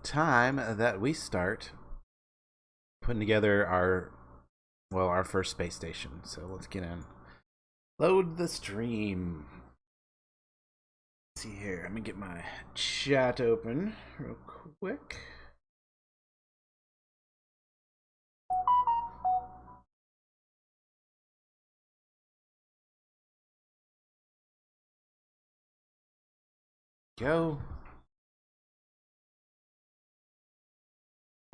time that we start putting together our first space station. So let's get in. Load the stream. Let's see here. Let me get my chat open real quick. Go.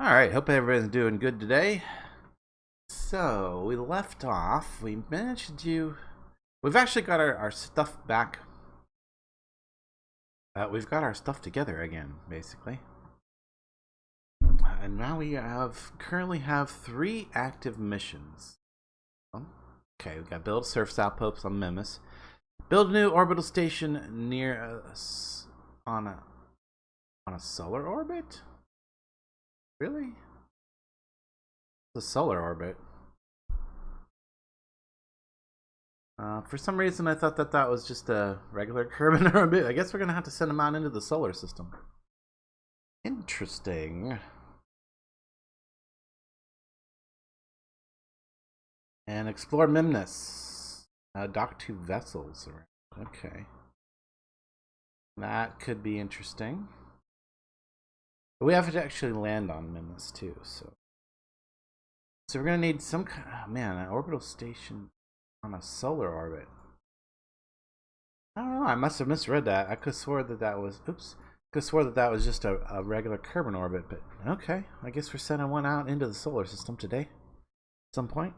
Alright, hope everyone's doing good today. So, we left off. We managed to do... We've actually got our stuff back. We've got our stuff together again, basically. And now we currently have 3 active missions. Okay, we've got build surface outposts on Mimas. Build a new orbital station near us on a solar orbit? Really? It's a solar orbit. For some reason I thought that was just a regular Kerbal orbit. I guess we're gonna have to send them out into the solar system. Interesting. And explore Mimnus. Dock 2 vessels. Okay. That could be interesting. But we have to actually land on Mimnus too, so we're gonna need some kind of, an orbital station on a solar orbit. I don't know, I must have misread that. I could have swore that was just a regular Kerbal orbit, but okay. I guess we're sending one out into the solar system today. At some point.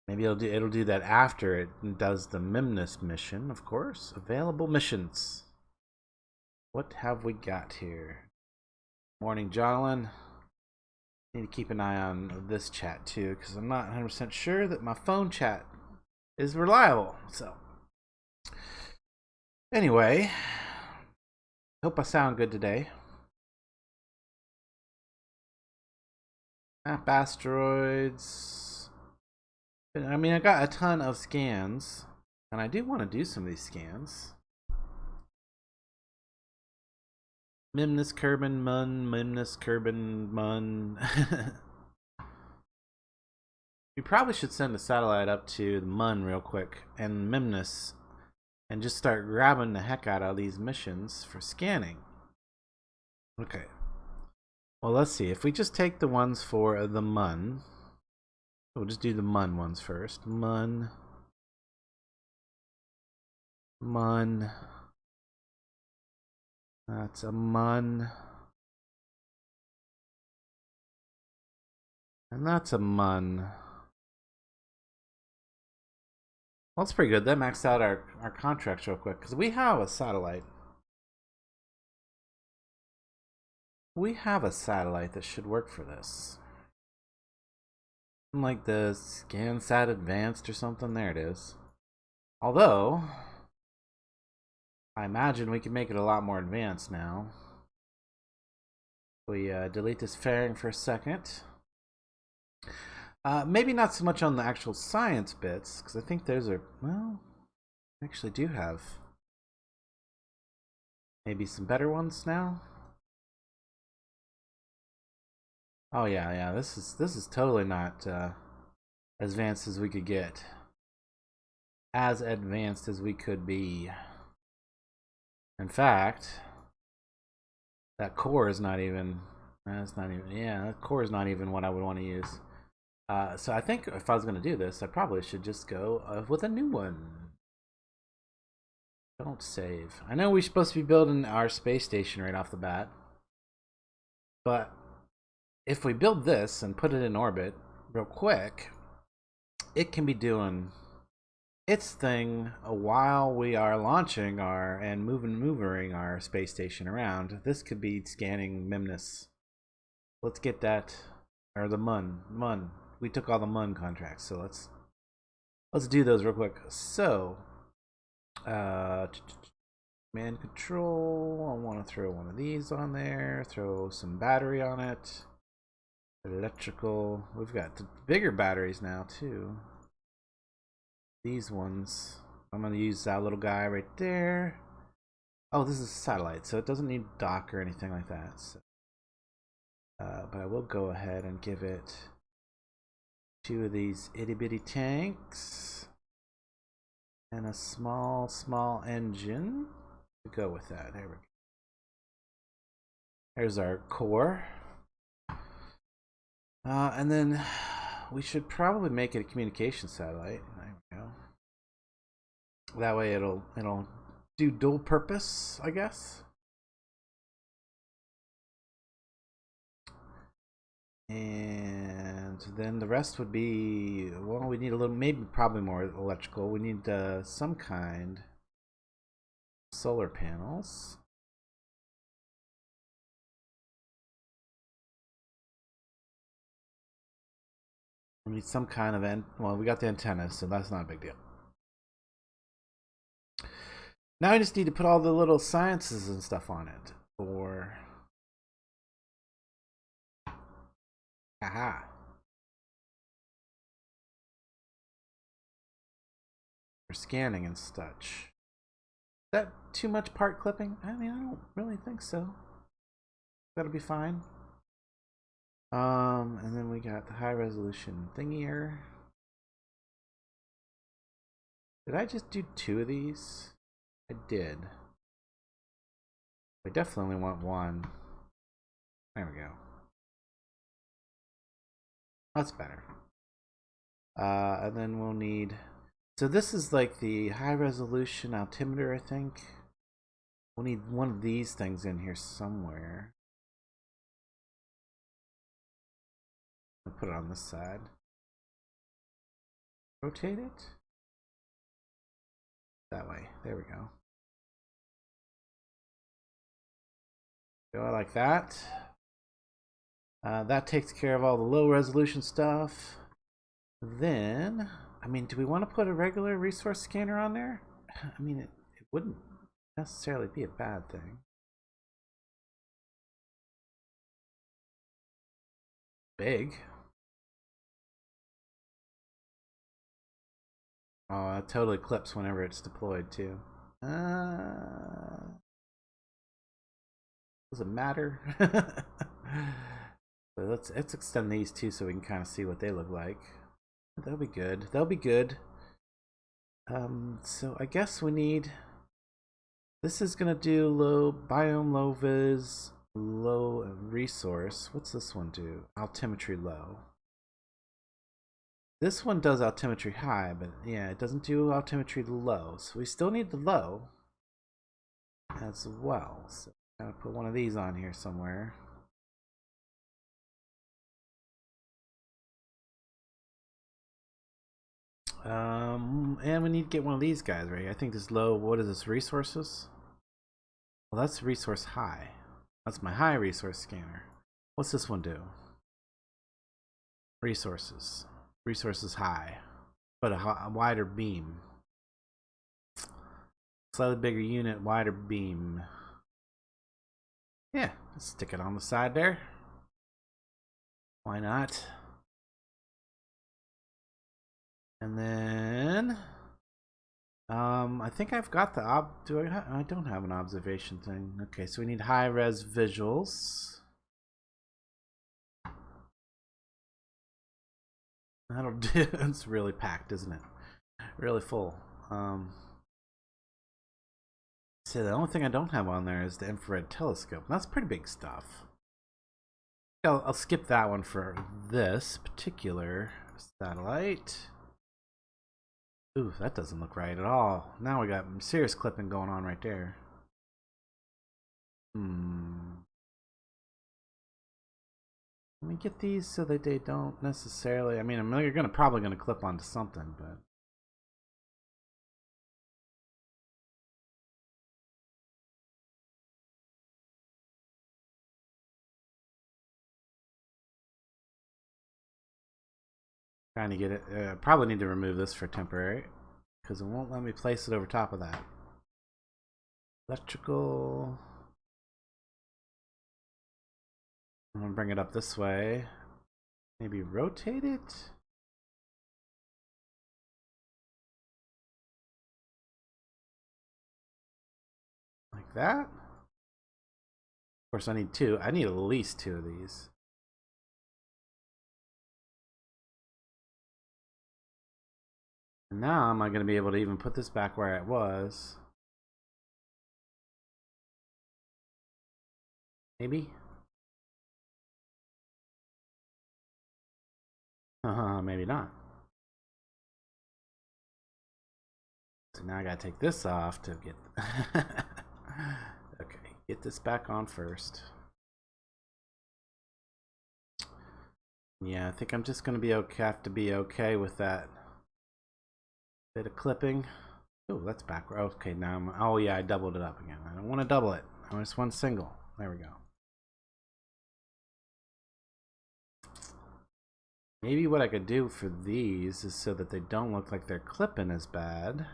Maybe it'll do that after it does the Mimnus mission, of course. Available missions. What have we got here? Morning, Jonathan. Need to keep an eye on this chat too, because I'm not 100% sure that my phone chat is reliable. So, anyway, hope I sound good today. Map asteroids. I mean, I got a ton of scans, and I do want to do some of these scans. Mimnus Kerbal Mun, Mimnus Kerbal Mun. We probably should send a satellite up to the Mun real quick and Mimnus and just start grabbing the heck out of these missions for scanning. Okay. Well, let's see. If we just take the ones for the Mun, we'll just do the Mun ones first. Mun. That's a Mun. And that's a Mun. Well, that's pretty good. That maxed out our contracts real quick, because we have a satellite. We have a satellite that should work for this. Like the ScanSat Advanced or something. There it is. Although, I imagine we can make it a lot more advanced now. We delete this fairing for a second. Maybe not so much on the actual science bits, because I think those are, well, I actually do have maybe some better ones now. Oh yeah, this is totally not as advanced as we could get. As advanced as we could be. In fact, that core is not even. That core is not even what I would want to use. So I think if I was going to do this, I probably should just go with a new one. Don't save. I know we're supposed to be building our space station right off the bat, but if we build this and put it in orbit real quick, it can be doing its thing while we are launching and moving our space station around. This could be scanning Mimnus. Let's get that, or the Mun. We took all the Mun contracts, so let's do those real quick. So, man control. I want to throw one of these on there. Throw some battery on it. Electrical. We've got the bigger batteries now too. These ones. I'm gonna use that little guy right there. Oh, this is a satellite, so it doesn't need dock or anything like that. So, but I will go ahead and give it 2 of these itty bitty tanks and a small engine to go with that. There we go. There's our core. And then we should probably make it a communication satellite. There we go. That way it'll do dual purpose, I guess. And then the rest would be, well, we need a little, maybe probably more electrical. We need some kind of solar panels. We need some kind of well, we got the antenna, so that's not a big deal. Now I just need to put all the little sciences and stuff on it. Or aha. For scanning and such. Is that too much part clipping? I mean, I don't really think so. That'll be fine. And then we got the high resolution thingy here. Did I just do 2 of these? I did. I definitely want 1. There we go. That's better. And then we'll need, so this is like the high resolution altimeter, I think. We'll need one of these things in here somewhere. I'll put it on this side. Rotate it. That way. There we go. So I like that. That takes care of all the low resolution stuff. Then, I mean, do we want to put a regular resource scanner on there? I mean, it wouldn't necessarily be a bad thing. Big. Oh, it totally clips whenever it's deployed too. Does it matter? So let's extend these too so we can kind of see what they look like. That'll be good. That'll be good. So I guess we need, this is gonna do low biome, low vis, low resource. What's this one do? Altimetry low. This one does altimetry high, but yeah, it doesn't do altimetry low. So we still need the low as well. So I'm gonna put one of these on here somewhere. And we need to get one of these guys, right? I think this low, what is this, resources? Well, that's resource high. That's my high resource scanner. What's this one do? Resources. Resources high, but a wider beam. Slightly bigger unit, wider beam. Yeah, let's stick it on the side there. Why not? And then I think I've got the I don't have an observation thing. Okay, so we need high res visuals. That'll do. It's really packed, isn't it? Really full. So the only thing I don't have on there is the infrared telescope. That's pretty big stuff. I'll skip that one for this particular satellite. Ooh, that doesn't look right at all. Now we got serious clipping going on right there. Let me get these so that they don't necessarily, I mean, you're probably gonna clip onto something, but trying to get it. Probably need to remove this for temporary because it won't let me place it over top of that. Electrical. I'm gonna bring it up this way. Maybe rotate it. Like like that. Of course, I need two. I need at least two of these. And now am I going to be able to even put this back where it was? Maybe? Maybe not. So now I gotta take this off to get... Okay, get this back on first. Yeah, I think I'm just gonna be okay, have to be okay with that bit of clipping. Oh, that's backward. Okay, now I'm... Oh yeah, I doubled it up again. I don't want to double it. I just want single. There we go. Maybe what I could do for these is so that they don't look like they're clipping as bad.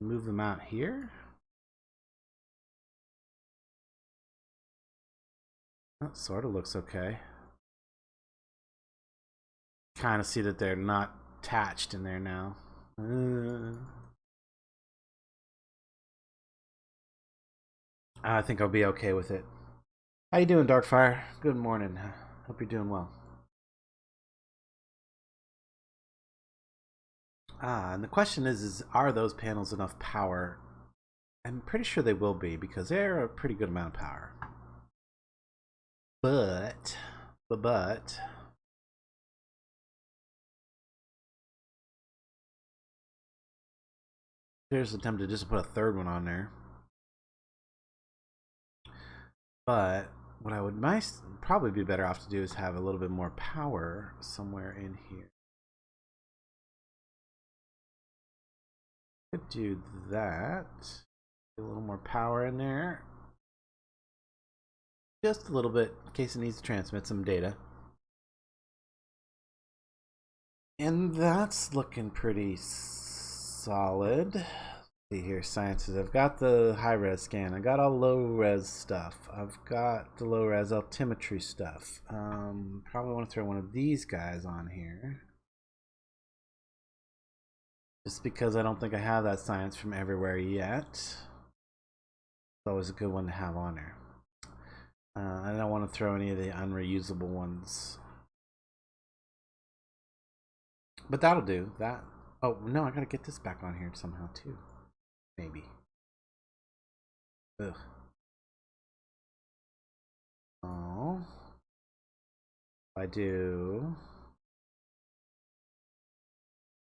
Move them out here. That sort of looks okay. Kind of see that they're not attached in there now. I think I'll be okay with it. How you doing, Darkfire? Good morning. Hope you're doing well. And the question is are those panels enough power? I'm pretty sure they will be because they're a pretty good amount of power. But there's an attempt to just put a third one on there. But what I would probably be better off to do is have a little bit more power somewhere in here. Could do that. Get a little more power in there. Just a little bit in case it needs to transmit some data. And that's looking pretty solid. Let's see here, sciences. I've got the high-res scan. I got all low-res stuff. I've got the low-res altimetry stuff. Probably want to throw one of these guys on here. Just because I don't think I have that science from everywhere yet. It's always a good one to have on there. I don't want to throw any of the unreusable ones. But that'll do. That. Oh, no, I gotta get this back on here somehow, too. Maybe. Ugh. Oh. If I do...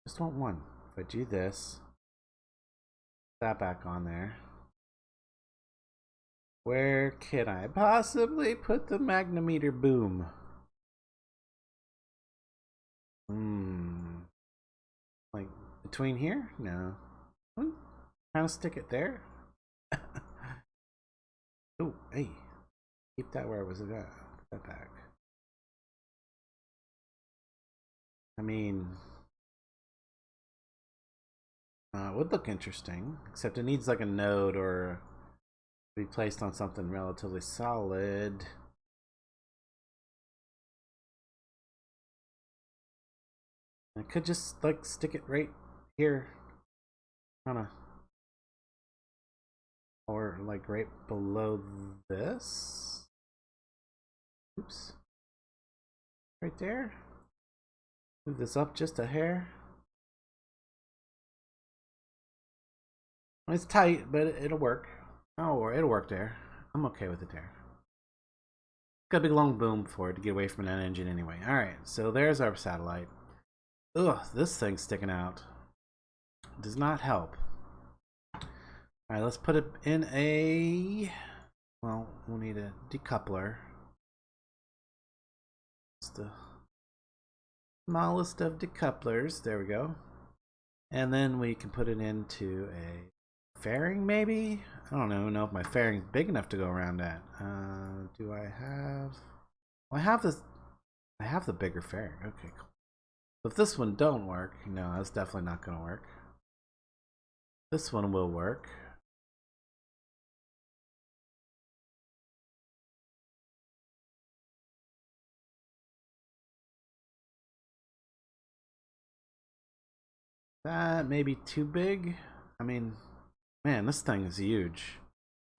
Just want one. If I do this... That back on there. Where can I possibly put the magnometer boom? Like between here? No. Kind of stick it there. Oh, hey. Keep that where it was at. Put that back. I mean, it would look interesting, except it needs like a node or be placed on something relatively solid. I could just like stick it right here, kinda, or like right below this. Oops. Right there. Move this up just a hair. It's tight, but it'll work. Oh, it'll work there. I'm okay with it there. Got a big long boom for it to get away from that engine anyway. Alright, so there's our satellite. Ugh, this thing's sticking out. Does not help. Alright, let's put it in a... Well, we'll need a decoupler. It's the smallest of decouplers. There we go. And then we can put it into a fairing, maybe? I don't know if my fairing's big enough to go around that. Do I have... Well, I have this... I have the bigger fairing. Okay, cool. If this one don't work, no, that's definitely not going to work. This one will work. That may be too big. I mean, Man, this thing is huge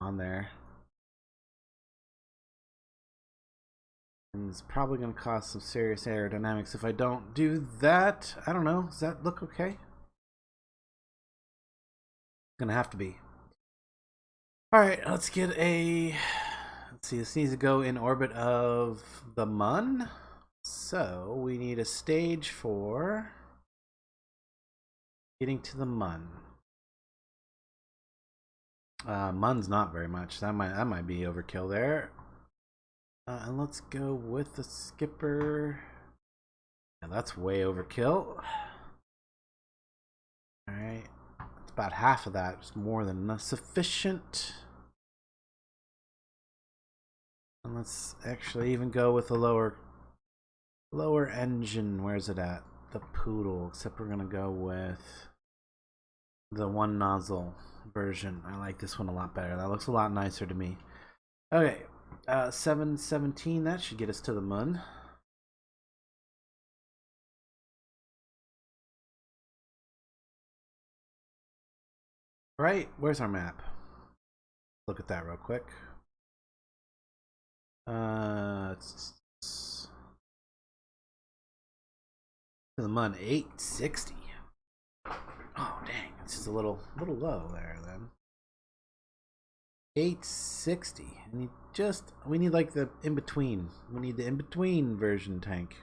on there. And it's probably going to cause some serious aerodynamics if I don't do that. I don't know. Does that look okay? Gonna have to be. Alright, let's get a... Let's see, this needs to go in orbit of the Mun. So, we need a stage for getting to the Mun. Mun's not very much. That might be overkill there. And let's go with the skipper. Yeah, that's way overkill. Alright. It's about half of that. It's more than enough. Sufficient. And let's actually even go with a lower engine. Where's it at? The Poodle. Except we're gonna go with the one nozzle version. I like this one a lot better. That looks a lot nicer to me. Okay. 717, that should get us to the Mun. Right, where's our map? Look at that real quick. It's to the Mun, 860. Oh dang, it's just a little low there then. 860. We need like the in-between. We need the in-between version tank.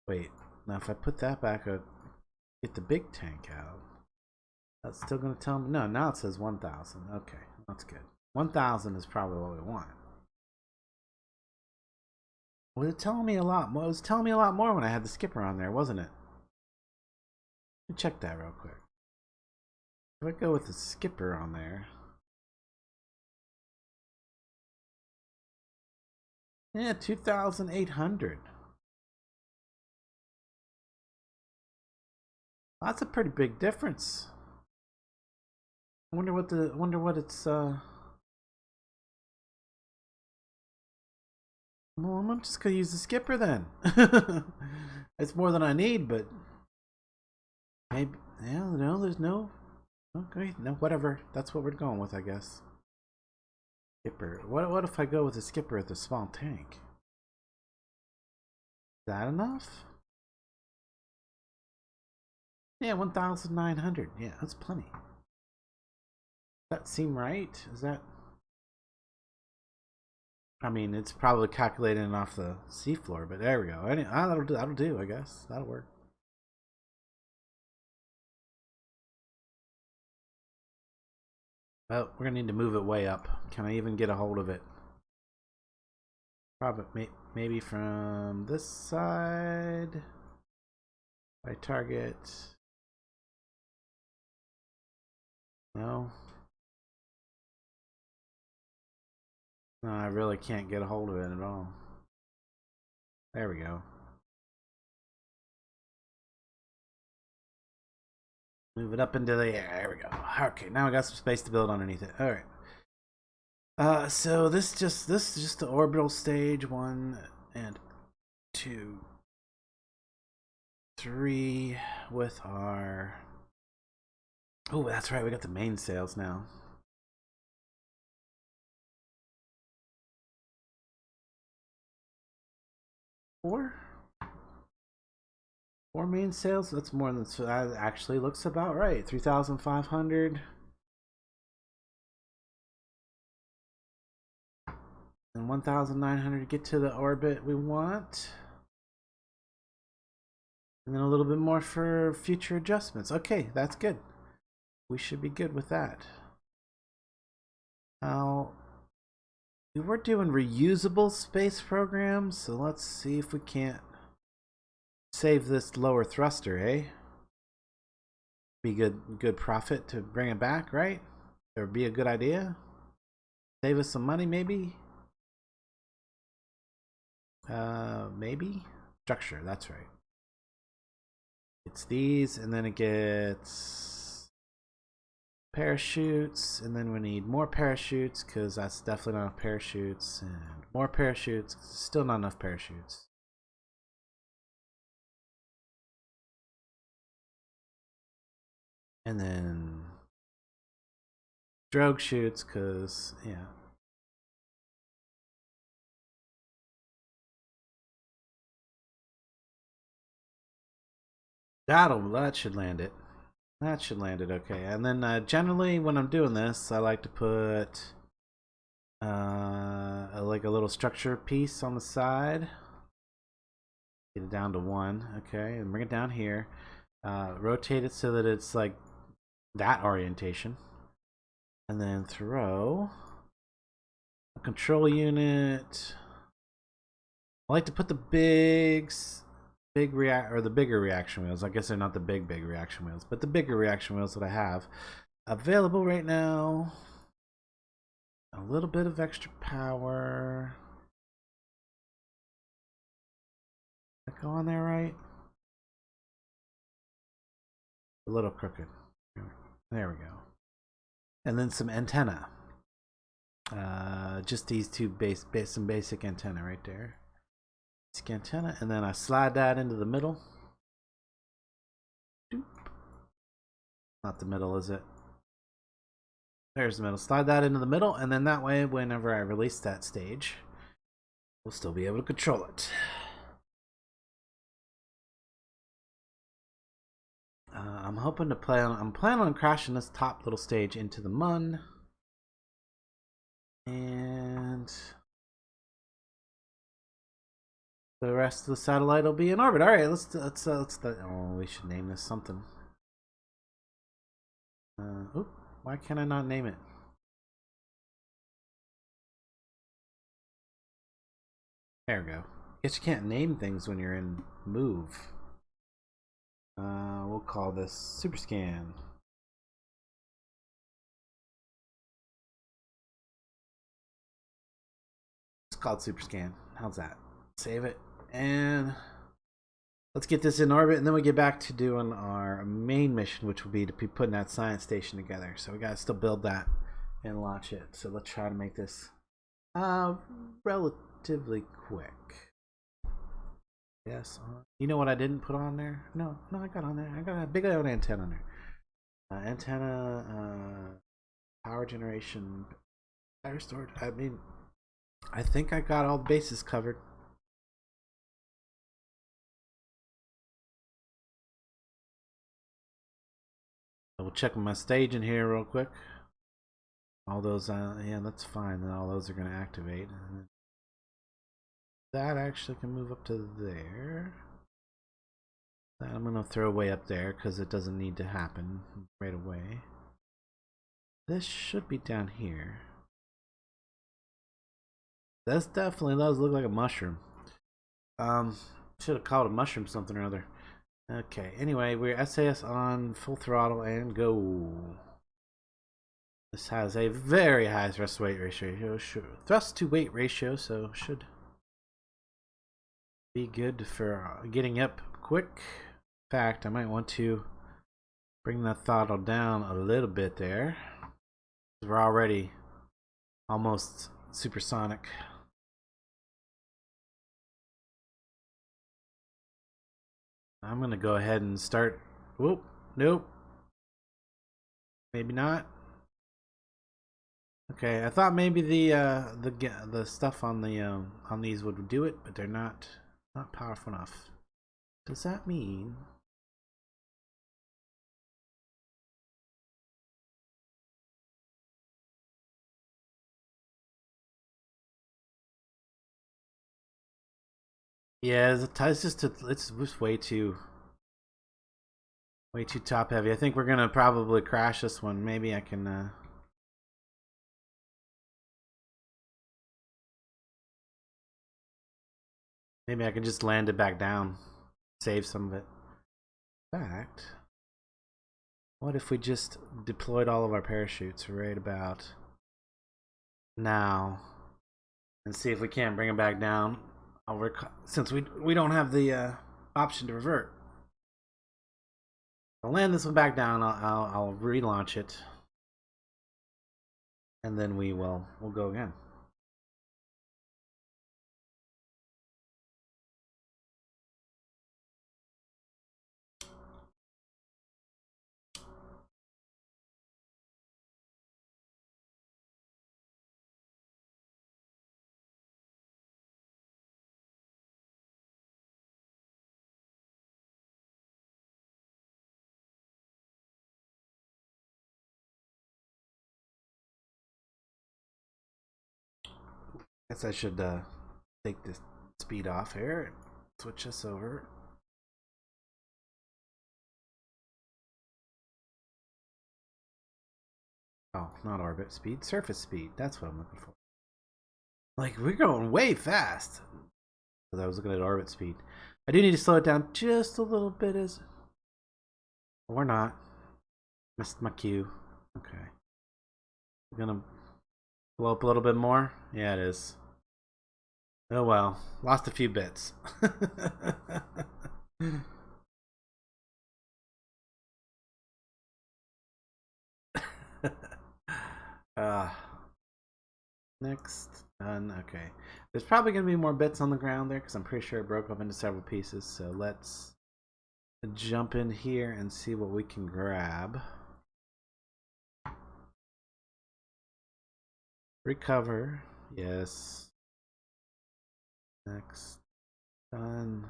Wait, now if I put that back up, get the big tank out. That's still gonna tell me no, now it says 1000. Okay, that's good. 1000 is probably what we want. Was it telling me a lot more? It was telling me a lot more when I had the skipper on there, wasn't it? Let me check that real quick. If I go with the skipper on there. Yeah, 2,800. That's a pretty big difference. I wonder what it's well, I'm just gonna use the skipper then. It's more than I need, but maybe yeah, no, there's no. Okay, no, whatever. That's what we're going with, I guess. Skipper. What if I go with a skipper at the small tank? Is that enough? Yeah, 1,900. Yeah, that's plenty. Does that seem right? Is that? I mean, it's probably calculating off the seafloor, but there we go. Anyway, that'll do, I guess. That'll work. Well, we're gonna need to move it way up. Can I even get a hold of it? Probably maybe from this side. I target. No. No, I really can't get a hold of it at all. There we go. Move it up into the air. There we go. Okay, now we got some space to build underneath it. All right. So this is just the orbital stage 1 and 2, 3 with our. Oh, that's right. We got the main sails now. Four main sails. That's more than that. Actually, looks about right. 3,500. And 1,900 to get to the orbit we want. And then a little bit more for future adjustments. Okay, that's good. We should be good with that. Now, we were doing reusable space programs, so let's see if we can't save this lower thruster, eh? Be good profit to bring it back, right? That would be a good idea. Save us some money, maybe. Maybe structure. That's right. It's these, and then it gets parachutes, and then we need more parachutes because that's definitely not enough parachutes, and more parachutes. Still not enough parachutes. And then drogue chutes, because, yeah. That should land it. That should land it okay. And then generally when I'm doing this, I like to put like a little structure piece on the side. Get it down to 1, okay, and bring it down here. Rotate it so that it's like that orientation. And then throw a control unit. I like to put the bigger reaction wheels. I guess they're not the big reaction wheels, but the bigger reaction wheels that I have available right now. A little bit of extra power. Did that go on there right? A little crooked. There we go. And then some antenna. Just these two some basic antenna right there. Basic antenna, and then I slide that into the middle. Doop. Not the middle, is it? There's the middle. Slide that into the middle, and then that way, whenever I release that stage, we'll still be able to control it. I'm hoping to I'm planning on crashing this top little stage into the mun, and the rest of the satellite will be in orbit. All right, let's oh, we should name this something. Oop, why can I not name it? There we go. Guess you can't name things when you're in move. We'll call this Super Scan. It's called Super Scan. How's that? Save it, and let's get this in orbit, and then we get back to doing our main mission, which will be to be putting that science station together. So we gotta still build that and launch it. So let's try to make this relatively quick. Yes. You know what I didn't put on there? No, I got on there. I got a big old antenna on there. Antenna, power generation, power storage. I mean, I think I got all the bases covered. We'll check my stage in here real quick. All those, yeah, that's fine. Then all those are going to activate. And that actually can move up to there. That I'm going to throw way up there because it doesn't need to happen right away. This should be down here. This definitely does look like a mushroom. Should have called a mushroom something or other. Okay, anyway, we're SAS on full throttle and go. This has a very high thrust to weight ratio. Thrust to weight ratio, so should be good for getting up quick. In fact, I might want to bring that throttle down a little bit there. We're already almost supersonic. I'm gonna go ahead and start. Whoop, nope. Maybe not. Okay, I thought maybe the stuff on these would do it, but they're not powerful enough. Does that mean? Yeah, it's just way too top heavy. I think we're gonna probably crash this one. Maybe I can. Maybe I can just land it back down, save some of it. In fact, what if we just deployed all of our parachutes right about now, and see if we can't bring them back down? Since we don't have the option to revert. I'll land this one back down. I'll relaunch it, and then we'll go again. Guess I should take this speed off here and switch this over. Oh, not orbit speed, surface speed. That's what I'm looking for. Like, we're going way fast. Because I was looking at orbit speed. I do need to slow it down just a little bit, or not. Missed my cue. Okay. I'm gonna blow up a little bit more. Yeah, it is. Oh well, lost a few bits. uh, next, done. Okay. There's probably gonna be more bits on the ground there because I'm pretty sure it broke up into several pieces. So let's jump in here and see what we can grab. Recover. Yes. Next. Done.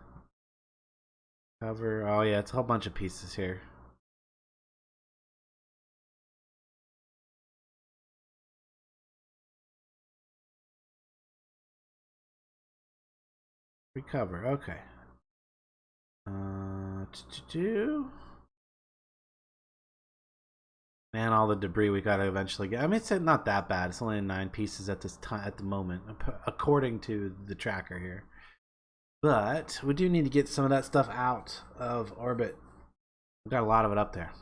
Cover. Oh yeah, it's a whole bunch of pieces here. Recover. Okay. Man, all the debris we gotta eventually get. I mean, it's not that bad. It's only 9 pieces at this time, at the moment, according to the tracker here. But we do need to get some of that stuff out of orbit. We've got a lot of it up there.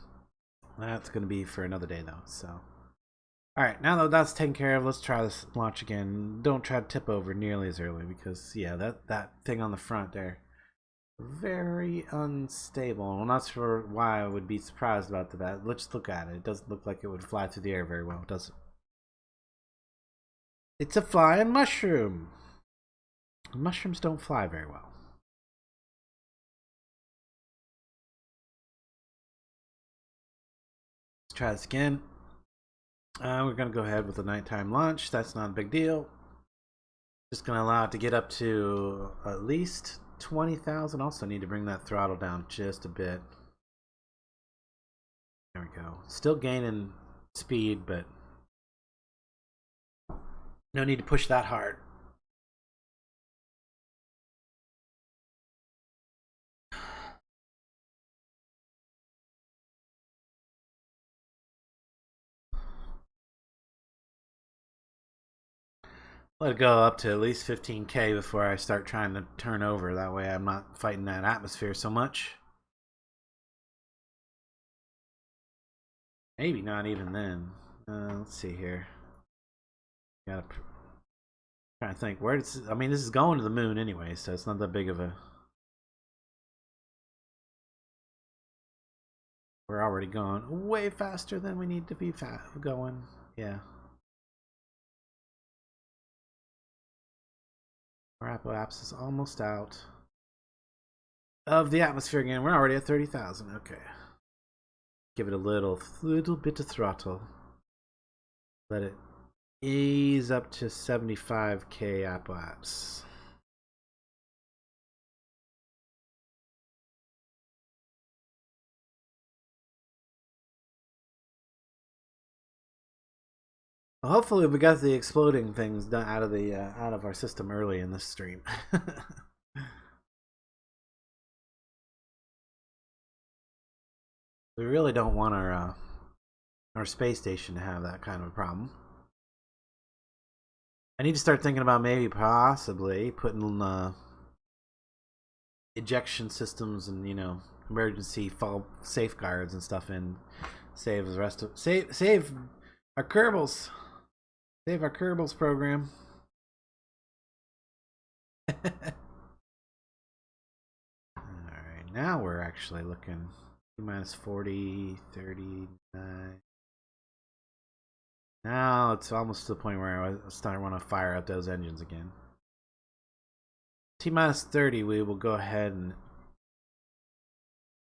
That's gonna be for another day, though. So, all right, now that that's taken care of, let's try this launch again. Don't try to tip over nearly as early because, yeah, that thing on the front there, very unstable. Well, not sure why I would be surprised about that. Let's look at it. It doesn't look like it would fly through the air very well, does it? It's a flying mushroom. Mushrooms don't fly very well. Let's try this again. We're going to go ahead with the nighttime launch. That's not a big deal. Just going to allow it to get up to at least 20,000. Also need to bring that throttle down just a bit. There we go. Still gaining speed, but no need to push that hard. Let it go up to at least 15K before I start trying to turn over. That way I'm not fighting that atmosphere so much. Maybe not even then. Let's see here. Gotta try to think where it's. I mean, this is going to the moon anyway, so it's not that big of a. We're already going way faster than we need to be going. Yeah. Our Apple apps is almost out of the atmosphere again. We're already at 30,000. Okay. Give it a little bit of throttle. Let it ease up to 75K Apple apps. Well, hopefully we got the exploding things done out of our system early in this stream. We really don't want our space station to have that kind of a problem. I need to start thinking about maybe possibly putting ejection systems and emergency fall safeguards and stuff in. Save the rest of save our Kerbals. Save our Kerbal program. Alright, now we're actually looking minus 40, 39. Now it's almost to the point where I want to fire up those engines again. T minus 30, we will go ahead and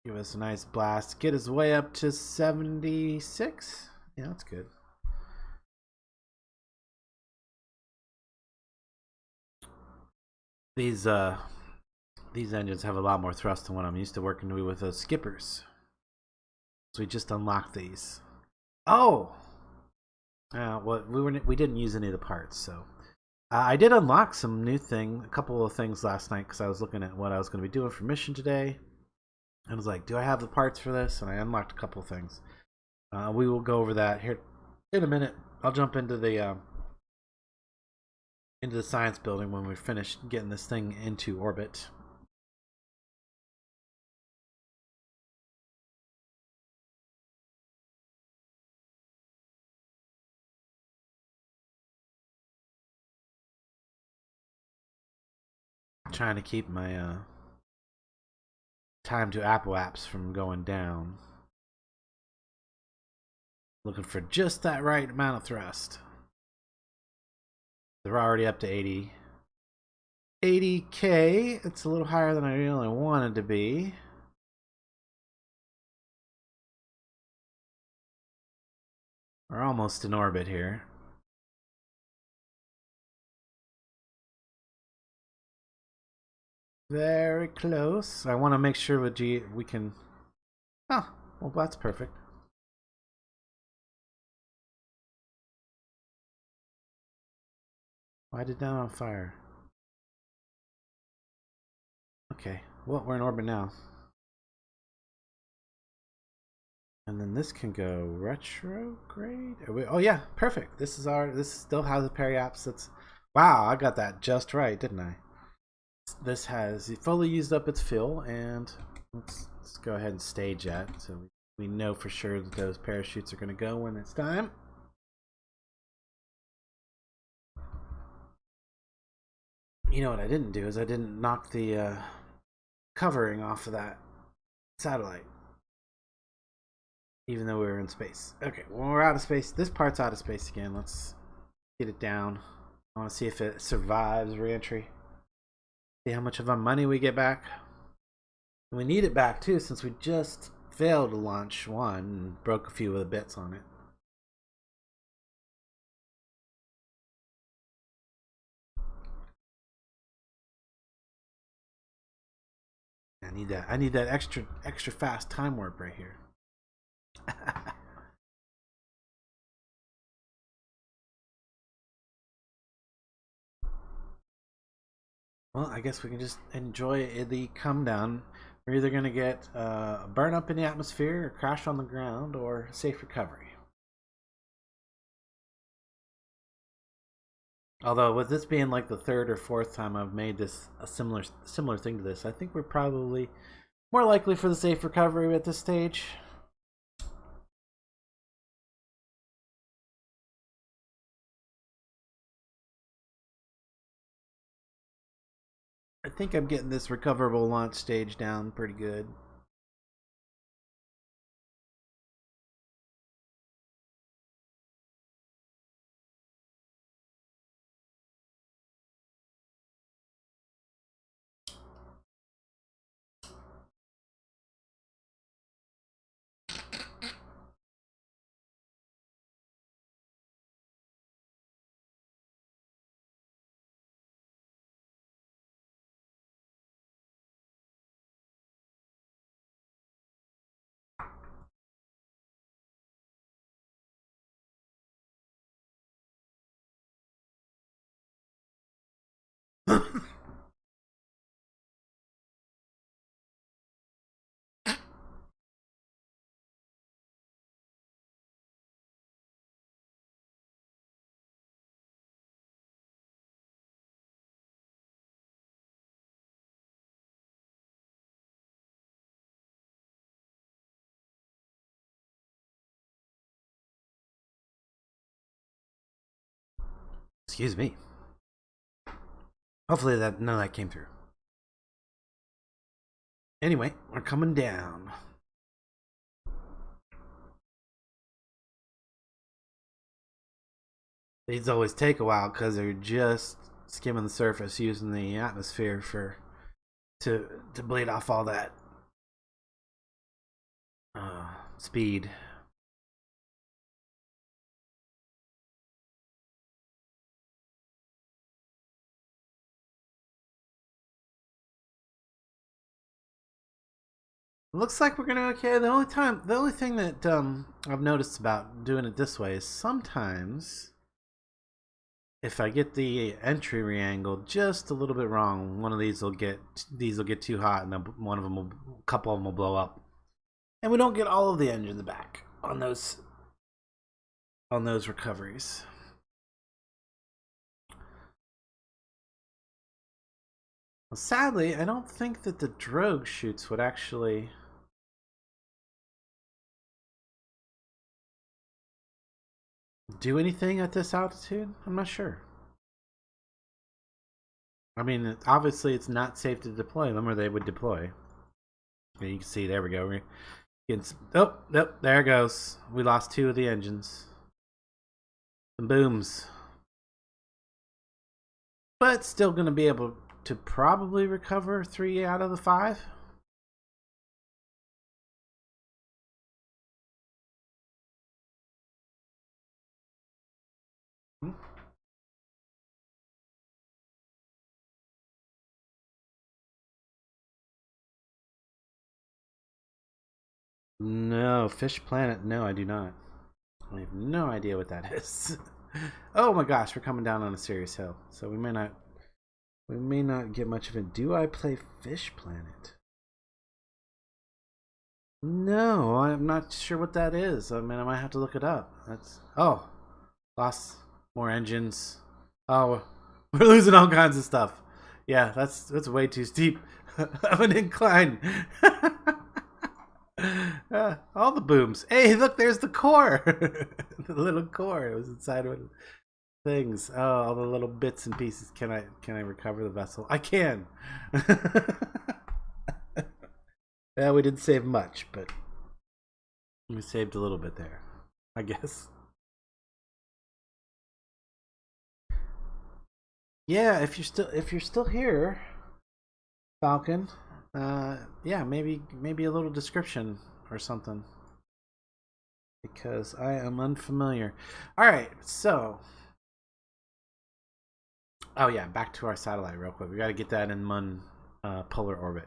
give us a nice blast. Get us way up to 76. Yeah, that's good. These engines have a lot more thrust than what I'm used to working with those skippers. So we just unlocked these. Oh, well, we didn't use any of the parts, so I did unlock a couple of things last night because I was looking at what I was going to be doing for mission today. I was like, do I have the parts for this? And I unlocked a couple of things. We will go over that here in a minute. I'll jump into the science building when we're finished getting this thing into orbit. Trying to keep my time to apoaps from going down. Looking for just that right amount of thrust. They're already up to 80K. It's a little higher than I really wanted to be. We're almost in orbit here. Very close. I want to make sure with we can... Oh, well, that's perfect. Why did that on fire? Okay, well, we're in orbit now. And then this can go retrograde. Oh yeah, perfect. This still has the periaps. That's wow. I got that just right, didn't I? This has fully used up its fuel, and let's go ahead and stage that so we know for sure that those parachutes are going to go when it's time. You know what I didn't do is I didn't knock the covering off of that satellite, even though we were in space. Okay, when we're out of space, this part's out of space again. Let's get it down. I want to see if it survives re-entry. See how much of our money we get back. And we need it back too, since we just failed to launch one and broke a few of the bits on it. I need that extra fast time warp right here. Well, I guess we can just enjoy the come down. We're either going to get a burn up in the atmosphere, or crash on the ground, or safe recovery. Although with this being like the third or fourth time I've made this a similar thing to this, I think we're probably more likely for the safe recovery at this stage. I think I'm getting this recoverable launch stage down pretty good. Excuse me. Hopefully none of that came through. Anyway, we're coming down. These always take a while because they're just skimming the surface using the atmosphere to bleed off all that speed. Looks like we're gonna okay. The only thing that I've noticed about doing it this way is sometimes if I get the entry re-angled just a little bit wrong, one of these will get too hot, and then a couple of them will blow up, and we don't get all of the engine back on those recoveries. Well, sadly, I don't think that the drogue chutes would actually do anything at this altitude. I'm not sure. I mean, obviously it's not safe to deploy them, or they would deploy. Yeah, you can see, there we go. Oh, there it goes. We lost 2 of the engines. Some booms. But still going to be able to probably recover 3 out of the 5. No, Fish Planet. No, I do not. I have no idea what that is. Oh my gosh, we're coming down on a serious hill, so we may not get much of it. Do I play Fish Planet? No, I'm not sure what that is. I mean, I might have to look it up. Lost more engines. Oh, we're losing all kinds of stuff. Yeah, that's way too steep of an incline. All the booms. Hey, look, there's the core. The little core. It was inside of things. Oh, all the little bits and pieces. Can I recover the vessel? I can. Yeah, we didn't save much, but we saved a little bit there, I guess. Yeah, if you're still here, Falcon, yeah, maybe a little description or something, because I am unfamiliar. All right, so yeah, back to our satellite real quick. We got to get that in Mun polar orbit.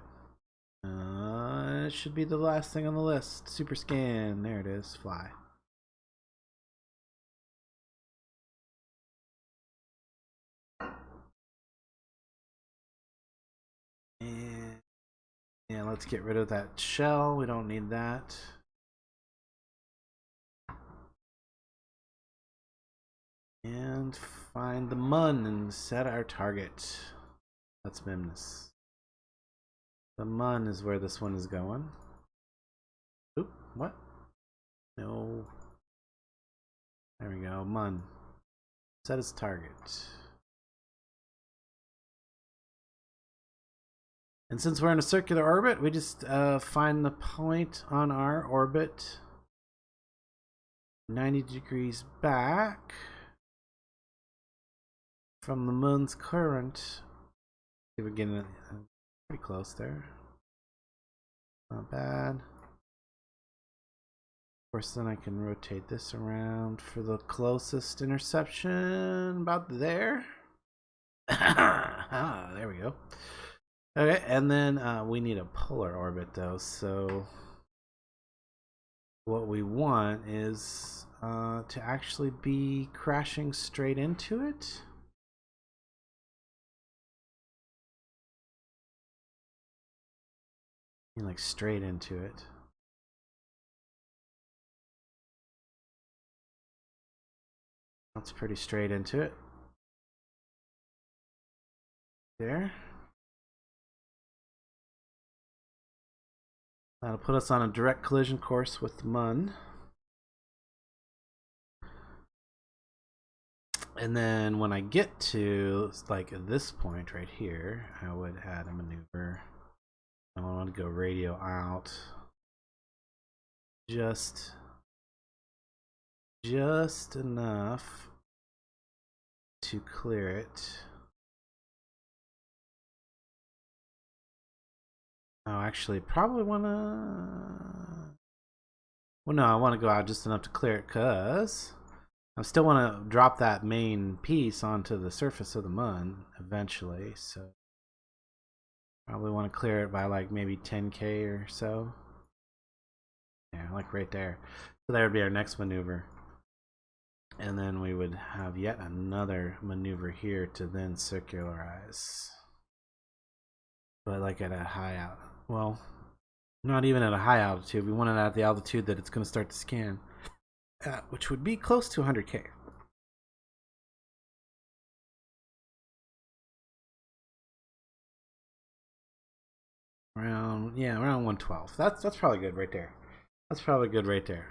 It should be the last thing on the list. Super scan. There it is. Fly. And yeah, let's get rid of that shell. We don't need that. And find the Mun and set our target. That's Memnus. The Mun is where this one is going. Oop, what? No. There we go, Mun. Set its target. And since we're in a circular orbit, we just find the point on our orbit 90 degrees back from the Mun's current. We're getting pretty close there. Not bad. Of course, then I can rotate this around for the closest interception, about there. There we go. Okay, and then we need a polar orbit though, so what we want is to actually be crashing straight into it. Like straight into it. That's pretty straight into it. There. That'll put us on a direct collision course with Mun. And then when I get to like this point right here, I would add a maneuver. I want to go radio out. Just enough to clear it. Oh, actually, probably wanna. Well, no, I want to go out just enough to clear it, cause I still want to drop that main piece onto the surface of the Mun eventually. So probably want to clear it by like maybe 10K or so. Yeah, like right there. So that would be our next maneuver. And then we would have yet another maneuver here to then circularize. But like at a high out, well, not even at a high altitude. We want it at the altitude that it's going to start to scan at, which would be close to 100K. Around 112. That's probably good right there. That's probably good right there.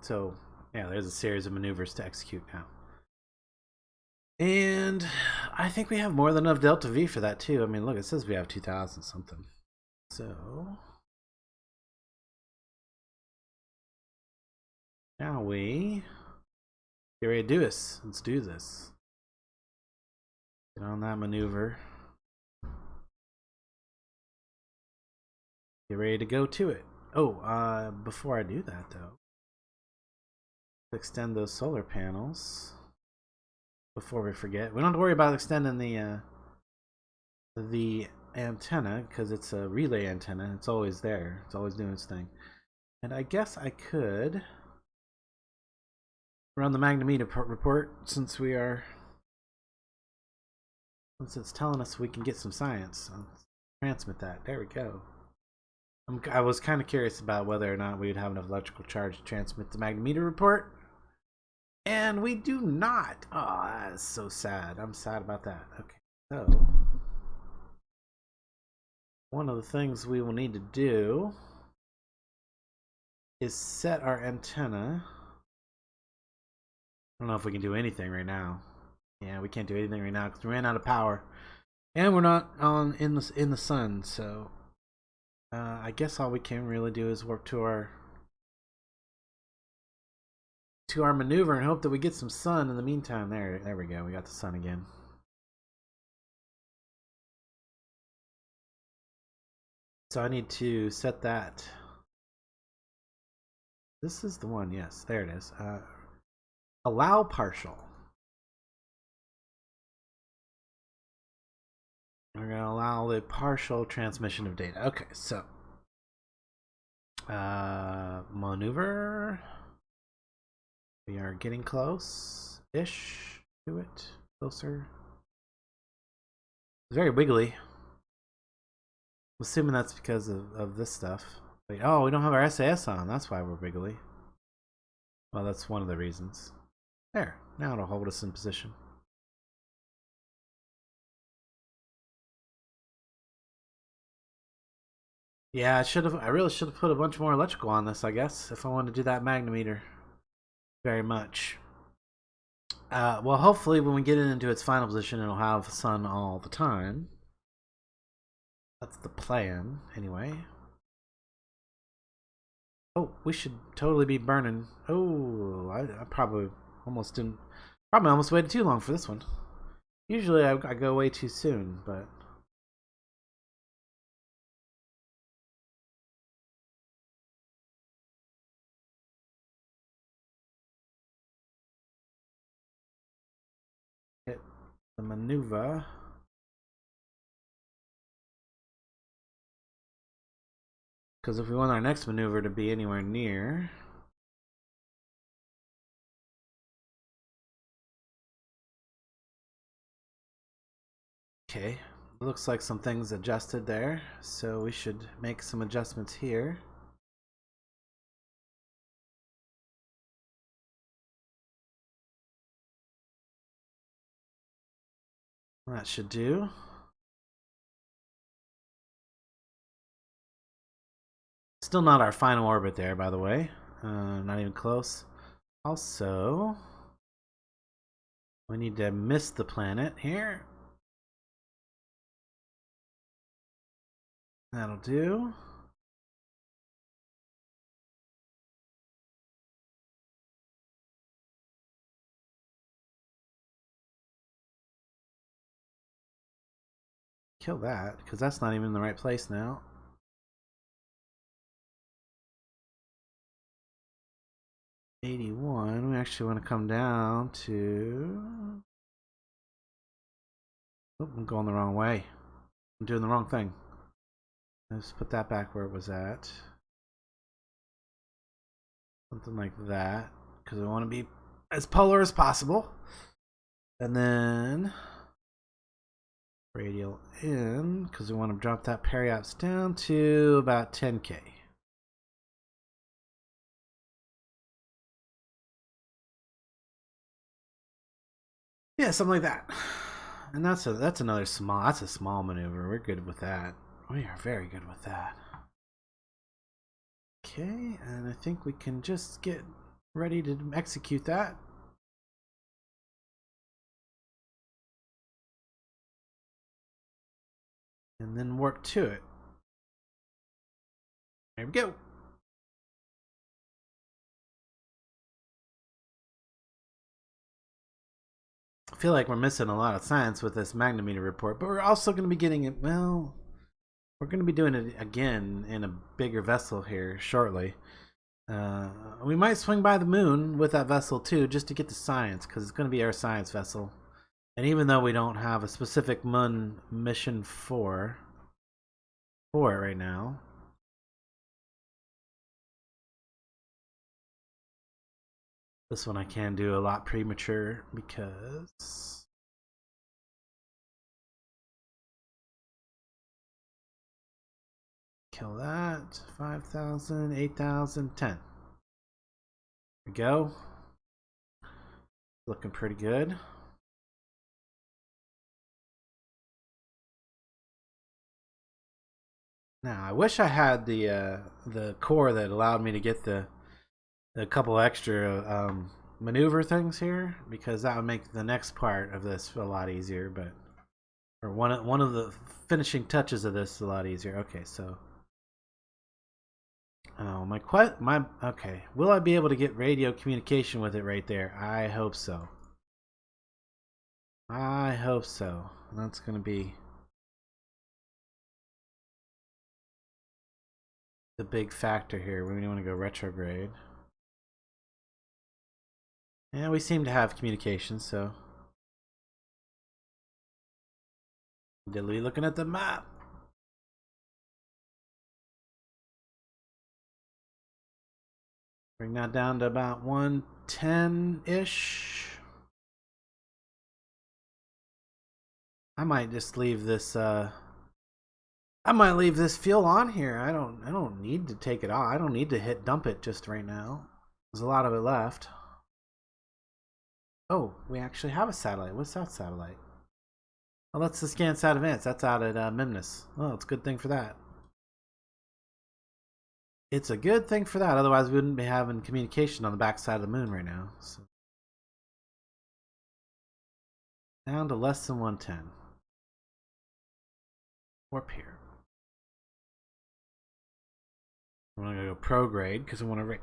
So yeah, there's a series of maneuvers to execute now. And I think we have more than enough delta V for that too. I mean, look, it says we have 2,000 something. So now we get ready to do this. Let's do this. Get on that maneuver. Get ready to go to it. Oh, before I do that though, extend those solar panels. Before we forget, we don't have to worry about extending the antenna because it's a relay antenna. It's always there. It's always doing its thing. And I guess I could run the magnemeter report since it's telling us we can get some science. I'll transmit that. There we go. I was kind of curious about whether or not we would have enough electrical charge to transmit the magnemeter report. And we do not. Oh, that's so sad. I'm sad about that. Okay, so one of the things we will need to do is set our antenna. I don't know if we can do anything right now. Yeah, we can't do anything right now because we ran out of power, and we're not on in the sun. So I guess all we can really do is work to our maneuver and hope that we get some sun in the meantime. There we go. We got the sun again. So I need to set that. This is the one. Yes, there it is. Allow partial. We're going to allow the partial transmission of data. Okay, so maneuver. We are getting close-ish to it. Closer. It's very wiggly. I'm assuming that's because of this stuff. Wait, oh, we don't have our SAS on. That's why we're wiggly. Well, that's one of the reasons. There. Now it'll hold us in position. Yeah, I really should have put a bunch more electrical on this, I guess, if I wanted to do that magnemeter. Very much. Well, hopefully when we get it into its final position, it'll have sun all the time. That's the plan, anyway. Oh, we should totally be burning. Oh, I probably almost didn't. Probably almost waited too long for this one. Usually I go way too soon, but. Hit the maneuver. Because if we want our next maneuver to be anywhere near. Okay, looks like some things adjusted there, so we should make some adjustments here. That should do. Still not our final orbit there, by the way. Not even close. Also, we need to miss the planet here. That'll do. Kill that, because that's not even in the right place now. $81. We actually want to come down to. Oh, I'm going the wrong way. I'm doing the wrong thing. Let's put that back where it was at. Something like that, because I want to be as polar as possible. And then radial in, because we want to drop that periaps down to about 10K. Yeah, something like that. And that's a small maneuver. We're good with that. We are very good with that. Okay, and I think we can just get ready to execute that. And then warp to it. There we go. I feel like we're missing a lot of science with this magnometer report, but we're also going to be getting it, well, we're going to be doing it again in a bigger vessel here shortly. We might swing by the moon with that vessel too, just to get the science, because it's going to be our science vessel. And even though we don't have a specific moon mission for it right now, this one I can do a lot premature because kill that. 5,000, 8,000, 10. There we go. Looking pretty good. Now I wish I had the core that allowed me to get the couple extra maneuver things here, because that would make the next part of this a lot easier. But or one of the finishing touches of this a lot easier. Okay, so okay. Will I be able to get radio communication with it right there? I hope so. I hope so. That's gonna be the big factor here. We want to go retrograde. Yeah, we seem to have communication, so Dilly looking at the map. Bring that down to about 110-ish. I might just leave this I might leave this fuel on here. I don't need to take it off. I don't need to hit dump it just right now. There's a lot of it left. Oh, we actually have a satellite. What's that satellite? Oh, that's the ScanSat Advance. That's out at Mimnus. Oh, it's a good thing for that. It's a good thing for that. Otherwise, we wouldn't be having communication on the backside of the moon right now. So. Down to less than 110. Warp here. We're going to go prograde because we want to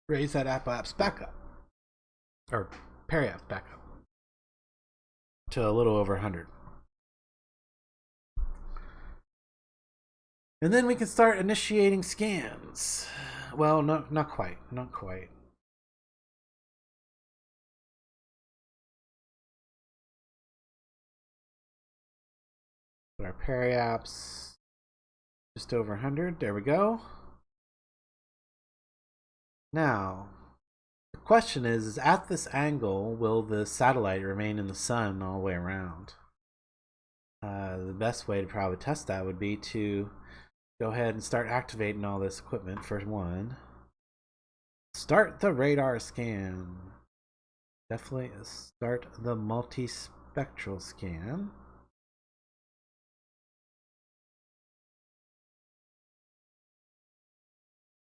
raise that apoaps back up. Or periaps back up. To a little over 100. And then we can start initiating scans. Well, no, not quite. Not quite. Put our periaps just over 100. There we go. Now, the question is at this angle, will the satellite remain in the sun all the way around? The best way to probably test that would be to go ahead and start activating all this equipment for one. Start the radar scan. Definitely start the multispectral scan.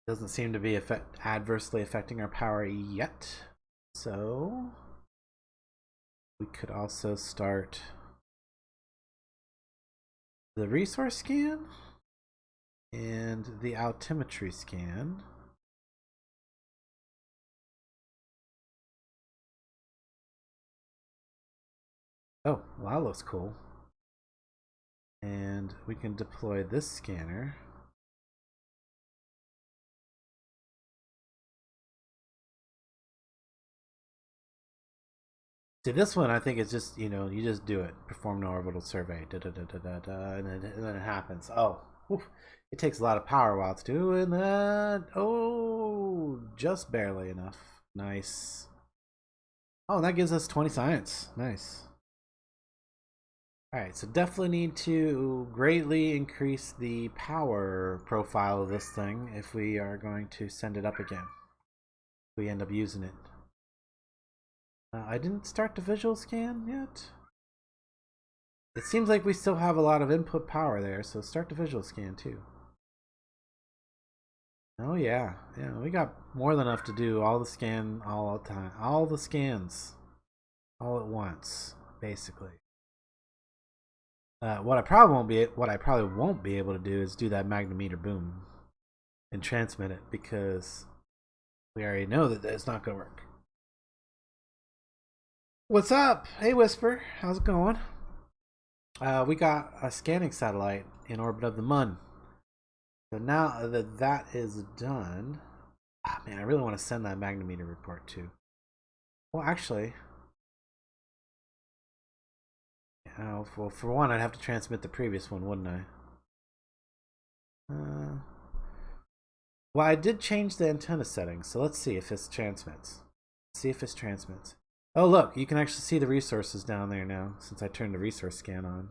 Doesn't seem to be adversely affecting our power yet. So we could also start the resource scan and the altimetry scan. Oh, well, that looks cool. And we can deploy this scanner. See, this one I think is just, you just do it. Perform an orbital survey. Da, da, da, da, da, da, and then it happens. Oh, whew. It takes a lot of power while it's doing that. Oh, just barely enough. Nice. Oh, that gives us 20 science. Nice. Alright, so definitely need to greatly increase the power profile of this thing if we are going to send it up again. If we end up using it. I didn't start the visual scan yet. It seems like we still have a lot of input power there, so start the visual scan too. Oh yeah, we got more than enough to do all the scan all the time, all the scans, all at once, basically. What I probably won't be able to do is do that magnometer boom and transmit it because we already know that it's not gonna work. What's up? Hey Whisper, how's it going? We got a scanning satellite in orbit of the Mun. So now that that is done, man, I really want to send that magnometer report too. Well, actually, well, for one, I'd have to transmit the previous one, wouldn't I? Well, I did change the antenna settings, so let's see if this transmits. Oh, look, you can actually see the resources down there now since I turned the resource scan on.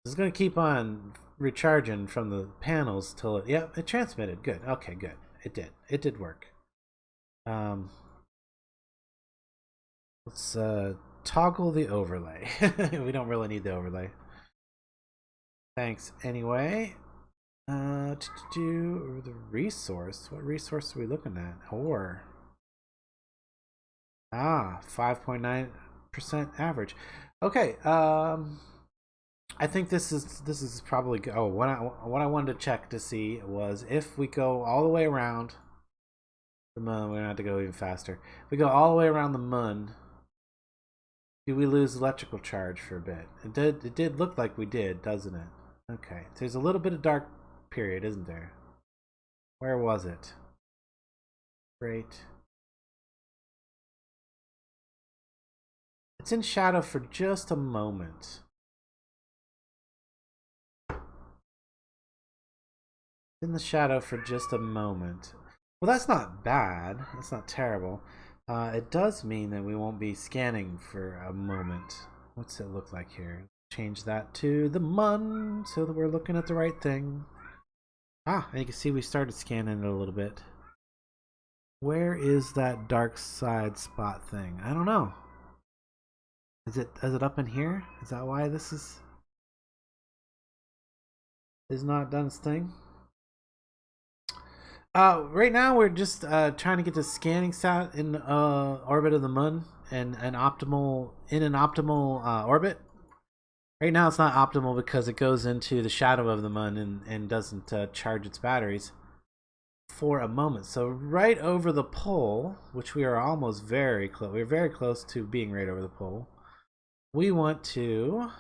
This is going to keep on recharging from the panels till it, yep, it transmitted. Good. Okay, good. It did. It did work. Let's toggle the overlay. We don't really need the overlay. Thanks anyway. The resource. What resource are we looking at? Ore. 5.9% average. Okay. I think this is probably. Oh, what I wanted to check to see was if we go all the way around the Mun. We're gonna have to go even faster. If we go all the way around the Mun, do we lose electrical charge for a bit? It did look like we did, doesn't it? Okay. There's a little bit of dark period, isn't there? Where was it? Great. It's in shadow for just a moment. In the shadow for just a moment. Well, that's not bad. That's not terrible. It does mean that we won't be scanning for a moment. What's it look like here? Change that to the Mun so that we're looking at the right thing. And you can see we started scanning it a little bit. Where is that dark side spot thing? I don't know. Is it up in here? Is that why this is not done its thing? Right now we're just trying to get the scanning sat in orbit of the Mun and an optimal orbit. Right now it's not optimal because it goes into the shadow of the Mun and doesn't charge its batteries for a moment. So right over the pole, which we are almost very close. We're very close to being right over the pole. We want to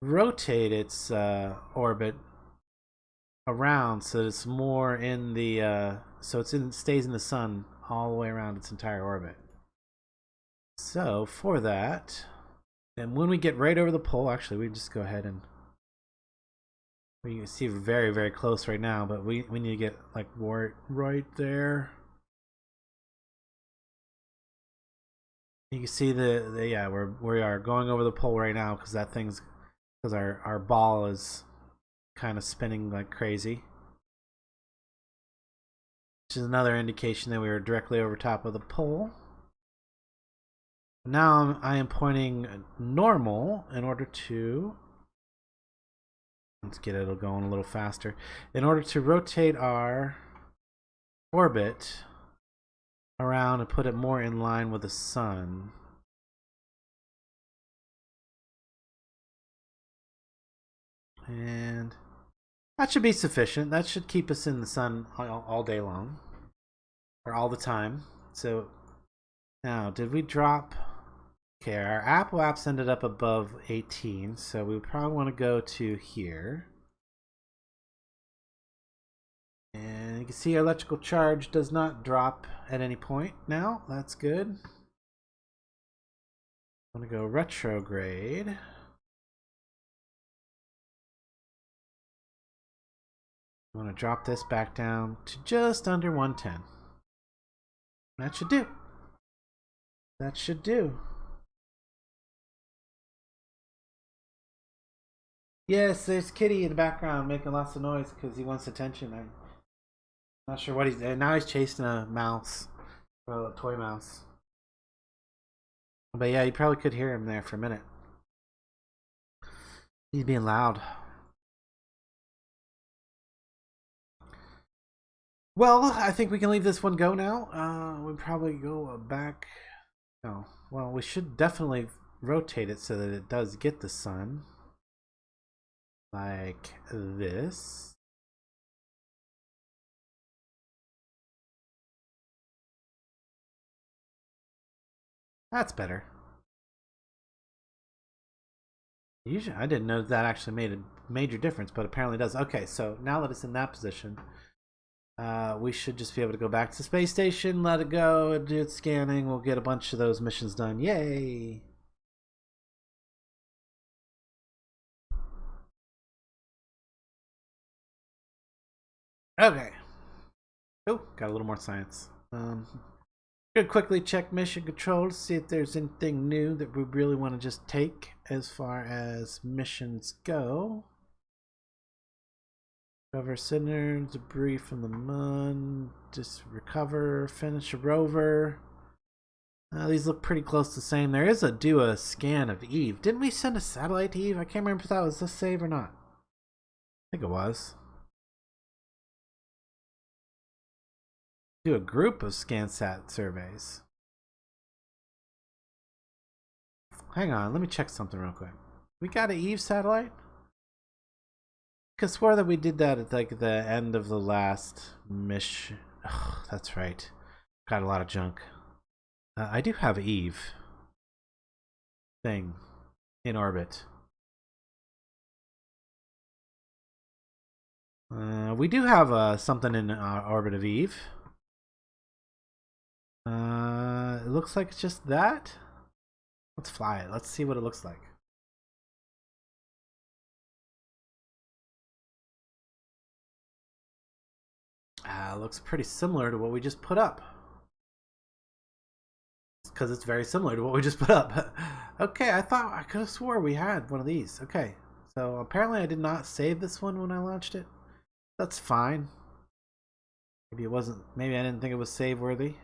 rotate its orbit around so it's more in the so stays in the sun all the way around its entire orbit. So for that, and when we get right over the pole, actually we just go ahead and we can see very, very close right now, but we need to get like right there. You can see yeah, we are going over the pole right now because our ball is kind of spinning like crazy, which is another indication that we were directly over top of the pole. Now I am pointing normal in order to, let's get it going a little faster, in order to rotate our orbit around and put it more in line with the sun. And that should be sufficient. That should keep us in the sun all day long. Or all the time. So, now, did we drop... Okay, our Apple apps ended up above 18, so we probably want to go to here. And you can see our electrical charge does not drop at any point now. That's good. I'm going to go retrograde. I'm going to drop this back down to just under 110. That should do. That should do. Yes, there's Kitty in the background making lots of noise because he wants attention. I'm not sure what he's... Now he's chasing a mouse. Well, a toy mouse. But yeah, you probably could hear him there for a minute. He's being loud. Well, I think we can leave this one go now. We'll probably go back. No. Well, we should definitely rotate it so that it does get the sun. Like this. That's better. Usually, I didn't know that actually made a major difference, but apparently it does. Okay, so now that it's in that position, we should just be able to go back to the space station, let it go, do its scanning. We'll get a bunch of those missions done. Yay! Okay. Oh, got a little more science. Gonna quickly check mission control to see if there's anything new that we really want to just take as far as missions go. Recover center, debris from the moon, just recover, finish a rover. These look pretty close to the same. There is do a scan of Eve. Didn't we send a satellite to Eve? I can't remember if that was this save or not. I think it was. Do a group of ScanSat surveys. Hang on, let me check something real quick. We got an Eve satellite? I could swear that we did that at like the end of the last mission. Oh, that's right. Got a lot of junk. I do have Eve thing in orbit. We do have something in orbit of Eve. It looks like it's just that. Let's fly it. Let's see what it looks like. Looks pretty similar to what we just put up. Because it's very similar to what we just put up. Okay, I could have swore we had one of these. Okay, so apparently I did not save this one when I launched it. That's fine. Maybe it wasn't. Maybe I didn't think it was save worthy.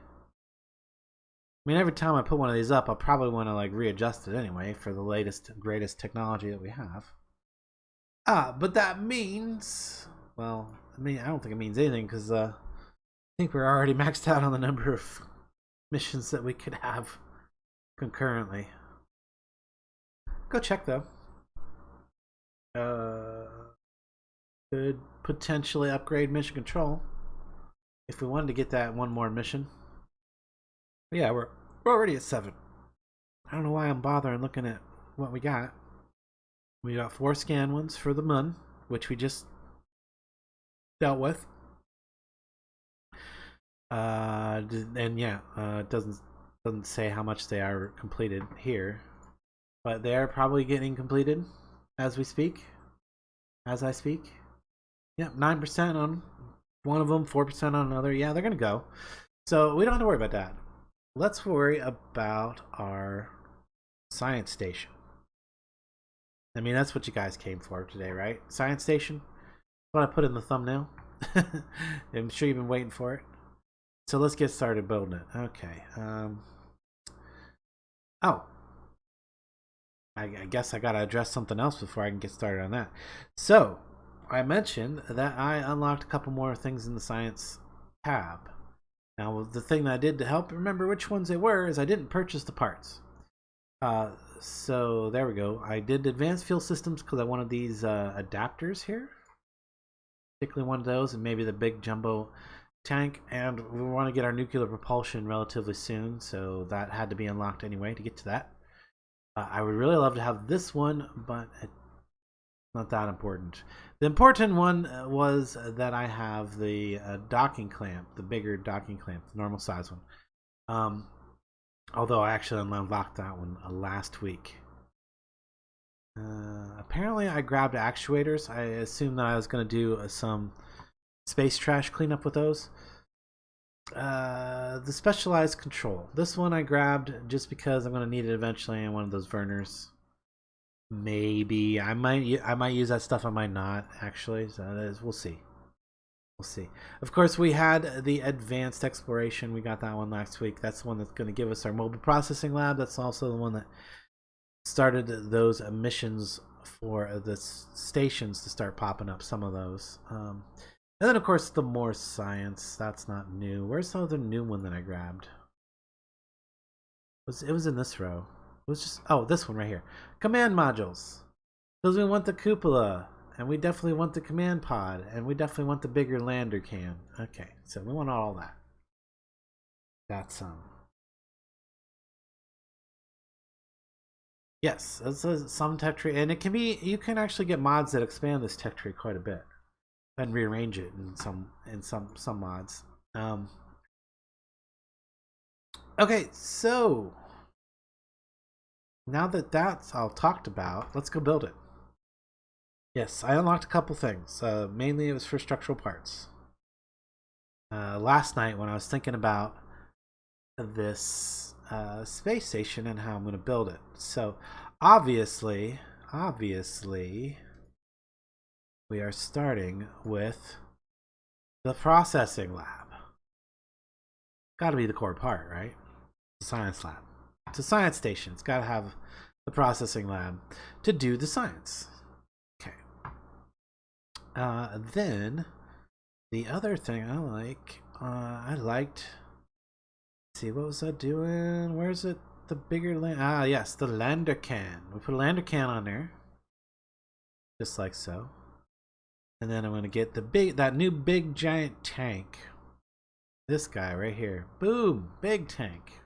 I mean, every time I put one of these up, I'll probably want to like readjust it anyway for the latest, greatest technology that we have. But that means, well, I mean, I don't think it means anything because I think we're already maxed out on the number of missions that we could have concurrently. Go check though. Could potentially upgrade mission control if we wanted to get that one more mission. But yeah, we're already at 7. I don't know why I'm bothering looking at what we got. We got 4 scan ones for the moon, which we just dealt with. And yeah, it doesn't say how much they are completed here, but they are probably getting completed as we speak. As I speak. Yep, 9% on one of them, 4% on another. Yeah, they're gonna go. So we don't have to worry about that. Let's worry about our science station. I mean, that's what you guys came for today, right? Science station? What I put in the thumbnail. I'm sure you've been waiting for it. So let's get started building it. Okay. Oh. I guess I gotta address something else before I can get started on that. So, I mentioned that I unlocked a couple more things in the science tab. Now, the thing that I did to help remember which ones they were is I didn't purchase the parts. So there we go. I did advanced fuel systems because I wanted these adapters here. Particularly one of those, and maybe the big jumbo tank. And we want to get our nuclear propulsion relatively soon, so that had to be unlocked anyway to get to that. I would really love to have this one, but it's not that important. The important one was that I have the docking clamp, the bigger docking clamp, the normal size one. Although I actually unlocked that one last week. Apparently I grabbed actuators. I assumed that I was going to do some space trash cleanup with those. The specialized control. This one I grabbed just because I'm going to need it eventually in one of those Verners. Maybe I might use that stuff. I might not actually. So we'll see. We'll see. Of course, we had the advanced exploration. We got that one last week. That's the one that's going to give us our mobile processing lab. That's also the one that started those missions for the stations to start popping up. Some of those. And then, of course, the more science. That's not new. Where's the other new one that I grabbed? It was in this row. It was just, oh, this one right here. Command modules. Because we want the cupola. And we definitely want the command pod. And we definitely want the bigger lander can. Okay, so we want all that. That's yes, this is some tech tree. And it can be, you can actually get mods that expand this tech tree quite a bit. And rearrange it in some mods. Okay, so now that that's all talked about, let's go build it. Yes, I unlocked a couple things. Mainly it was for structural parts. Last night when I was thinking about this space station and how I'm going to build it. So obviously, we are starting with the processing lab. Got to be the core part, right? The science lab. It's a science station. It's got to have the processing lab to do the science. Okay. Then the other thing I liked. Let's see, what was I doing? Where's it? The bigger land? Ah, yes, the lander can. We put a lander can on there, just like so. And then I'm gonna get that new big giant tank. This guy right here. Boom, big tank.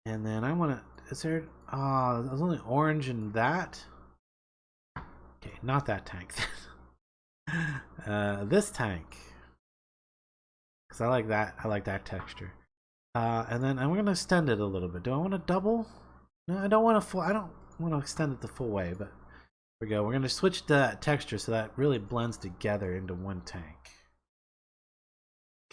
And then I wanna. Is there? Oh, there's only orange in that. Okay, not that tank. This tank. Because I like that. I like that texture. And then I'm gonna extend it a little bit. Do I want to double? No, I don't want to full. I don't want to extend it the full way. But here we go. We're gonna switch the texture so that really blends together into one tank.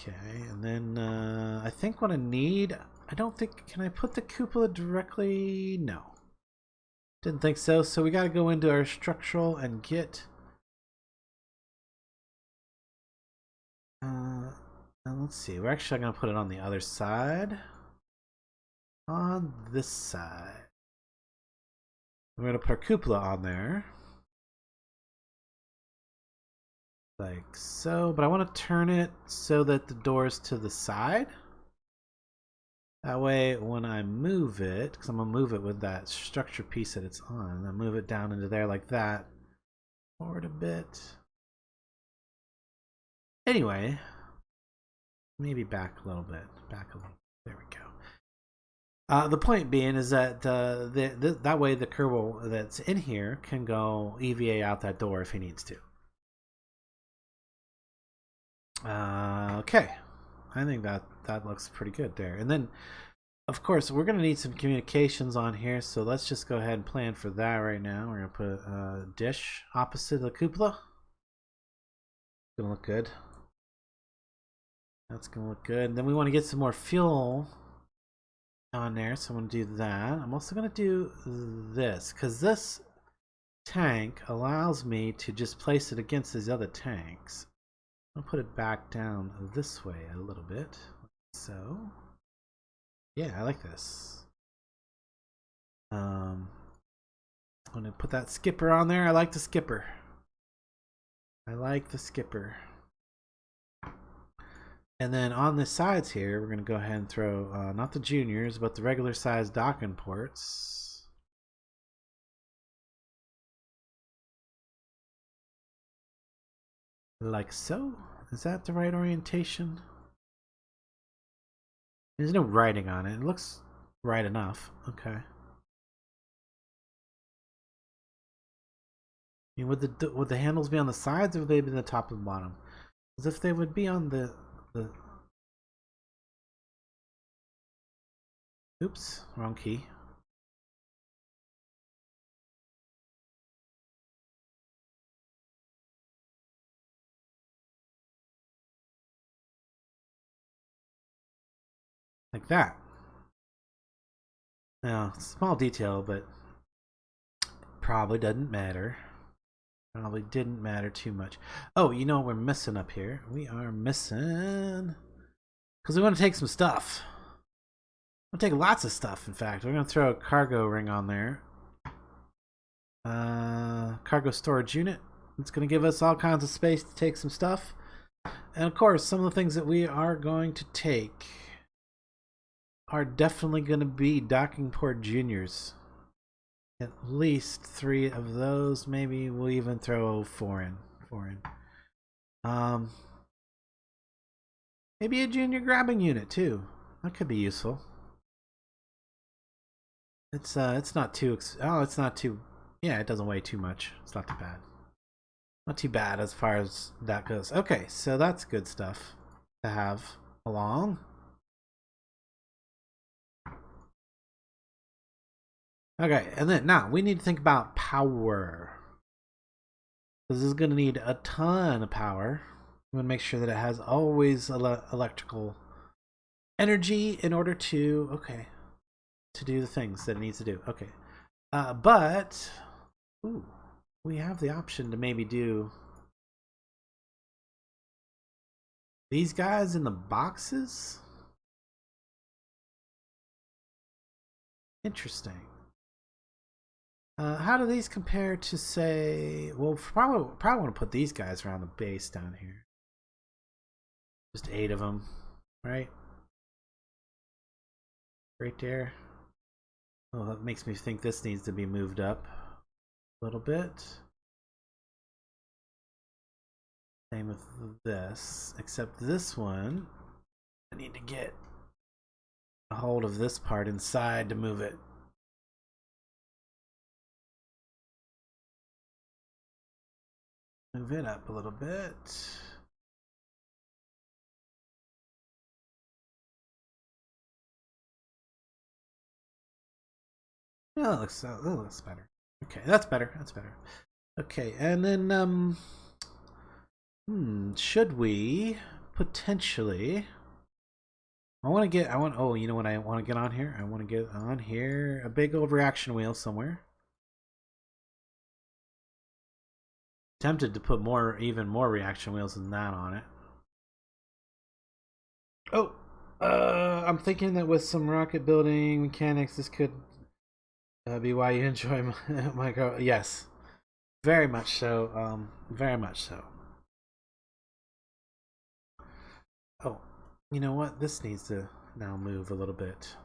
Okay, and then I think what I need. I don't think. Can I put the cupola directly? No. Didn't think so. So we got to go into our structural and get. And let's see. We're actually going to put it on the other side. On this side. We're going to put our cupola on there. Like so. But I want to turn it so that the door is to the side. That way, when I move it, because I'm going to move it with that structure piece that it's on, I move it down into there like that. Forward a bit. Anyway, maybe back a little bit. Back a little. There we go. The point being is that that way the Kerbal that's in here can go EVA out that door if he needs to. Okay. I think that looks pretty good there. And then, of course, we're going to need some communications on here. So let's just go ahead and plan for that right now. We're going to put a dish opposite the cupola. Going to look good. That's going to look good. And then we want to get some more fuel on there. So I'm going to do that. I'm also going to do this because this tank allows me to just place it against these other tanks. I'll put it back down this way a little bit. So, yeah, I like this. I'm going to put that skipper on there. I like the skipper. And then on the sides here, we're going to go ahead and throw not the juniors, but the regular size docking ports. Like so. Is that the right orientation? There's no writing on it. It looks right enough. Okay. I mean, would the handles be on the sides or would they be on the top and bottom? As if they would be on the Oops, wrong key. like that. Now, small detail, but probably doesn't matter. Probably didn't matter too much. Oh, you know what we're missing up here? We are missing... because we want to take some stuff. We'll take lots of stuff, in fact. We're going to throw a cargo ring on there. Cargo storage unit. It's going to give us all kinds of space to take some stuff. And of course, some of the things that we are going to take are definitely going to be docking port juniors. At least 3 of those. Maybe we'll even throw 4 in. Maybe a junior grabbing unit too. That could be useful. It's not too it's not too, yeah, it doesn't weigh too much. It's not too bad. Not too bad as far as that goes. Okay, so that's good stuff to have along. Okay, and then now we need to think about power. This is going to need a ton of power. I'm going to make sure that it has always electrical energy in order to, okay, to do the things that it needs to do. Okay, but ooh, we have the option to maybe do these guys in the boxes. Interesting. How do these compare to, say, well, probably want to put these guys around the base down here. Just 8 of them, right? Right there. Oh, that makes me think this needs to be moved up a little bit. Same with this, except this one, I need to get a hold of this part inside to move it. Move it up a little bit. Oh, that looks better. Okay, that's better. That's better. Okay, and then should we potentially? Oh, you know what I want to get on here? I want to get on here a big old reaction wheel somewhere. Tempted to put even more reaction wheels than that on it. Oh, I'm thinking that with some rocket building mechanics, this could be why you enjoy my girl. Yes, very much so. Very much so. Oh, you know what? This needs to now move a little bit.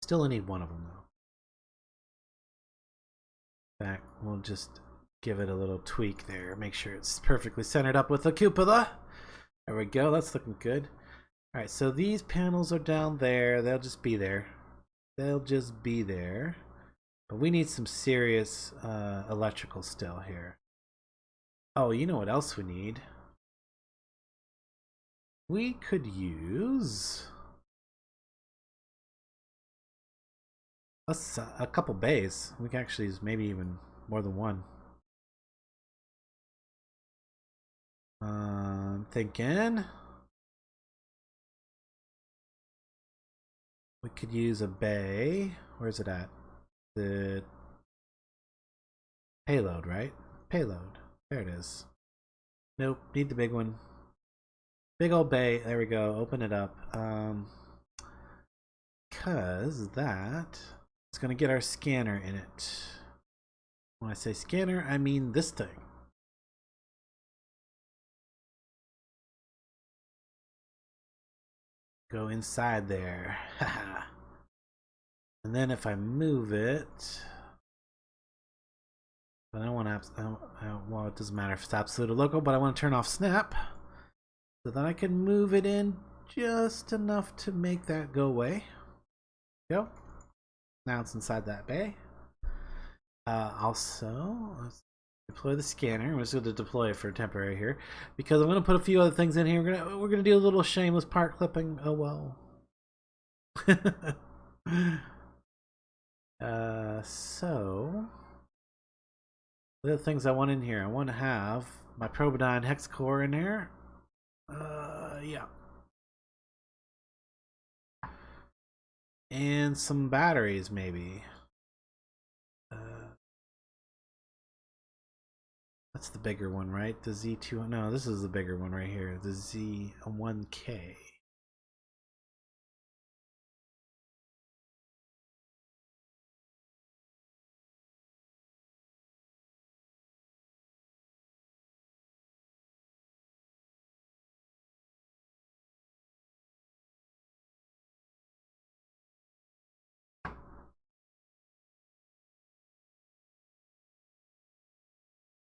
Still need one of them though. In fact, we'll just give it a little tweak there. Make sure it's perfectly centered up with the cupola. There we go. That's looking good. All right, so these panels are down there. They'll just be there. They'll just be there. But we need some serious electrical still here. Oh, you know what else we need? We could use a couple bays. We can actually use maybe even more than one. I'm thinking we could use a bay. Where's it at? The payload, right? Payload. There it is. Nope, need the big one. Big old bay. There we go. Open it up. Because that is going to get our scanner in it. When I say scanner, I mean this thing. Go inside there. And then if I move it, but I don't want to, well, it doesn't matter if it's absolute or local, but I want to turn off snap so that I can move it in just enough to make that go away. Go. Now it's inside that bay. Also, let's deploy the scanner. We're just going to deploy it for temporary here because I'm going to put a few other things in here. We're going to do a little shameless part clipping. Oh well. So the other things I want in here, I want to have my Probidyne hex core in here. Yeah. And some batteries, maybe. That's the bigger one, right? The Z2. No, this is the bigger one right here. The Z1K.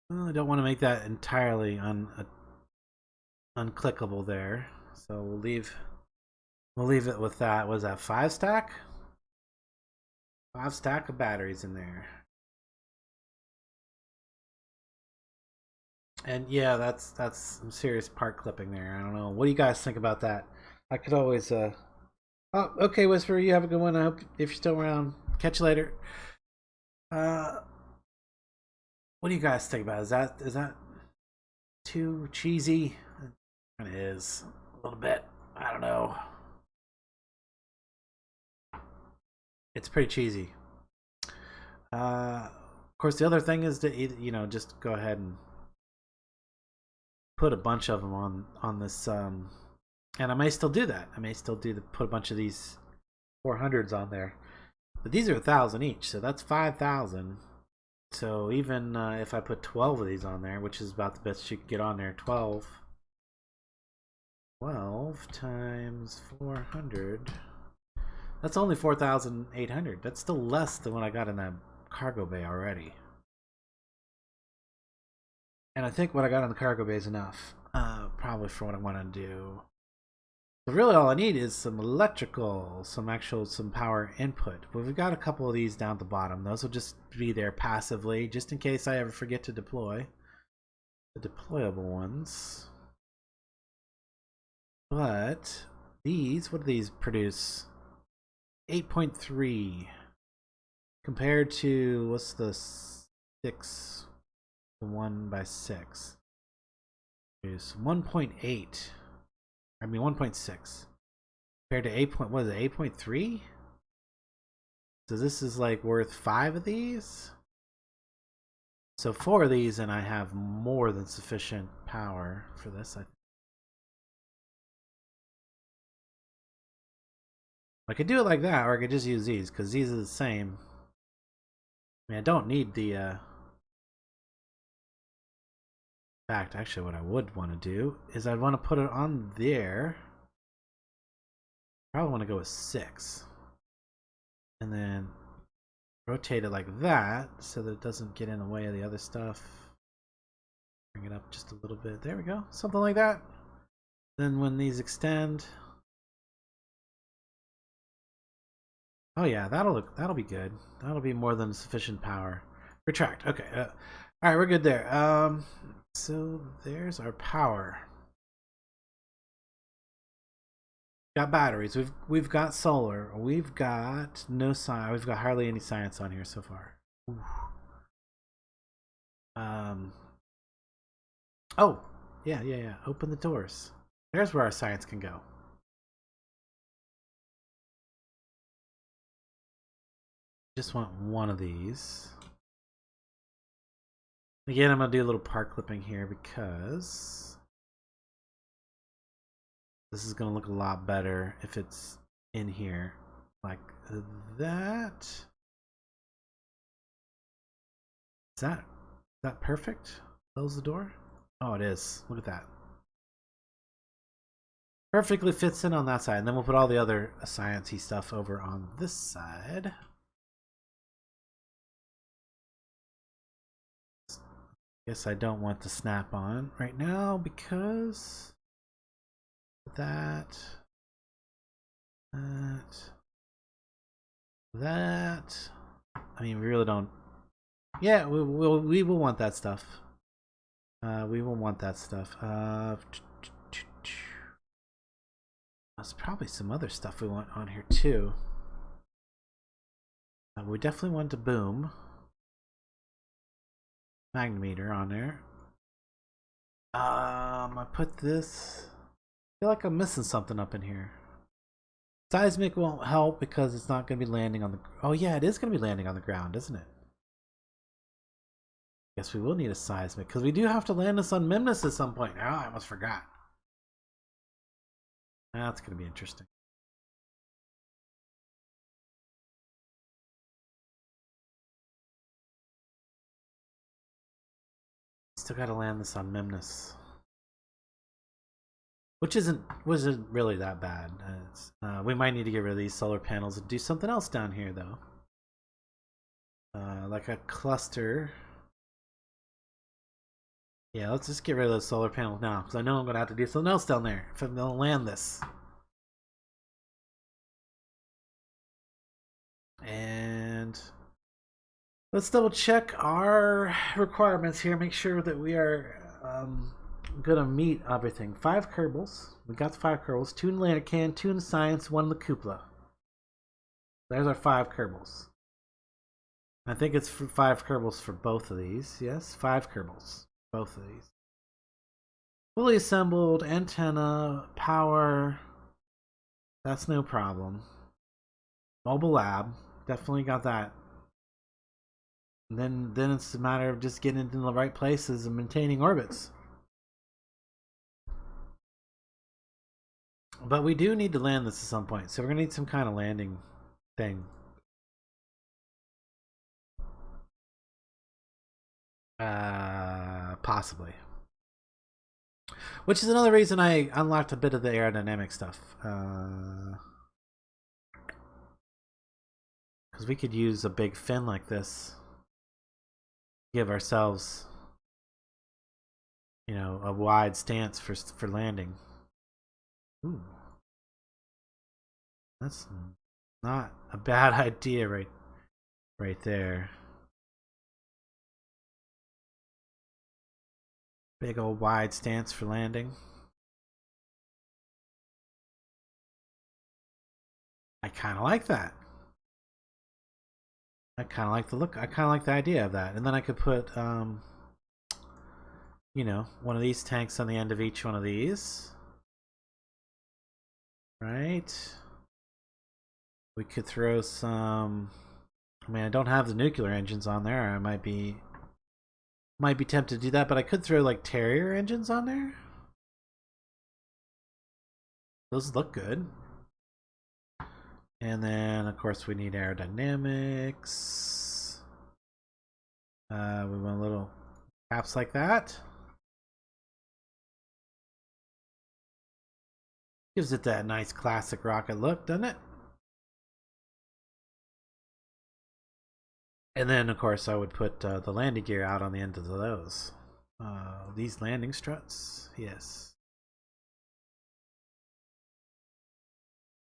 Well, I don't want to make that entirely unclickable there, so we'll leave it with that. Was that 5 stack? 5 stack of batteries in there. And yeah, that's some serious part clipping there. I don't know. What do you guys think about that? I could always Oh, okay, Whisper, you have a good one. I hope if you're still around. Catch you later. Uh what do you guys think about it? Is that too cheesy? It kind of is a little bit. I don't know. It's pretty cheesy. Of course, the other thing is to just go ahead and put a bunch of them on this. And I may still do that. I may still put a bunch of these 400s on there. But these are 1,000 each, so that's 5,000. So even if I put 12 of these on there, which is about the best you can get on there, 12 times 400, that's only 4,800. That's still less than what I got in that cargo bay already. And I think what I got in the cargo bay is enough, probably for what I want to do. So really all I need is some electrical, some power input. But we've got a couple of these down at the bottom. Those will just be there passively, just in case I ever forget to deploy. The deployable ones. But these, what do these produce? 8.3 compared to, what's the 6? The 1 by 6 is 1.8. I mean 1.6 compared to 8. What is it? 8.3. So this is like worth 5 of these. So 4 of these, and I have more than sufficient power for this. I could do it like that, or I could just use these because these are the same. I mean, I don't need the. In fact, actually, what I would want to do is I'd want to put it on there. Probably want to go with 6, and then rotate it like that so that it doesn't get in the way of the other stuff. Bring it up just a little bit. There we go, something like that. Then when these extend. Oh yeah, that'll be good. That'll be more than sufficient power. Retract. Okay. All right, we're good there. So there's our power. Got batteries. We've got solar. We've got no science. We've got hardly any science on here so far. Ooh. Oh, yeah. Open the doors. There's where our science can go. Just want one of these. Again, I'm gonna do a little part clipping here because this is gonna look a lot better if it's in here like that. Is that perfect? Close the door. Oh, it is. Look at that. Perfectly fits in on that side, and then we'll put all the other science-y stuff over on this side. Guess I don't want the snap on right now because that. I mean, we really don't. Yeah, we will want that stuff. We will want that stuff. There's probably some other stuff we want on here too. We definitely want to boom. Magnemeter on there. I put this. feel like I'm missing something up in here. Seismic won't help because it's not going to be landing on the... Oh yeah, it is going to be landing on the ground, isn't it? Guess we will need a seismic because we do have to land this on Memnus at some point. Oh, I almost forgot. That's going to be interesting. Still got to land this on Memnus, which wasn't really that bad. We might need to get rid of these solar panels and do something else down here though, like a cluster. Yeah, let's just get rid of those solar panels now because I know I'm gonna have to do something else down there if I'm gonna land this. And let's double check our requirements here. Make sure that we are gonna meet everything. 5 Kerbals. We got the 5 Kerbals. 2 in Lanarcan, 2 in Science, 1 in the Cupola. There's our 5 Kerbals. I think it's 5 Kerbals for both of these. Yes, 5 Kerbals. Both of these. Fully assembled, antenna, power. That's no problem. Mobile lab. Definitely got that. And then it's a matter of just getting into the right places and maintaining orbits. But we do need to land this at some point, so we're gonna need some kind of landing thing. Possibly. Which is another reason I unlocked a bit of the aerodynamic stuff. Because we could use a big fin like this. Give ourselves, you know, a wide stance for landing. Ooh. That's not a bad idea right there. Big old wide stance for landing. I kind of like that. I kind of like the look. I kind of like the idea of that. And then I could put, you know, one of these tanks on the end of each one of these. Right? We could throw some... I mean, I don't have the nuclear engines on there. I might be tempted to do that, but I could throw like Terrier engines on there. Those look good. And then of course we need aerodynamics. We want little caps like that. Gives it that nice classic rocket look, doesn't it? And then, of course, I would put the landing gear out on the end of those. These landing struts, yes.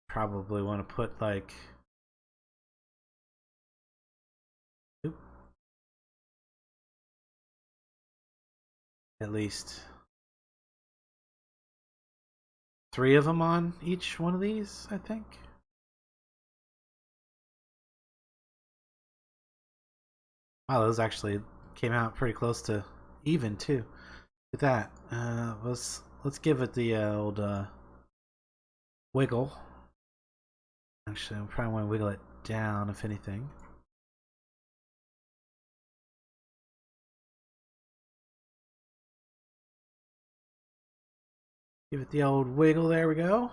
Probably want to put like... Oop. At least 3 of them on each one of these, I think. Wow, those actually came out pretty close to even too. Look at that. Let's give it the old wiggle. Actually, I probably want to wiggle it down, if anything. Give it the old wiggle. There we go.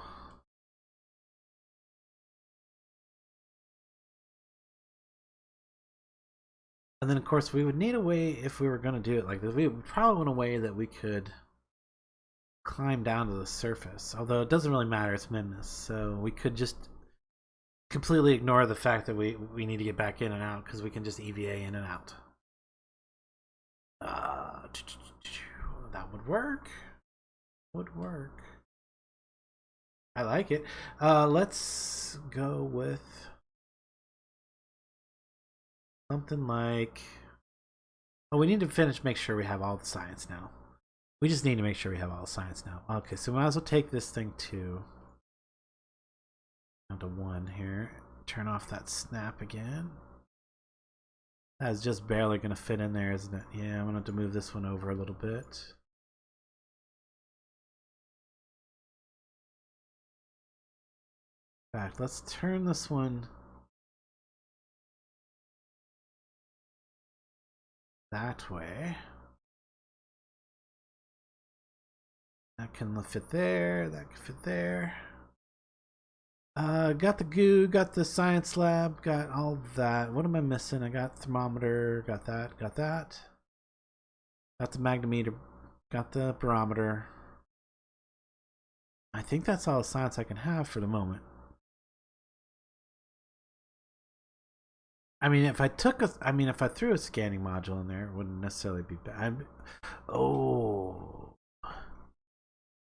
And then, of course, we would need a way, if we were going to do it like this, we would probably want a way that we could climb down to the surface. Although it doesn't really matter, it's Memnus. So we could just completely ignore the fact that we need to get back in and out, because we can just EVA in and out. That would work. Would work. I like it. Let's go with something like... Oh, we need to make sure we have all the science now. We just need to make sure we have all the science now. Okay, so we might as well take this thing down to 1 here. Turn off that snap again. That's just barely going to fit in there, isn't it? Yeah, I'm going to have to move this one over a little bit. In fact, let's turn this one that way. That can fit there. That can fit there. Got the goo, got the science lab, got all that. What am I missing? I got thermometer, got that, got that. Got the magnetometer, got the barometer. I think that's all the science I can have for the moment. I mean, if I threw a scanning module in there, it wouldn't necessarily be bad. Oh,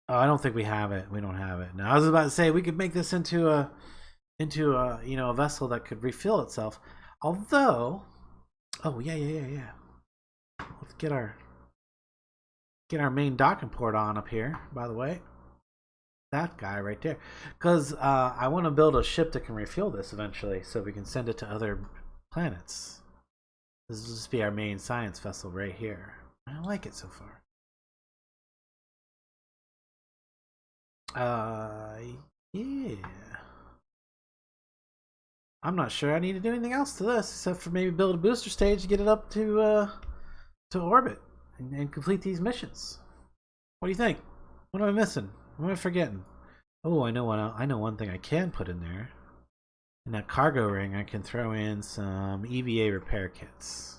I don't think we have it. We don't have it. Now, I was about to say we could make this into a a vessel that could refill itself. Although, oh yeah. Let's get our main docking port on up here. By the way, that guy right there, because I want to build a ship that can refuel this eventually, so we can send it to other planets. This will just be our main science vessel right here. I like it so far. Yeah. I'm not sure I need to do anything else to this except for maybe build a booster stage to get it up to orbit and complete these missions. What do you think? What am I missing? What am I forgetting? Oh, I know one thing I can put in there. In that cargo ring, I can throw in some EVA repair kits.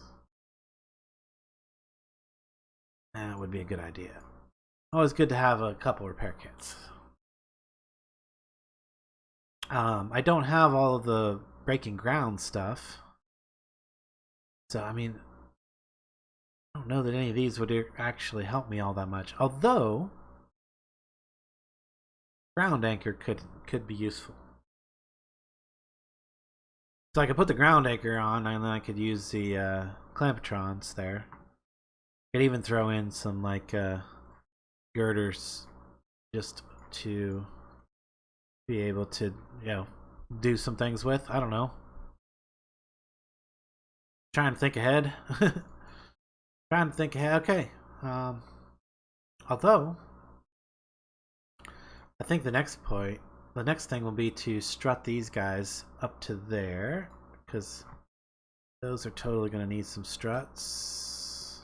That would be a good idea. Always good to have a couple repair kits. I don't have all of the breaking ground stuff. So, I mean, I don't know that any of these would actually help me all that much. Although, ground anchor could be useful. So I could put the ground anchor on, and then I could use the clampetrons there. I could even throw in some like girders just to be able to, do some things with. I don't know. Trying to think ahead. Okay. Although, I think the next thing will be to strut these guys up to there, because those are totally going to need some struts.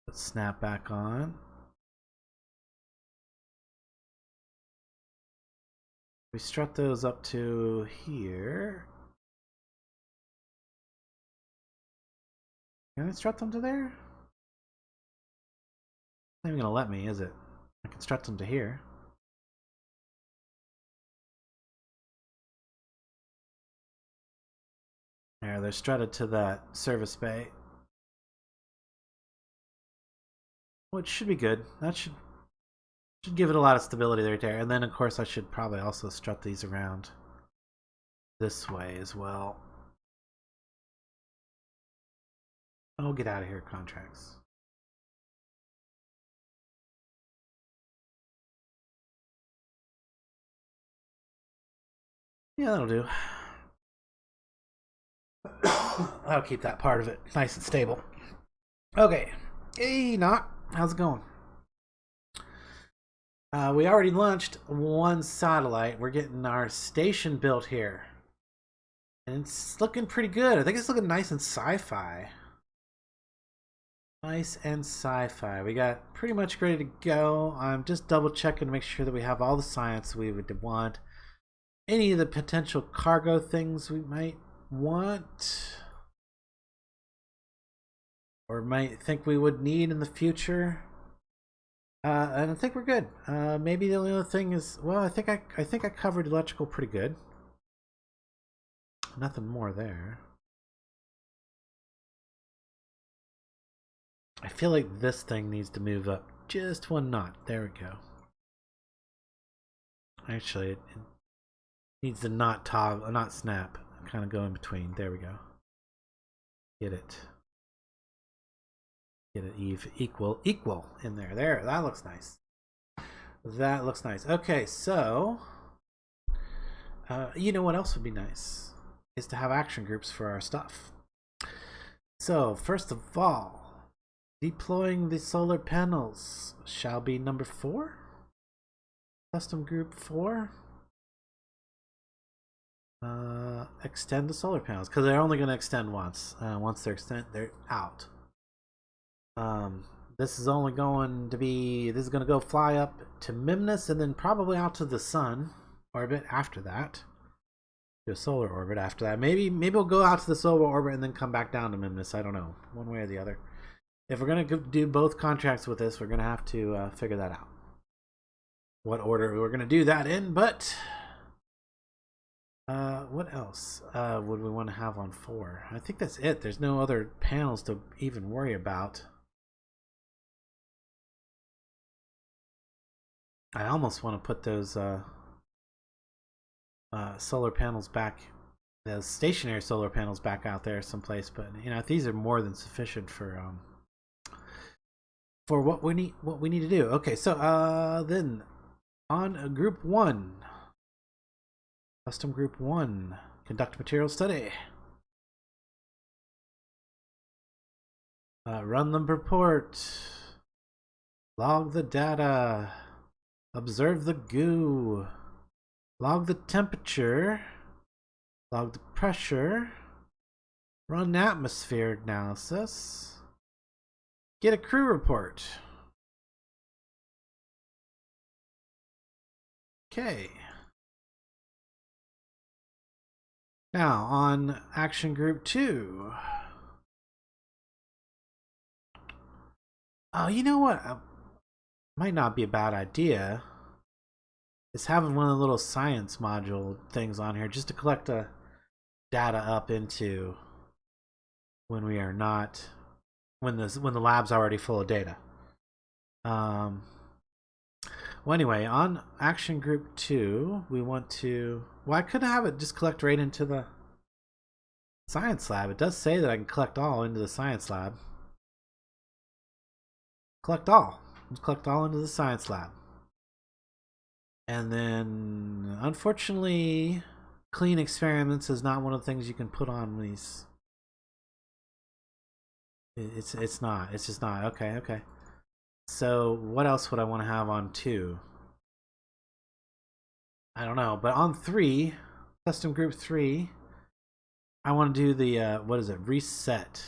Let's snap back on. We strut those up to here. Can I strut them to there? It's not even gonna let me, is it? I can strut them to here. There, they're strutted to that service bay. Which should be good. That should give it a lot of stability right there. And then, of course, I should probably also strut these around this way as well. Oh, get out of here, contracts. Yeah, that'll do. I'll keep that part of it nice and stable. Okay. Hey, Knock. How's it going? We already launched one satellite. We're getting our station built here. And it's looking pretty good. I think it's looking nice and sci-fi. Nice and sci-fi. We got pretty much ready to go. I'm just double checking to make sure that we have all the science we would want. Any of the potential cargo things we might want or might think we would need in the future. And I think we're good. Maybe the only other thing is, well, I think I covered electrical pretty good. Nothing more there. I feel like this thing needs to move up just one knot. There we go. Actually, it needs the knot snap. Kind of go in between. There we go. Get it. Get it equal in there. There, that looks nice. That looks nice. Okay, so you know what else would be nice is to have action groups for our stuff. So first of all, deploying the solar panels shall be number 4. Custom group 4. Extend the solar panels, because they're only going to extend once. Once they're out. This is only going to be, this is going to go fly up to Mimnus and then probably out to the sun orbit after that. To a solar orbit after that. Maybe we'll go out to the solar orbit and then come back down to Mimnus. I don't know. One way or the other. If we're going to do both contracts with this, we're going to have to figure that out. What order we're going to do that in, but what else would we want to have on 4? I think that's it. There's no other panels to even worry about. I almost want to put those solar panels back, those stationary solar panels back out there someplace, but you know, these are more than sufficient for what we need to do. Okay, so then on group 1, custom group 1, conduct material study. Run the report, log the data, observe the goo, log the temperature, log the pressure, run atmosphere analysis, get a crew report. Okay. Now on action group 2. Oh, you know what? Might not be a bad idea. Is having one of the little science module things on here just to collect data up into when we are not, when the lab's already full of data. Well, anyway, on action group 2, we want to, well, I could have it just collect right into the science lab. It does say that I can collect all into the science lab. Collect all. Just collect all into the science lab. And then, unfortunately, clean experiments is not one of the things you can put on these. It's not. It's just not. Okay. So what else would I want to have on 2? I don't know. But on 3, custom group 3, I want to do the what is it? Reset.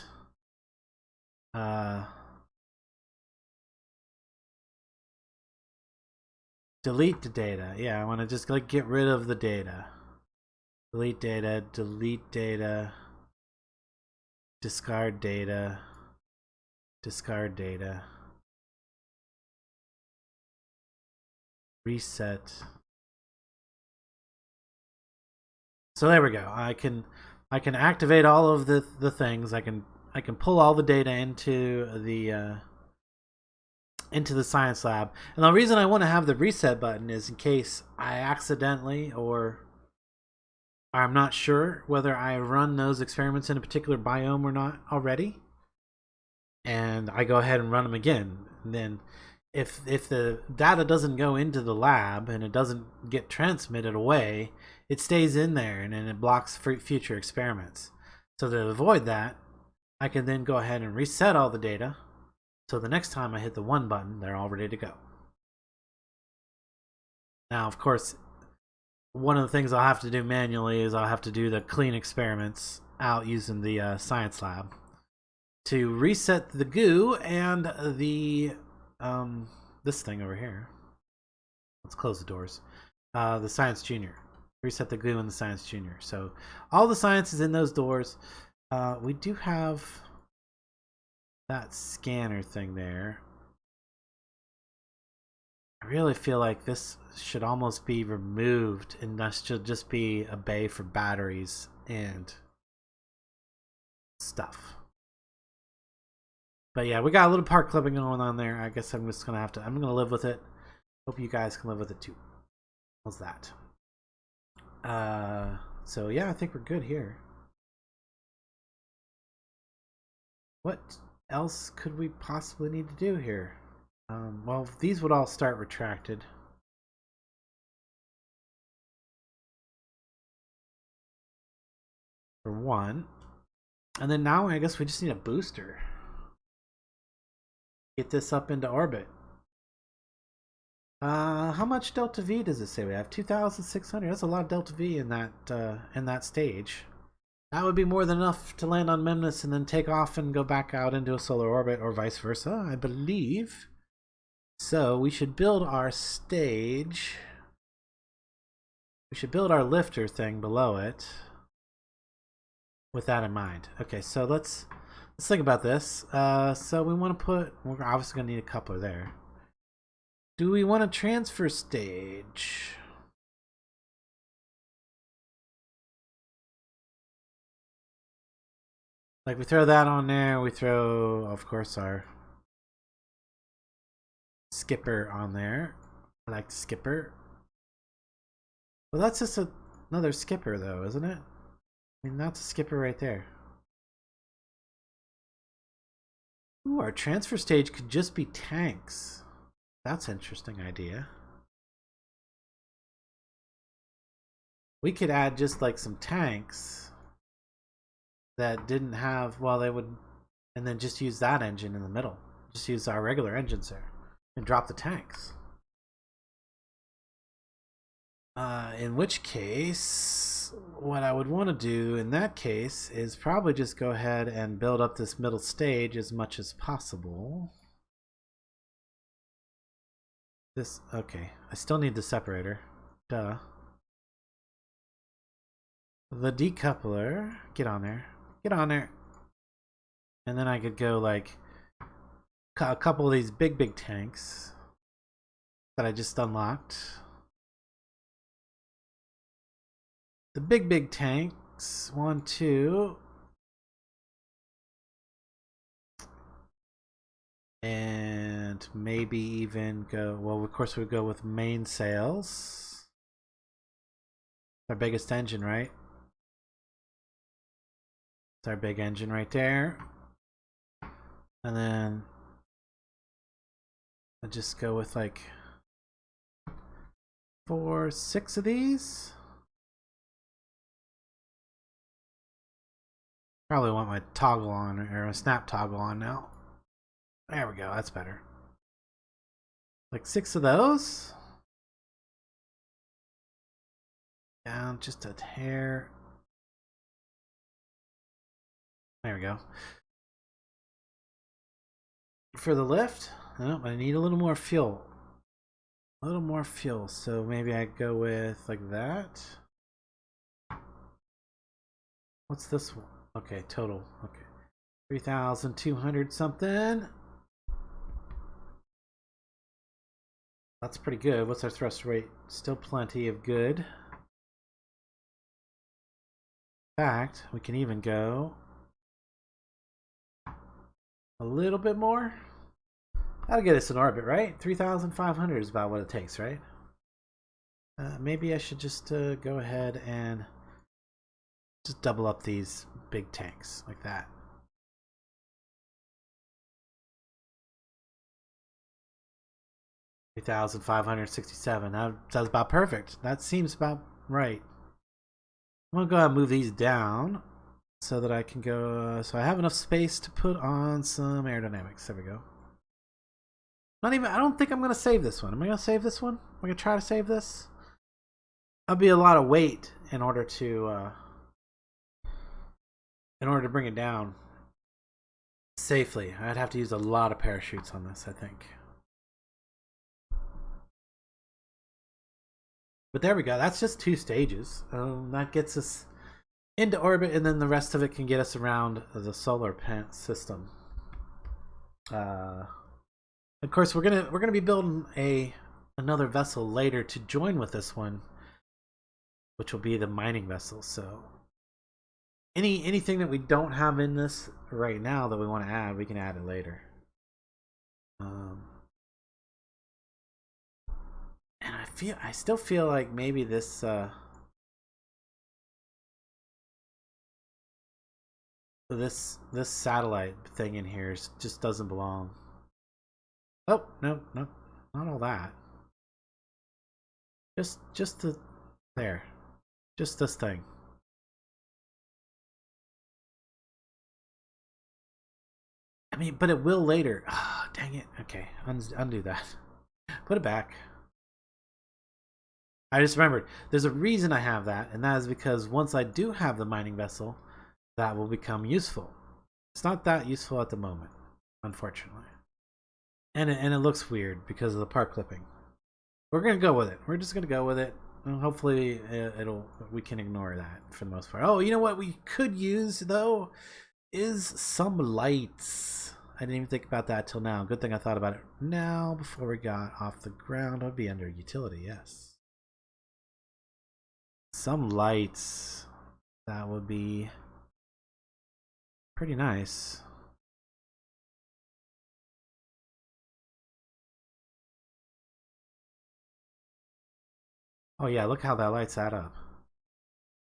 Delete the data. Yeah, I want to just like get rid of the data. Delete data, delete data, discard data, discard data, reset. So there we go. I can activate all of the things. I can pull all the data into the science lab. And the reason I want to have the reset button is in case I accidentally, or I'm not sure whether I run those experiments in a particular biome or not already, and I go ahead and run them again. And then if the data doesn't go into the lab and it doesn't get transmitted away, it stays in there and then it blocks future experiments. So to avoid that, I can then go ahead and reset all the data. So the next time I hit the 1 button, they're all ready to go. Now, of course, one of the things I'll have to do manually is I'll have to do the clean experiments out using the science lab to reset the goo and the this thing over here. Let's close the doors. The Science Junior. Reset the goo and the Science Junior. So all the science is in those doors. We do have that scanner thing there. I really feel like this should almost be removed and that should just be a bay for batteries and stuff. But yeah, we got a little part clipping going on there. I guess I'm just gonna have to, I'm gonna live with it. Hope you guys can live with it too. How's that? So yeah, I think we're good here. What else could we possibly need to do here? Well, these would all start retracted. For one. And then now I guess we just need a booster. Get this up into orbit. How much delta V does it say we have? 2,600. That's a lot of delta V in that stage. That would be more than enough to land on Memnus and then take off and go back out into a solar orbit, or vice versa, I believe. So we should build our stage. We should build our lifter thing below it with that in mind. Okay, so let's think about this. So we want to put, we're obviously going to need a coupler there. Do we want a transfer stage? Like we throw that on there, we throw, of course, our skipper on there. I like the skipper. Well, that's just another skipper though, isn't it? I mean, that's a skipper right there. Ooh, our transfer stage could just be tanks. That's an interesting idea. We could add just like some tanks that didn't have, well, they would, and then just use that engine in the middle. Just use our regular engines there and drop the tanks. In which case, what I would want to do in that case is probably just go ahead and build up this middle stage as much as possible. This, okay, I still need the separator. Duh. The decoupler, get on there. Get on there. And then I could go like a couple of these big tanks that I just unlocked. The big tanks, 1, 2. And maybe even go, well, of course we go with main sails. Our biggest engine, right? It's our big engine right there. And then I just go with like 4, 6 of these. Probably want my toggle on, or a snap toggle on now. There we go, that's better. Like 6 of those. Down just a hair. There we go. For the lift, oh, I need a little more fuel. A little more fuel, so maybe I go with like that. What's this one? Okay, total. Okay, 3,200 something. That's pretty good. What's our thrust rate? Still plenty of good. In fact, we can even go a little bit more. That'll get us in orbit, right? 3,500 is about what it takes, right? Maybe I should just go ahead and just double up these big tanks like that. $3,567. That's about perfect. That seems about right. I'm gonna go ahead and move these down so that I can go. So I have enough space to put on some aerodynamics. There we go. Not even. I don't think I'm gonna save this one. Am I gonna save this one? Am I gonna try to save this? That'll be a lot of weight in order to bring it down safely. I'd have to use a lot of parachutes on this, I think. But there we go. That's just 2 stages. That gets us into orbit, and then the rest of it can get us around the solar system. Of course, we're gonna be building another vessel later to join with this one, which will be the mining vessel. So anything that we don't have in this right now that we want to add, we can add it later. And I still feel like maybe this this satellite thing in here just doesn't belong. Oh, no, not all that. Just there. Just this thing. I mean, but it will later. Ah, oh, dang it. Okay, undo that. Put it back. I just remembered. There's a reason I have that, and that is because once I do have the mining vessel, that will become useful. It's not that useful at the moment, unfortunately. And it looks weird because of the part clipping. We're gonna go with it. We're just gonna go with it. And hopefully we can ignore that for the most part. Oh, you know what we could use though is some lights. I didn't even think about that till now. Good thing I thought about it now before we got off the ground. It would be under utility, yes. Some lights. That would be pretty nice. Oh yeah, look how that lights that up.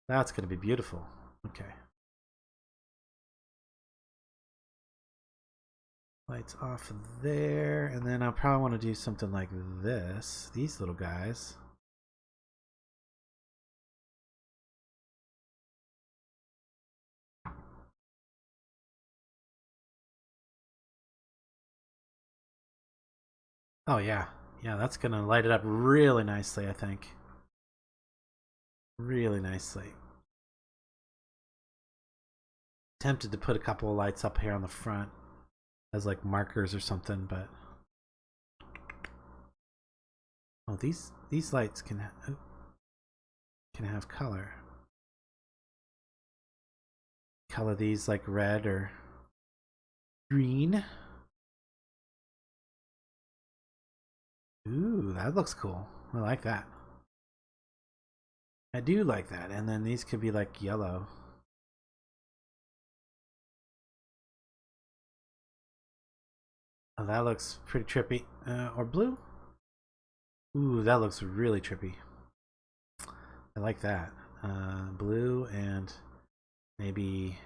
That's gonna be beautiful. Okay. Lights off there, and then I'll probably want to do something like this. These little guys. Oh yeah. Yeah, that's gonna light it up really nicely, I think. Really nicely. Tempted to put a couple of lights up here on the front as like markers or something, but oh, these lights can have color. Color these like red or green. Ooh, that looks cool. I like that. I do like that. And then these could be like yellow. Oh, that looks pretty trippy. Or blue? Ooh, that looks really trippy. I like that. Blue and maybe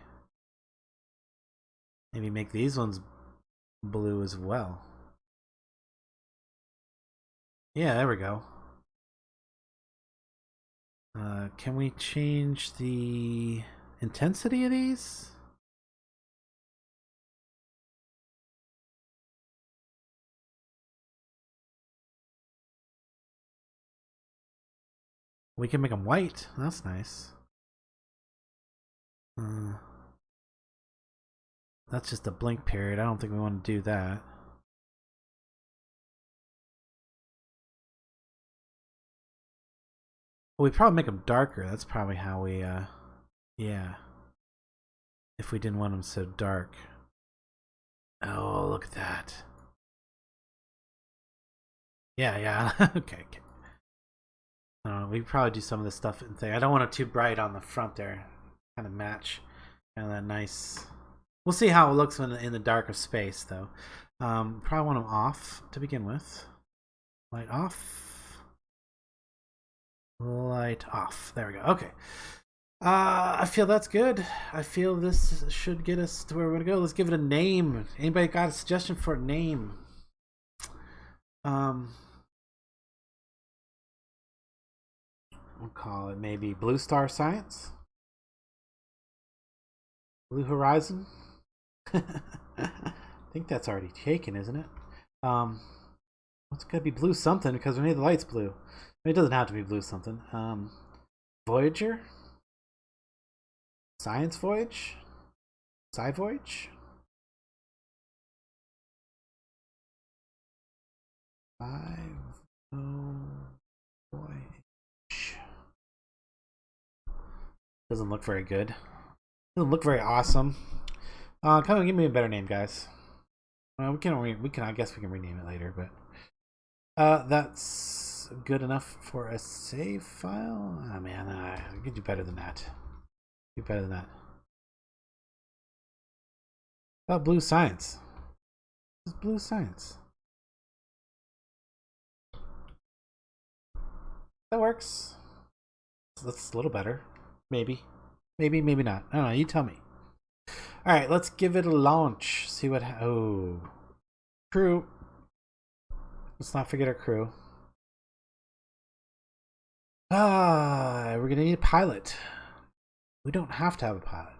make these ones blue as well. Yeah, there we go. Can we change the intensity of these? We can make them white. That's nice. That's just a blink period. I don't think we want to do that. Well, we probably make them darker. That's probably how we, yeah. If we didn't want them so dark. Oh, look at that. Yeah, yeah. Okay. We probably do some of this stuff in thing. I don't want it too bright on the front there. Kind of match. And that nice. We'll see how it looks in the dark of space, though. Probably want them off to begin with. Light off. Light off. There we go. Okay. I feel that's good. I feel this should get us to where we're gonna go. Let's give it a name. Anybody got a suggestion for a name? We'll call it maybe Blue Star Science. Blue Horizon. I think that's already taken, isn't it? It's gotta be blue something because we made the lights blue. I mean, it doesn't have to be blue something. Voyager. Science Voyage? Sci Voyage? Voyage. Doesn't look very good. Doesn't look very awesome. Come on, give me a better name, guys. We can. I guess we can rename it later, but that's good enough for a save file. Oh man, I could do better than that. Do better than that. How about Blue Science? It's Blue Science. That works. That's a little better. Maybe. Maybe not. I don't know. You tell me. Alright, let's give it a launch. See what... Oh. Crew. Let's not forget our crew. We're going to need a pilot. We don't have to have a pilot.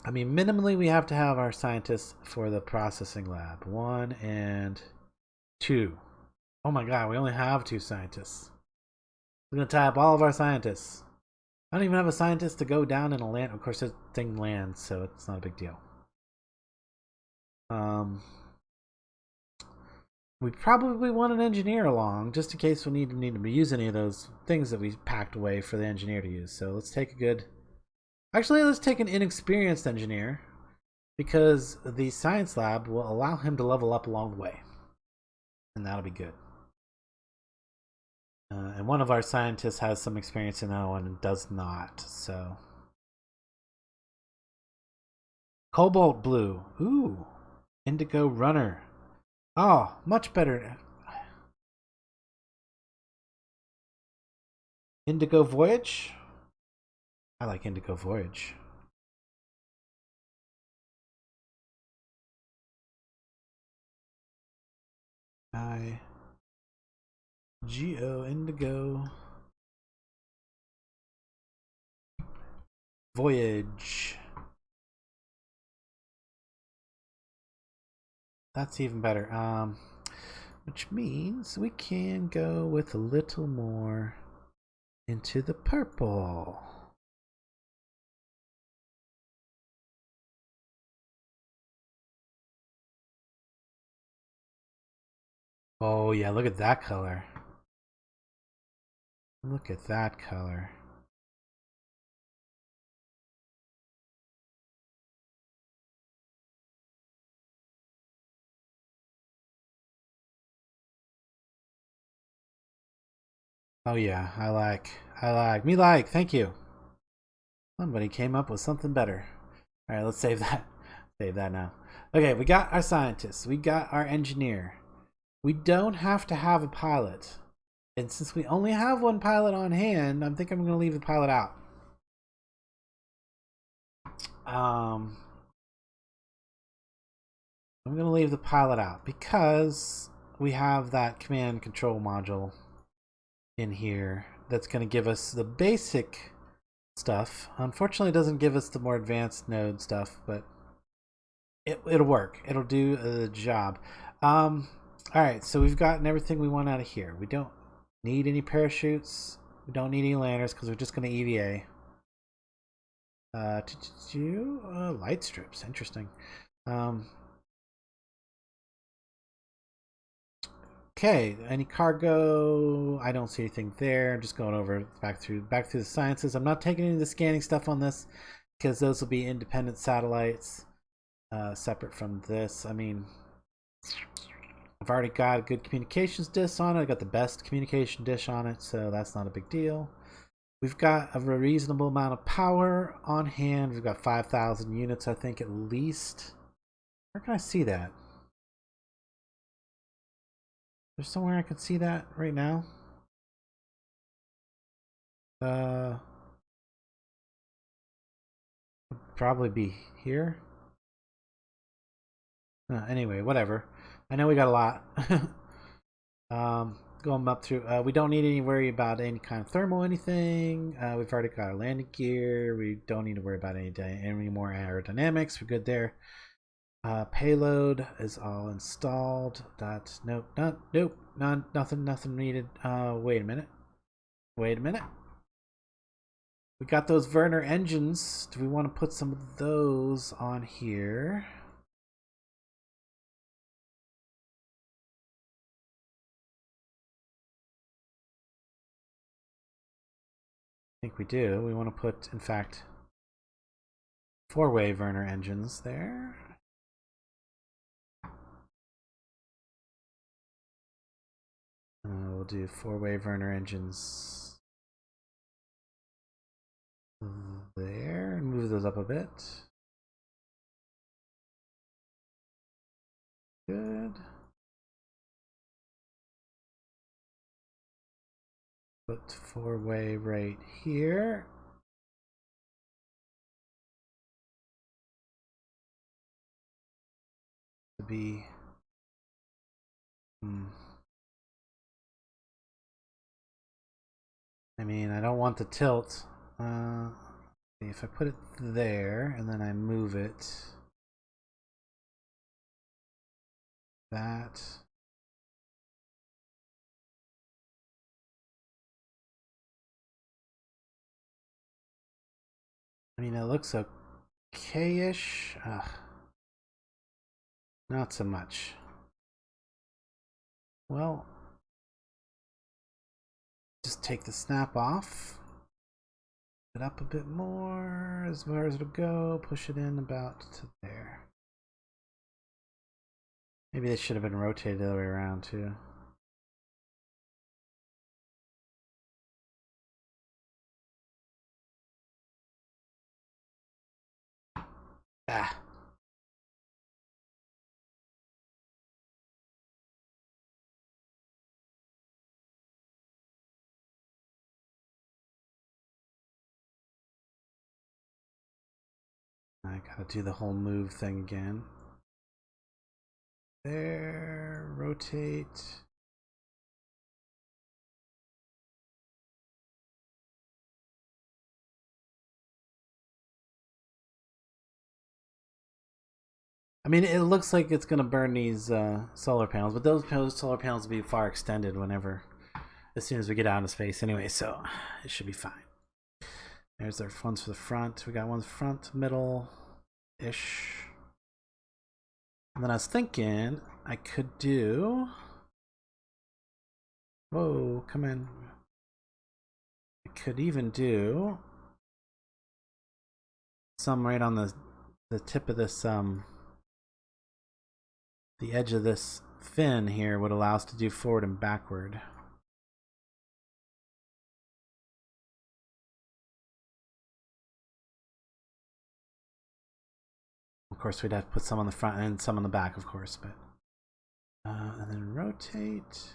I mean, minimally we have to have our scientists for the processing lab. 1 and 2. Oh my god, we only have 2 scientists. We're gonna tie up all of our scientists. I don't even have a scientist to go down in a land. Of course, the thing lands, so it's not a big deal. We probably want an engineer along, just in case we need to use any of those things that we packed away for the engineer to use. So let's take a good... Actually, let's take an inexperienced engineer, because the science lab will allow him to level up along the way. And that'll be good. And one of our scientists has some experience in that one and does not, so... Cobalt blue. Ooh. Indigo runner. Oh, much better. Indigo Voyage? I like Indigo Voyage. G-O Indigo Voyage. That's even better. Which means we can go with a little more into the purple. Oh yeah, look at that color. Look at that color. Oh yeah, thank you. Somebody came up with something better. Alright, let's save that. Save that now. Okay, we got our scientist. We got our engineer. We don't have to have a pilot. And since we only have one pilot on hand, I think I'm going to leave the pilot out. I'm going to leave the pilot out because we have that command and control module in here that's going to give us the basic stuff. Unfortunately, it doesn't give us the more advanced node stuff, but it'll work. It'll do the job. All right, so we've gotten everything we want out of here. We don't need any parachutes. We don't need any landers because we're just going to EVA. Light strips. Interesting. Okay, any cargo? I don't see anything there. I'm just going over back through the sciences. I'm not taking any of the scanning stuff on this because those will be independent satellites, separate from this. I mean, I've already got a good communications dish on it. I got the best communication dish on it, so that's not a big deal. We've got a reasonable amount of power on hand. We've got 5,000 units, I think, at least. Where can I see that? There's somewhere I can see that right now. Probably be here. Anyway, whatever. I know we got a lot. Going up through. We don't need any worry about any kind of thermal anything. We've already got our landing gear. We don't need to worry about any more aerodynamics. We're good there. Payload is all installed. That's nope, nothing needed. Wait a minute. We got those Werner engines. Do we want to put some of those on here? I think we do. We want to put, in fact, 4-way Werner engines there. We'll do 4-way Werner engines there and move those up a bit. Good. Put 4-way right here. To be I mean, I don't want the tilt. If I put it there and then I move it, that I mean, it looks okay-ish. Not so much. Well, just take the snap off. It up a bit more as far as it'll go. Push it in about to there. Maybe they should have been rotated the other way around too. Ah. I gotta do the whole move thing again. There, rotate. I mean, it looks like it's gonna burn these solar panels, but those solar panels will be far extended as soon as we get out into space anyway, so it should be fine. There's our ones for the front. We got ones front, middle-ish. And then I was thinking I could do... Whoa, come in. I could even do some right on the tip of this, the edge of this fin here would allow us to do forward and backward. Of course, we'd have to put some on the front and some on the back, of course, but and then rotate.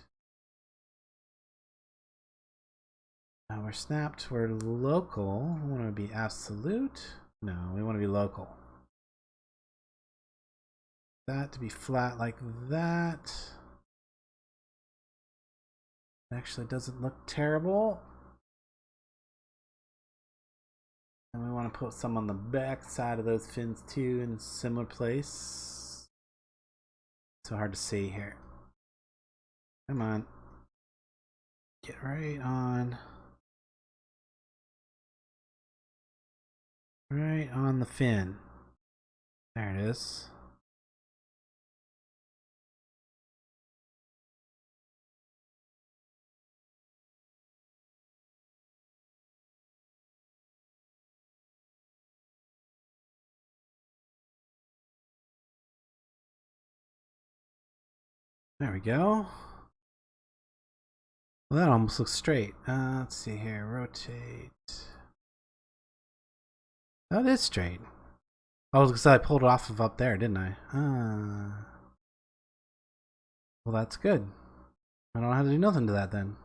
Now we're snapped. We're local. We want to be absolute. No, we want to be local. That to be flat like that. Actually doesn't look terrible. And we want to put some on the back side of those fins too in a similar place. So hard to see here. Come on. Get right on. Right on the fin. There it is. There we go. Well, that almost looks straight. Let's see here. Rotate. That is straight. Oh, because I pulled it off of up there, didn't I? Well, that's good. I don't have to do nothing to that then.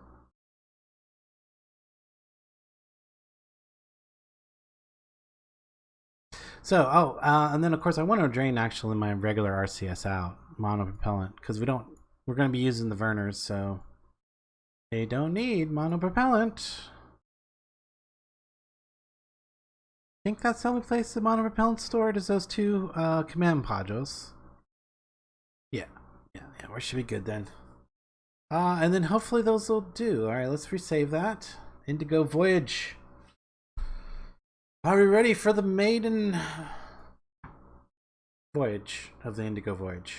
So, and then of course I want to drain actually my regular RCS out, monopropellant, because we're going to be using the Verners, so they don't need monopropellant. I think that's the only place the monopropellant stored is those two command modules. Yeah, we should be good then. And then hopefully those will do. All right, let's resave that. Indigo Voyage. Are we ready for the maiden voyage of the Indigo Voyage?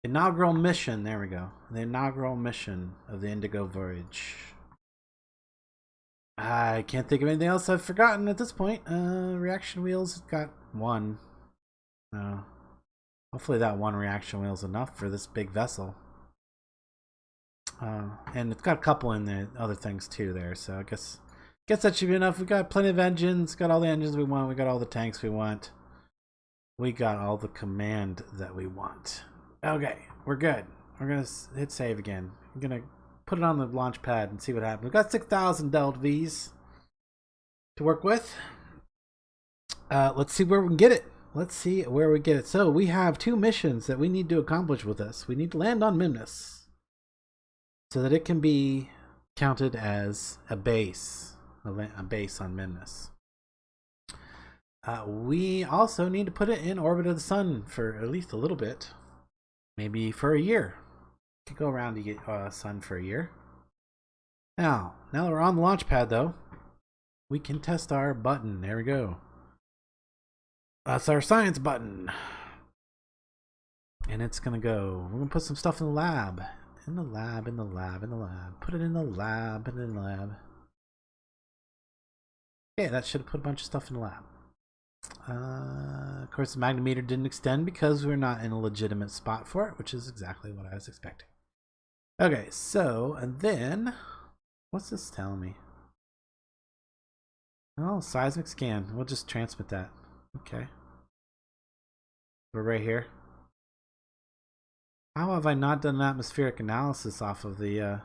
Inaugural mission. There we go. The inaugural mission of the Indigo Voyage. I can't think of anything else I've forgotten at this point. Reaction wheels got one. Hopefully that one reaction wheel is enough for this big vessel. And it's got a couple in the other things too there, so I guess that should be enough. We got plenty of engines, got all the engines we want, we got all the tanks we want. We got all the command that we want. Okay, we're good. We're gonna hit save again. I'm gonna put it on the launch pad and see what happens. We've got 6,000 Delta V's to work with. Let's see where we can get it. Let's see where we get it. So we have 2 missions that we need to accomplish with this. We need to land on Mimnus so that it can be counted as a base on Mimnus. We also need to put it in orbit of the sun for at least a little bit, maybe for a year. Could go around to get sun for a year. Now that we're on the launch pad though, we can test our button. There we go. That's our science button. And it's going to go. We're going to put some stuff in the lab. In the lab, in the lab, in the lab. Put it in the lab, put it in the lab. Okay, that should have put a bunch of stuff in the lab. Of course, the magnetometer didn't extend because we're not in a legitimate spot for it, which is exactly what I was expecting. Okay, so, and then, what's this telling me? Oh, seismic scan. We'll just transmit that. Okay. We're right here. How have I not done an atmospheric analysis off of the,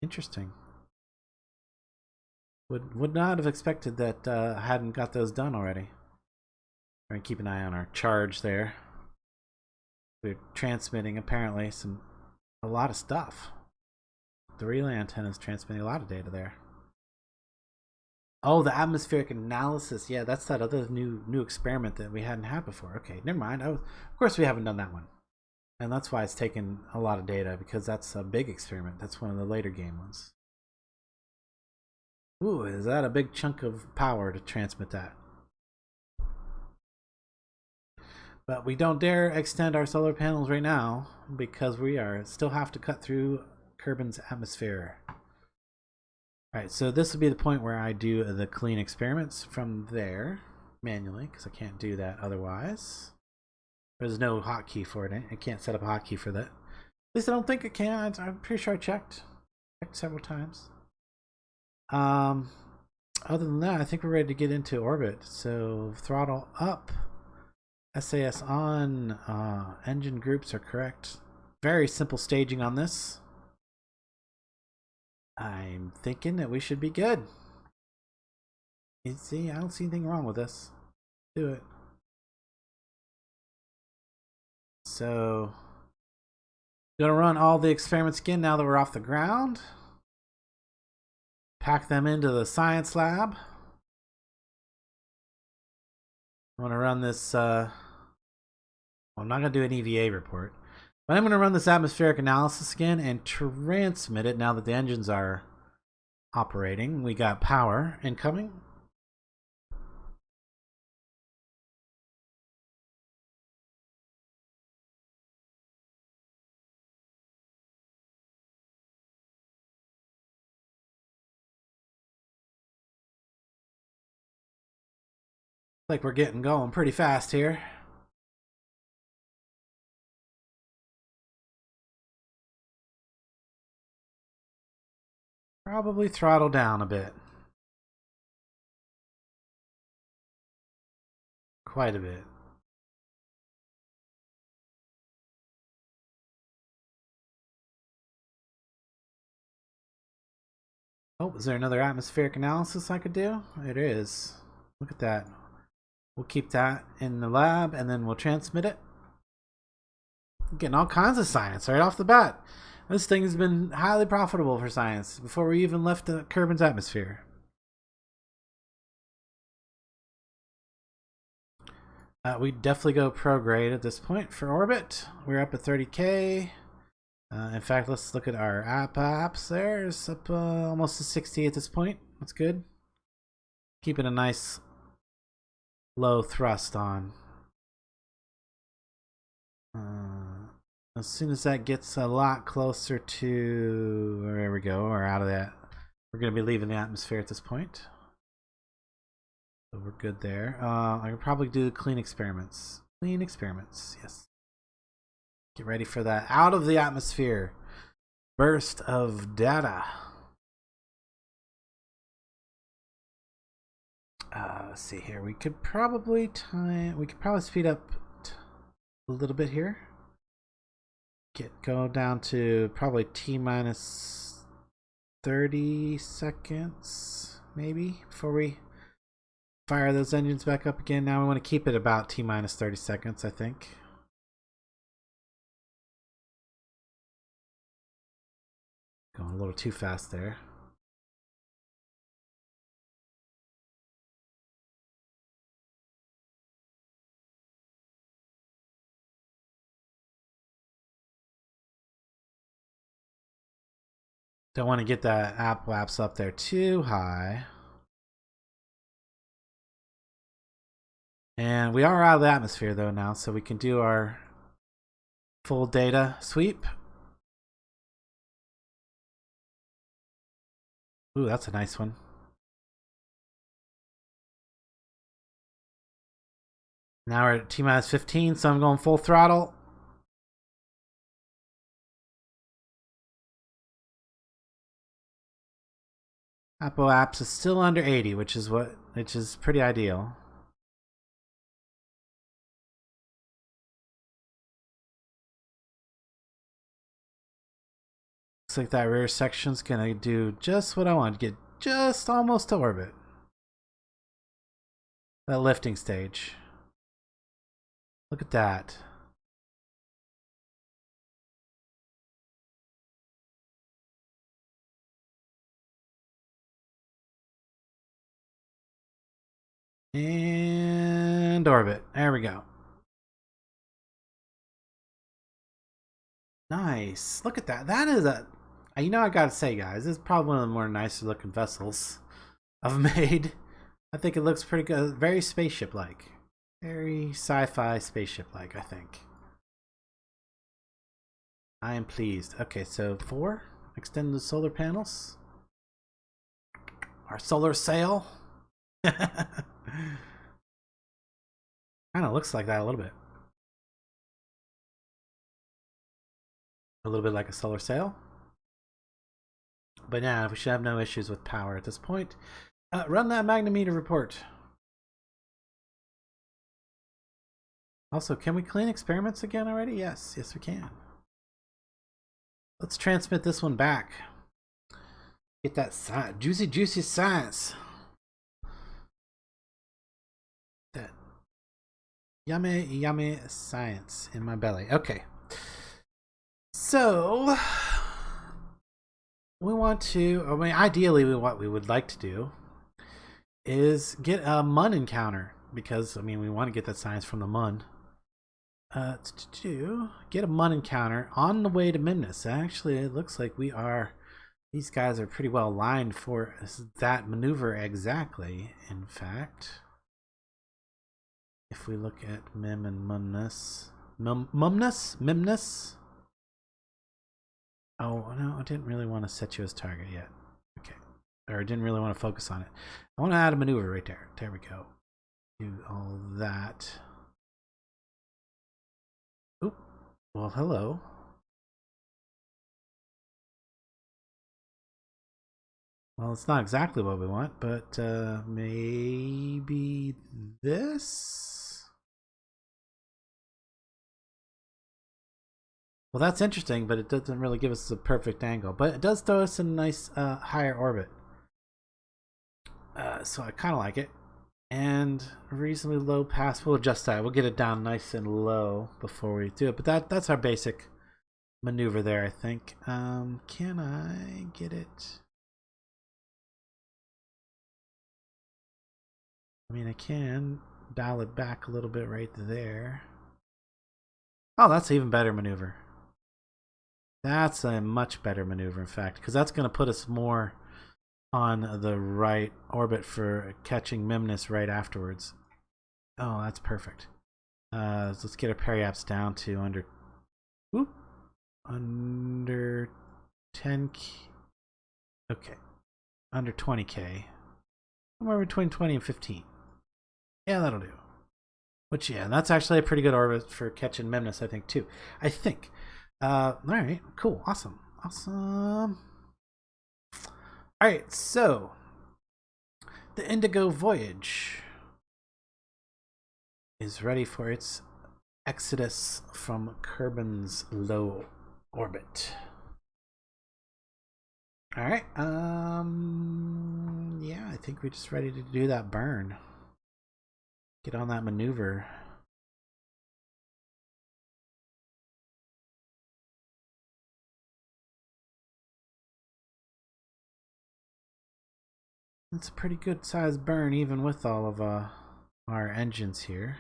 Interesting. Would not have expected that I hadn't got those done already. We're gonna keep an eye on our charge there. We're transmitting apparently a lot of stuff. The relay antenna is transmitting a lot of data there. Oh, the atmospheric analysis. Yeah, that's that other new experiment that we hadn't had before. Okay, never mind. Of course we haven't done that one. And that's why it's taken a lot of data, because that's a big experiment. That's one of the later game ones. Ooh, is that a big chunk of power to transmit that? But we don't dare extend our solar panels right now because we still have to cut through Kerbin's atmosphere. Alright, so this will be the point where I do the clean experiments from there manually, because I can't do that otherwise. There's no hotkey for it. I can't set up a hotkey for that. At least I don't think I can. I'm pretty sure I checked several times. Other than that, I think we're ready to get into orbit. So throttle up, SAS on, engine groups are correct. Very simple staging on this. I'm thinking that we should be good. You see, I don't see anything wrong with this. Do it. So, gonna run all the experiments again now that we're off the ground. Pack them into the science lab. I want to run this, well, I'm not going to do an EVA report, but I'm going to run this atmospheric analysis again and transmit it now that the engines are operating. We got power incoming. Like we're getting going pretty fast here. Probably throttle down a bit. Quite a bit. Oh, is there another atmospheric analysis I could do? It is. Look at that. We'll keep that in the lab and then we'll transmit it. Getting all kinds of science right off the bat. This thing has been highly profitable for science before we even left the Kerbin's atmosphere. We definitely go prograde at this point for orbit. We're up at 30K. In fact, let's look at our apps there. It's up almost to 60 at this point. That's good. Keeping a nice low thrust on. As soon as that gets a lot closer to, there we go, we're out of that. We're going to be leaving the atmosphere at this point. So we're good there. I could probably do clean experiments. Clean experiments, yes. Get ready for that out of the atmosphere burst of data. Let's see here. We could probably speed up a little bit here. Go down to probably T minus 30 seconds, maybe, before we fire those engines back up again. Now we want to keep it about T minus 30 seconds, I think. Going a little too fast there. Don't want to get that apoapse up there too high. And we are out of the atmosphere though now, so we can do our full data sweep. Ooh, that's a nice one. Now we're at T-minus 15, so I'm going full throttle. Apoapse is still under 80, which is pretty ideal. Looks like that rear section's gonna do just what I want to get, just almost to orbit. That lifting stage. Look at that. And orbit. There we go. Nice. Look at that. That is a... You know, I gotta say, guys, this is probably one of the more nicer looking vessels I've made. I think it looks pretty good. Very spaceship-like. Very sci-fi spaceship-like, I think. I am pleased. Okay, so 4. Extend the solar panels. Our solar sail. Kind of looks like that a little bit. A little bit like a solar sail. But yeah, we should have no issues with power at this point. Run that magnometer report. Also, can we clean experiments again already? Yes, yes we can. Let's transmit this one back. Get that juicy science. That yummy science in my belly. Okay. So we want to, I mean, ideally what we would like to do is get a Mun encounter, because I mean we want to get that science from the Mun. To get a Mun encounter on the way to Mimnus. Actually, it looks like these guys are pretty well aligned for that maneuver exactly. In fact, if we look at Mim and Mumnus. Mimnus? Oh, no, I didn't really want to set you as target yet. Okay. Or I didn't really want to focus on it. I want to add a maneuver right there. There we go. Do all that. Oop. Well, hello. Well, it's not exactly what we want, but maybe this? Well, that's interesting, but it doesn't really give us the perfect angle. But it does throw us in a nice higher orbit. So I kind of like it. And reasonably low pass. We'll adjust that. We'll get it down nice and low before we do it. But that's our basic maneuver there, I think. Can I get it? I mean, I can dial it back a little bit right there. Oh, that's an even better maneuver. That's a much better maneuver, in fact, because that's going to put us more on the right orbit for catching Mimnus right afterwards. Oh, that's perfect. Let's get our periaps down to under 10K. Okay, under 20K. Somewhere between 20 and 15. Yeah, that'll do. Which, yeah, that's actually a pretty good orbit for catching Mimnus, I think, too. I think. Alright, cool, awesome. Alright, so the Indigo Voyage is ready for its exodus from Kerbin's low orbit. Alright, yeah, I think we're just ready to do that burn. Get on that maneuver. It's a pretty good sized burn even with all of our engines here.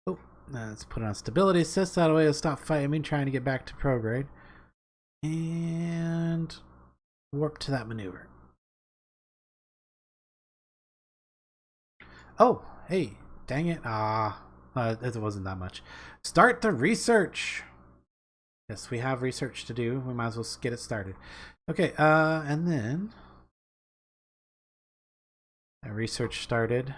Oh, Let's put it on stability assist. That way it'll stop fighting me trying to get back to prograde. And warp to that maneuver. Oh, hey, dang it. It wasn't that much. Start the research. Yes, we have research to do. We might as well get it started. Okay, and then research started.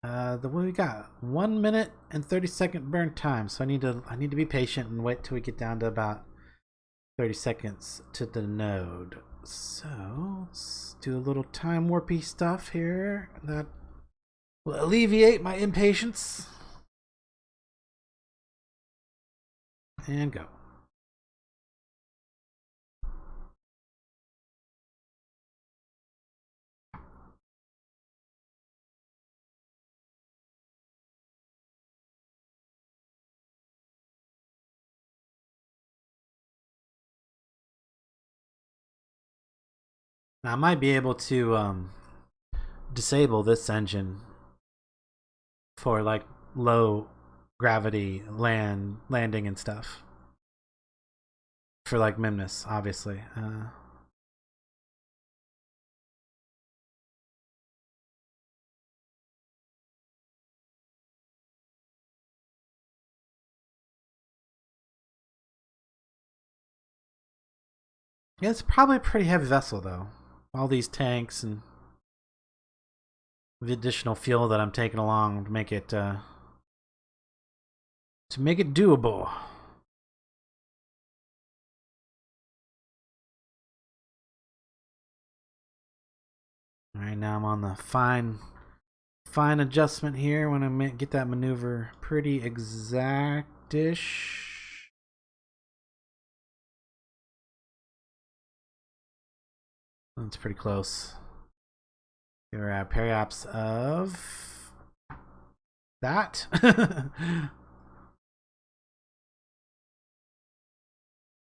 The what we got 1 minute and 30-second burn time, so I need to be patient and wait till we get down to about 30 seconds to the node. So let's do a little time warpy stuff here that will alleviate my impatience. And go. Now I might be able to disable this engine for like low gravity landing and stuff. For like Mimnus, obviously. Yeah, it's probably a pretty heavy vessel though. All these tanks and the additional fuel that I'm taking along to make it doable. All right, now I'm on the fine adjustment here when I get that maneuver pretty exactish. That's pretty close. We're at periops of that.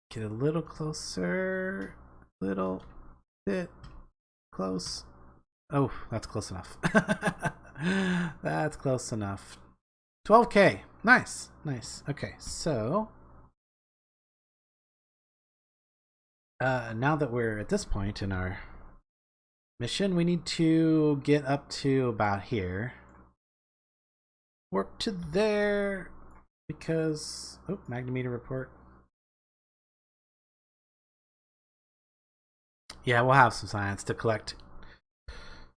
Get a little closer. Little bit close. Oh, that's close enough. That's close enough. 12K. Nice. Nice. Okay, so now that we're at this point in our mission, we need to get up to about here. Warp to there because magnemeter report. Yeah, we'll have some science to collect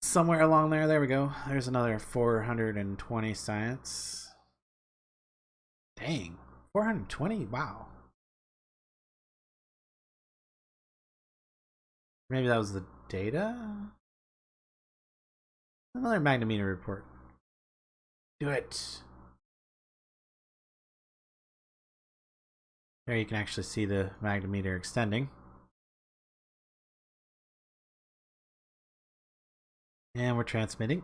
somewhere along there. There we go. There's another 420 science. Dang, 420. Wow. Maybe that was the data? Another magnemeter report. Do it. There you can actually see the magnemeter extending. And we're transmitting.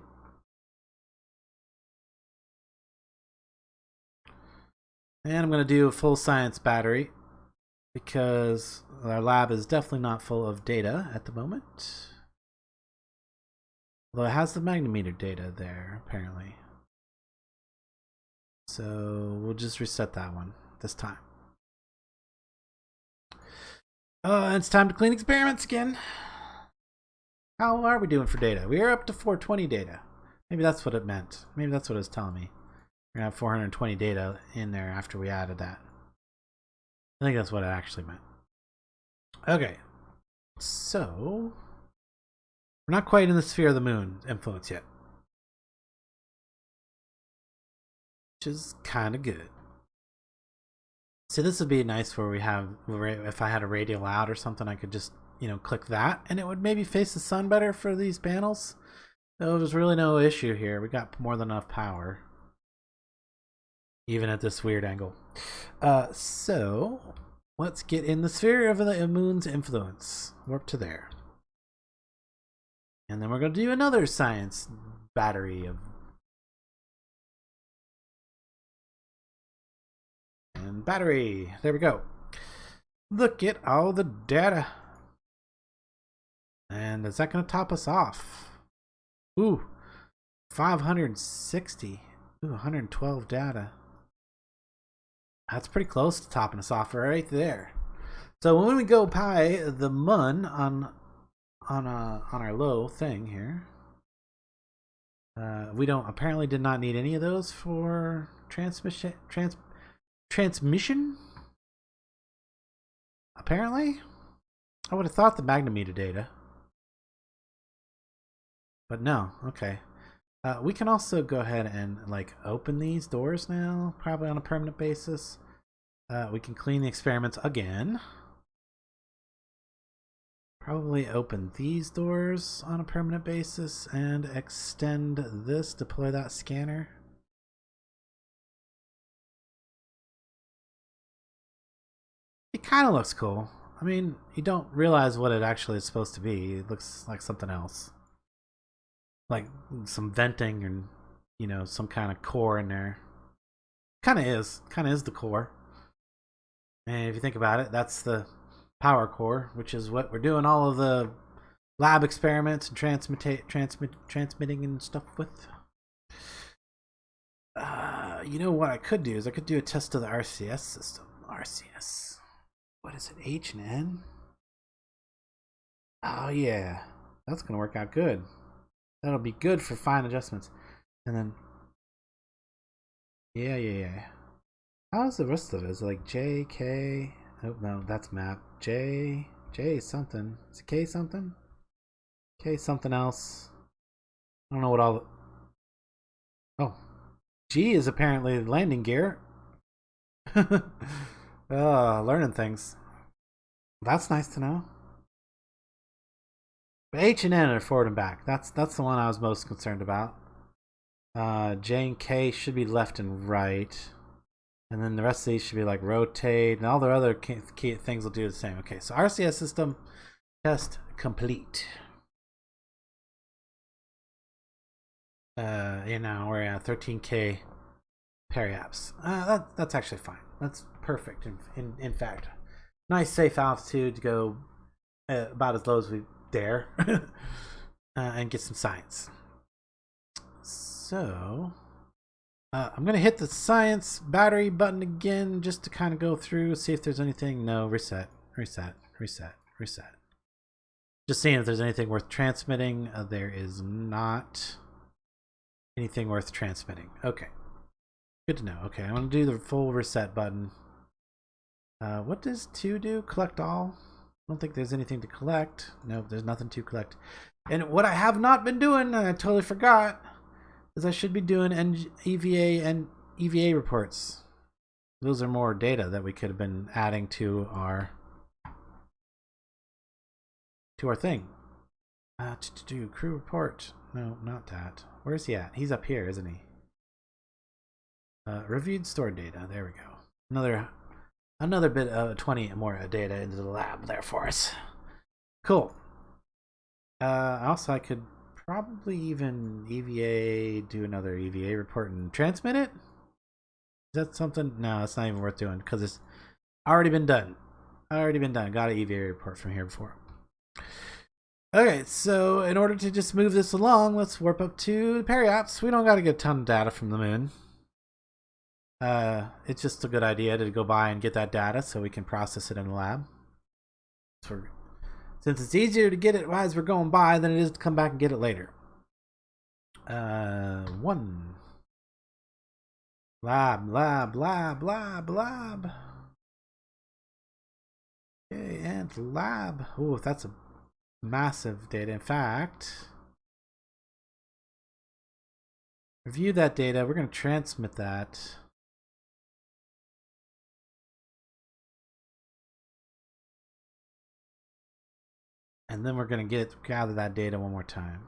And I'm going to do a full science battery because our lab is definitely not full of data at the moment. Although it has the magnemeter data there, apparently. So we'll just reset that one this time. It's time to clean experiments again. How are we doing for data? We are up to 420 data. Maybe that's what it meant. Maybe that's what it was telling me. We're going to have 420 data in there after we added that. I think that's what it actually meant. Okay. So we're not quite in the sphere of the moon influence yet. Which is kind of good. See, this would be nice where we have, if I had a radial out or something, I could just, click that and it would maybe face the sun better for these panels. So there's really no issue here. We got more than enough power. Even at this weird angle. So let's get in the sphere of the moon's influence. Warp to there. And then we're going to do another science battery of. And battery. There we go. Look at all the data. And is that going to top us off? Ooh, 560. Ooh, 112 data. That's pretty close to topping us off right there. So when we go by the mun on our low thing here, we don't apparently did not need any of those for transmission. Apparently, I would have thought the magnometer data, but no. Okay. We can also go ahead and like open these doors now, probably on a permanent basis. We can clean the experiments again. Probably open these doors on a permanent basis and extend this, deploy that scanner. It kind of looks cool. I mean, you don't realize what it actually is supposed to be. It looks like something else. Like some venting and, you know, some kind of core in there. Kind of is the core. And if you think about it, that's the power core, which is what we're doing all of the lab experiments and transmitting and stuff with. You know what I could do is I could do a test of the RCS system. RCS. What is it? H and N? Oh yeah, that's gonna work out good. That'll be good for fine adjustments. And then, yeah. How's the rest of it? Is it like J, K? Oh no, that's map. J something. Is it K something? K something else. I don't know what all the... Oh. G is apparently landing gear. Learning things. That's nice to know. But H and N are forward and back. That's the one I was most concerned about. J and K should be left and right. And then the rest of these should be like rotate, and all the other key things will do the same. Okay, so RCS system test complete. You know, we're at 13K periaps. That's actually fine. That's perfect. In fact, nice safe altitude to go about as low as we dare, and get some science. So I'm gonna hit the science battery button again just to kind of go through, see if there's anything. No, reset. Just seeing if there's anything worth transmitting. There is not anything worth transmitting. Okay, good to know. Okay, I'm gonna do the full reset button. What does 2 do? Collect all? I don't think there's anything to collect. Nope, there's nothing to collect. And what I have not been doing, and I totally forgot, is I should be doing EVA and EVA reports. Those are more data that we could have been adding to our thing. To do crew report. No, not that. Where's he at? He's up here, isn't he? Reviewed stored data. There we go. Another bit of 20 more data into the lab there for us. Cool. Also, I could probably even do another EVA report and transmit it. Is that something? No, it's not even worth doing because it's already been done. Got an EVA report from here before. Okay, so in order to just move this along, let's warp up to the periaps. We don't got to get a ton of data from the moon. It's just a good idea to go by and get that data so we can process it in the lab. Since it's easier to get it as we're going by than it is to come back and get it later. 1 lab. Okay, and lab. Oh, that's a massive data. In fact, review that data. We're going to transmit that. And then we're going to gather that data one more time.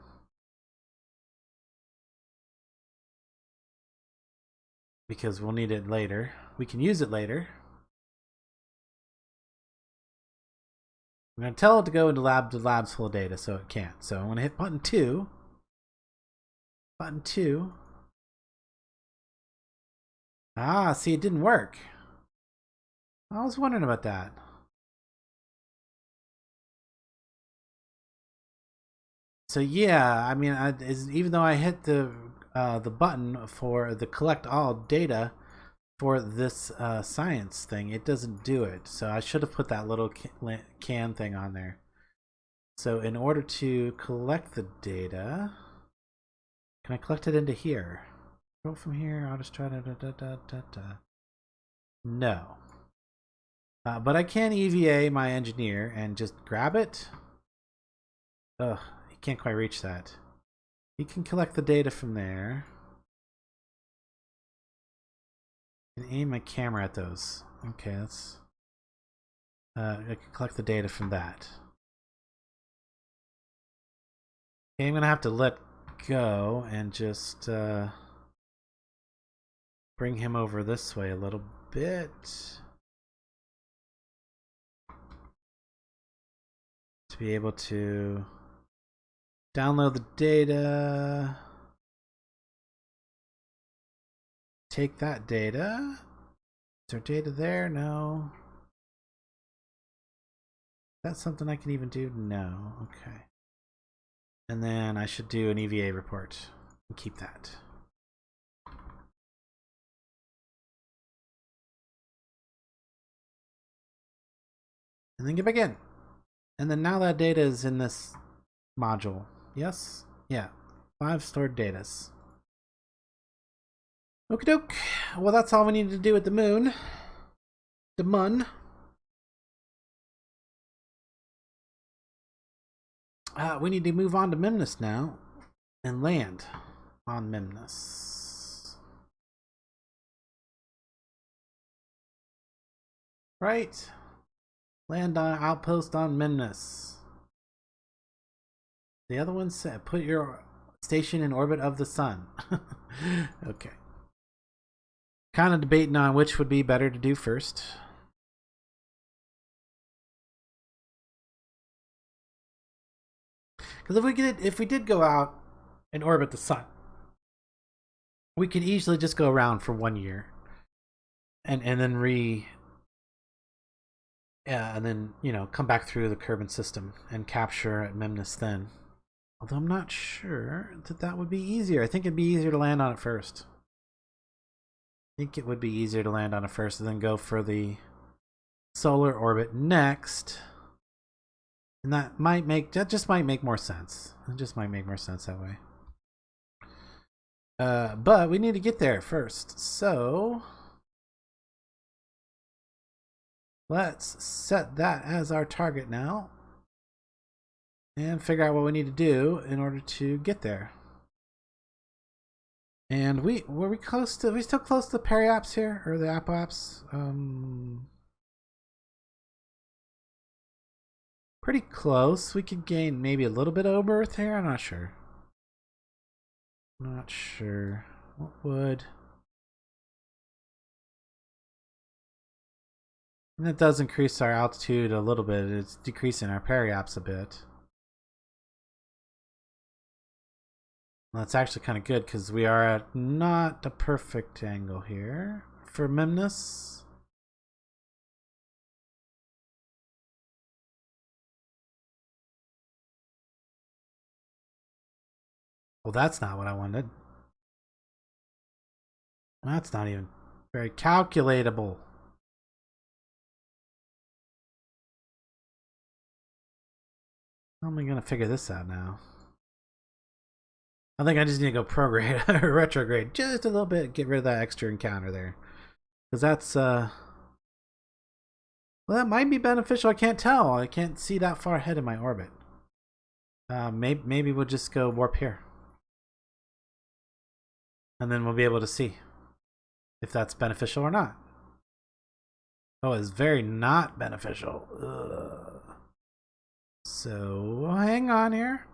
Because we'll need it later. We can use it later. I'm going to tell it to go into the lab's full of data, so it can't. So I'm going to hit button 2. Button 2. Ah, see, it didn't work. I was wondering about that. So yeah, I mean, even though I hit the the button for the collect all data for this science thing. It doesn't do it, so I should have put that little can thing on there. So in order to collect the data, can I collect it into here? Go from here. I'll just try to no. But I can EVA my engineer and just grab it. Ugh, he can't quite reach that. He can collect the data from there. And aim my camera at those. Okay, let's... I can collect the data from that. Okay, I'm gonna have to let go and just bring him over this way a little bit. To be able to download the data. Take that data. Is there data there? No. Is that something I can even do? No. Okay. And then I should do an EVA report and keep that. And then get back in. And then now that data is in this module. Yes? Yeah. 5 stored datas. Okie doke. Well, that's all we need to do with the moon. The mun. We need to move on to Memnus now and land on Memnus. Right. Land on outpost on Memnus. The other one said put your station in orbit of the sun. Okay. Kind of debating on which would be better to do first. Because if we did go out and orbit the sun, we could easily just go around for 1 year, and then come back through the Kerbal system and capture at Memnus then. Although I'm not sure that would be easier. I think it'd be easier to land on it first. I think it would be easier to land on it first and then go for the solar orbit next. And that just might make more sense. It just might make more sense that way. But we need to get there first. So let's set that as our target now and figure out what we need to do in order to get there. And we still close to the periaps here, or the apoaps? Pretty close. We could gain maybe a little bit over Earth here. I'm not sure. Not sure. What would? And that does increase our altitude a little bit. It's decreasing our periaps a bit. Well, that's actually kind of good because we are at not a perfect angle here for Memnus. Well, that's not what I wanted. That's not even very calculatable. How am I going to figure this out now? I think I just need to go prograde or retrograde just a little bit, get rid of that extra encounter there. Because that's, well, that might be beneficial. I can't tell. I can't see that far ahead in my orbit. Maybe we'll just go warp here. And then we'll be able to see if that's beneficial or not. Oh, it's very not beneficial. Ugh. So, hang on here.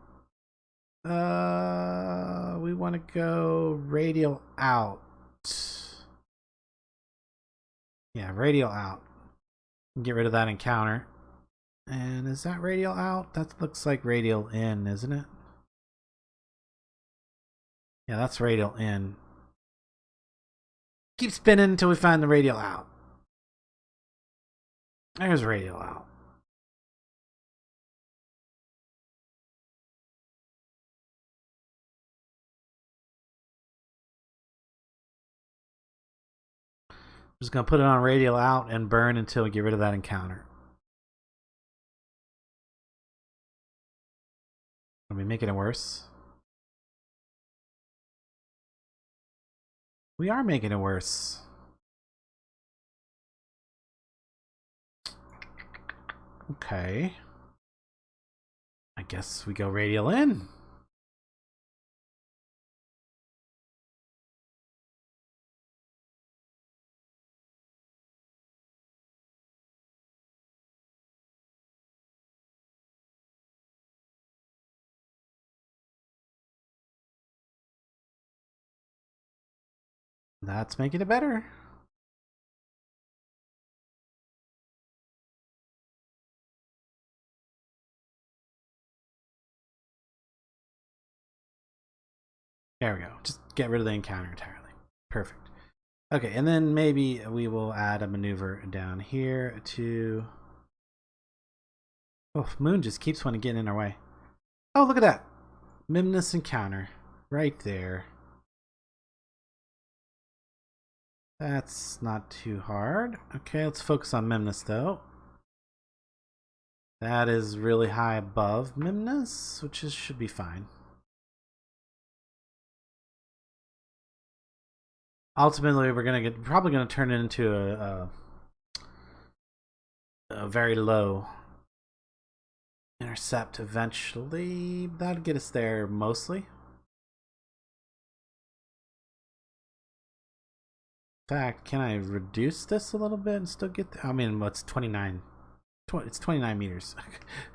We want to go radial out. Yeah, radial out. Get rid of that encounter. And is that radial out? That looks like radial in, isn't it? Yeah, that's radial in. Keep spinning until we find the radial out. There's radial out. Just gonna put it on radial out and burn until we get rid of that encounter. Are we making it worse? We are making it worse. Okay. I guess we go radial in. That's making it better. There we go. Just get rid of the encounter entirely. Perfect. Okay, and then maybe we will add a maneuver down here to... Oh, Moon just keeps wanting to get in our way. Oh, look at that. Mimnus encounter. Right there. That's not too hard. Okay, let's focus on Mimnus, though. That is really high above Mimnus, which should be fine. Ultimately, we're probably gonna turn it into a very low intercept eventually. That'll get us there mostly. In fact, can I reduce this a little bit and still get there? I mean, what's 29? It's 29 meters.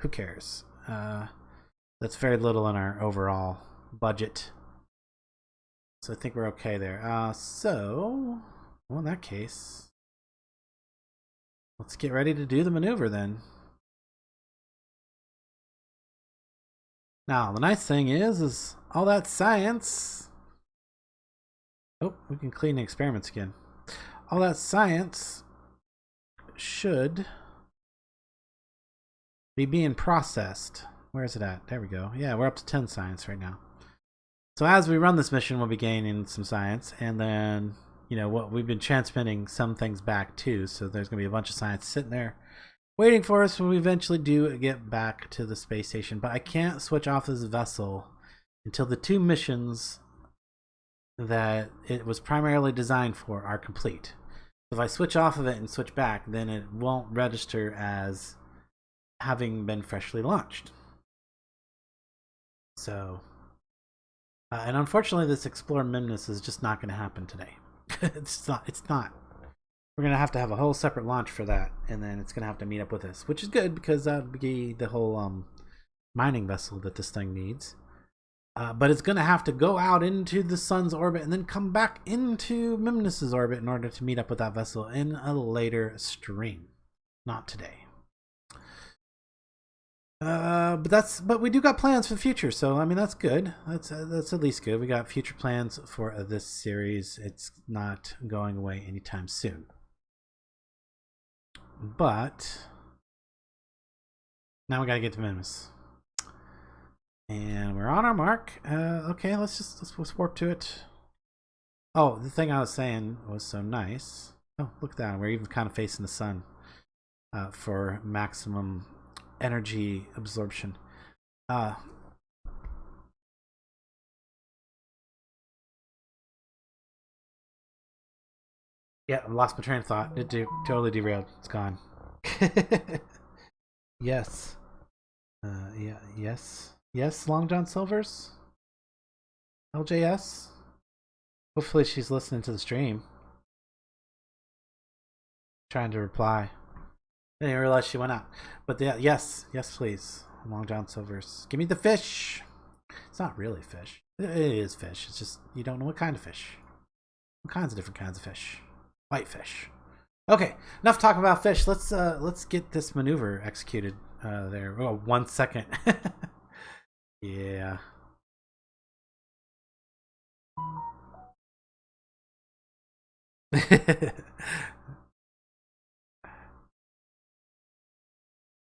Who cares? That's very little in our overall budget. So I think we're okay there. Well, in that case, let's get ready to do the maneuver then. Now, the nice thing is all that science... Oh, we can clean the experiments again. All that science should be being processed. Where is it at? There we go. Yeah, we're up to 10 science right now. So as we run this mission, we'll be gaining some science, and then, you know, what we've been transmitting some things back too. So there's going to be a bunch of science sitting there waiting for us when we eventually do get back to the space station. But I can't switch off this vessel until the 2 missions that it was primarily designed for are complete. If I switch off of it and switch back, then it won't register as having been freshly launched. So, and unfortunately, this Explore Mimnus is just not going to happen today. It's not. We're going to have a whole separate launch for that, and then it's going to have to meet up with us, which is good because that would be the whole mining vessel that this thing needs. But it's going to have to go out into the sun's orbit and then come back into Mimnus's orbit in order to meet up with that vessel in a later stream. Not today. But we do got plans for the future, so I mean that's good. That's at least good. We got future plans for this series. It's not going away anytime soon. But now we got to get to Mimnus. And we're on our mark. Okay, let's warp to it. Oh, the thing I was saying was so nice. Oh, look at that. We're even kind of facing the sun for maximum energy absorption. Yeah, I lost my train of thought. It totally derailed. It's gone. Yes. Yeah. Yes, Long John Silver's LJS. Hopefully she's listening to the stream. Trying to reply. I didn't realize she went out. But yeah, yes, please. Long John Silver's. Give me the fish. It's not really fish. It is fish. It's just you don't know what kind of fish. All kinds of different kinds of fish. White fish. Okay, enough talking about fish. Let's get this maneuver executed. There. Oh, 1 second. Yeah.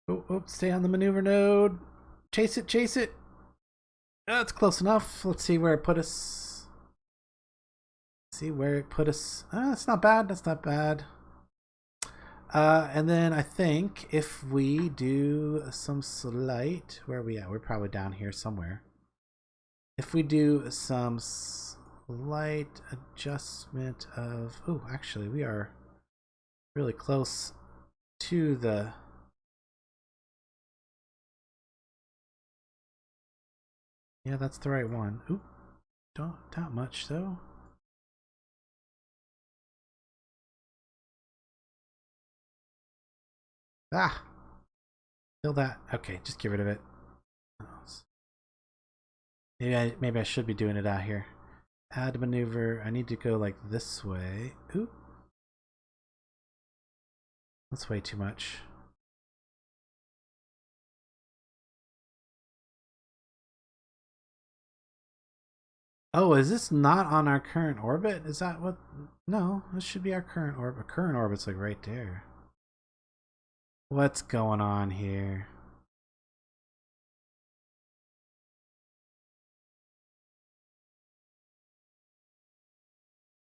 Oh, stay on the maneuver node. Chase it. That's close enough. Let's see where it put us. See where it put us. That's not bad. That's not bad. And then I think if we do some slight, where are we at? We're probably down here somewhere. If we do some slight adjustment of, oh, actually we are really close to the, yeah, that's the right one. Oop, don't that much though. Ah, kill that. Okay, just get rid of it. Maybe I should be doing it out here. Add maneuver. I need to go like this way. Oop. That's way too much. Oh, is this not on our current orbit? Is that what? No, this should be our current orbit. Current orbit's like right there. What's going on here?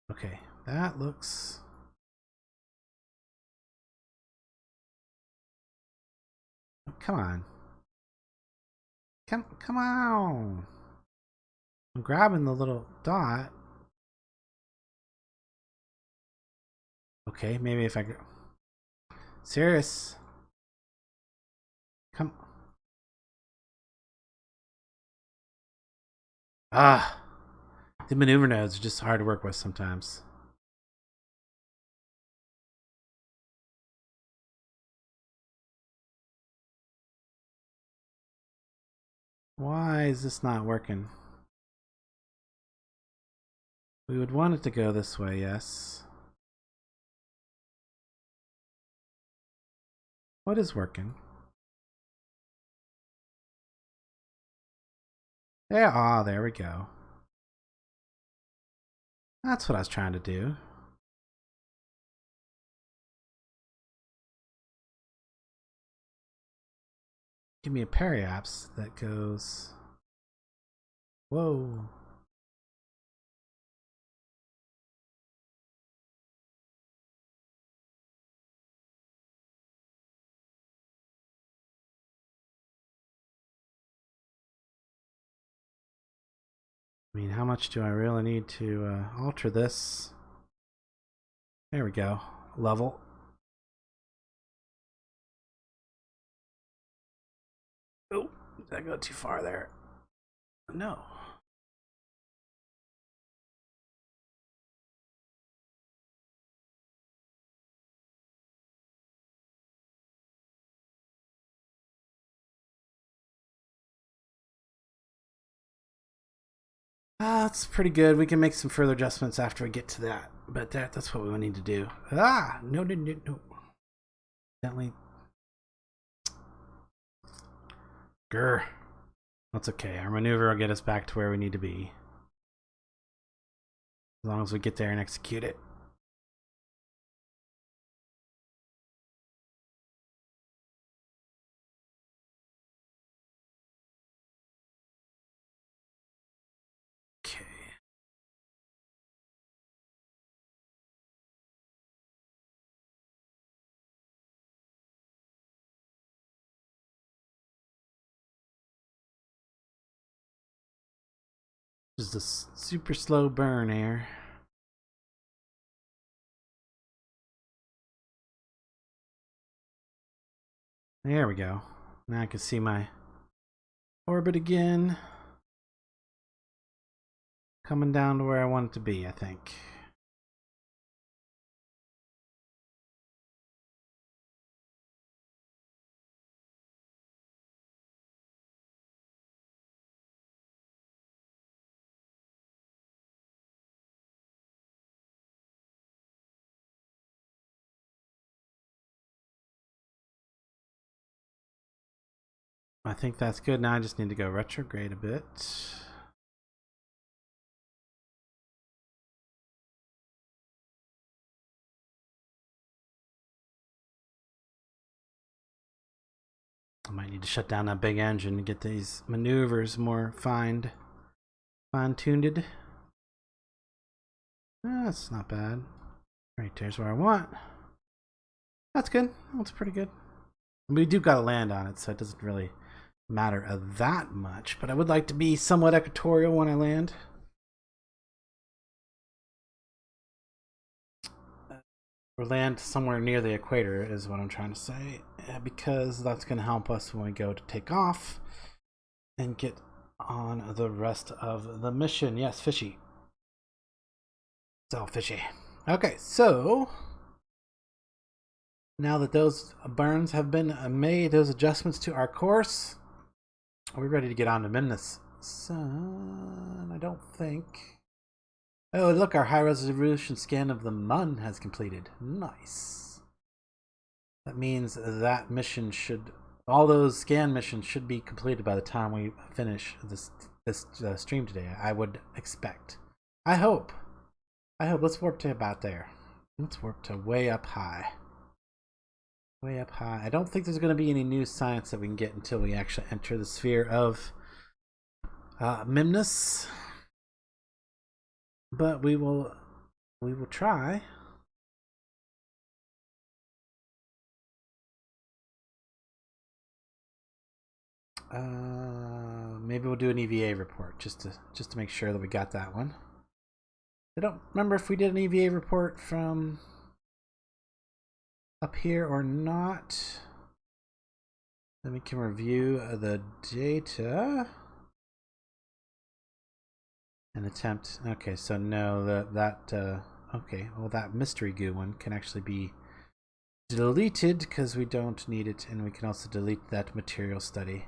Okay, that looks... Oh, come on. Come on. I'm grabbing the little dot. Okay, maybe if I go... Serious. Come. Ah. The maneuver nodes are just hard to work with sometimes. Why is this not working? We would want it to go this way, yes. What is working? Yeah, ah, there we go. That's what I was trying to do. Give me a periapse that goes... Whoa. I mean, how much do I really need to alter this? There we go. Level. Oh, did I go too far there? No. That's pretty good. We can make some further adjustments after we get to that. But that's what we need to do. Ah, no. Definitely. Grr. That's okay. Our maneuver will get us back to where we need to be. As long as we get there and execute it. Okay. Just a super slow burn here. There we go. Now I can see my orbit again. Coming down to where I want it to be, I think. I think that's good. Now I just need to go retrograde a bit. I might need to shut down that big engine to get these maneuvers more fine-tuned. That's not bad. Right there's where I want. That's good. That's pretty good. We do got to land on it, so it doesn't really matter that much. But I would like to be somewhat equatorial when I land. Or land somewhere near the equator is what I'm trying to say, because that's going to help us when we go to take off and get on the rest of the mission. Yes, fishy. So fishy. Okay, so now that those burns have been made, those adjustments to our course, are we ready to get on to Mimnus? Sun, I don't think. Oh, look, our high resolution scan of the Mun has completed. Nice. That means that mission should, all those scan missions should be completed by the time we finish this stream today, I would expect. I hope. Let's warp to about there. Let's warp to way up high. Way up high. I don't think there's going to be any new science that we can get until we actually enter the sphere of Mimnus. But we will try. Maybe we'll do an EVA report just to make sure that we got that one. I don't remember if we did an EVA report from up here or not. Then we can review the data and attempt. Okay, so no, okay, well, that mystery goo one can actually be deleted because we don't need it, and we can also delete that material study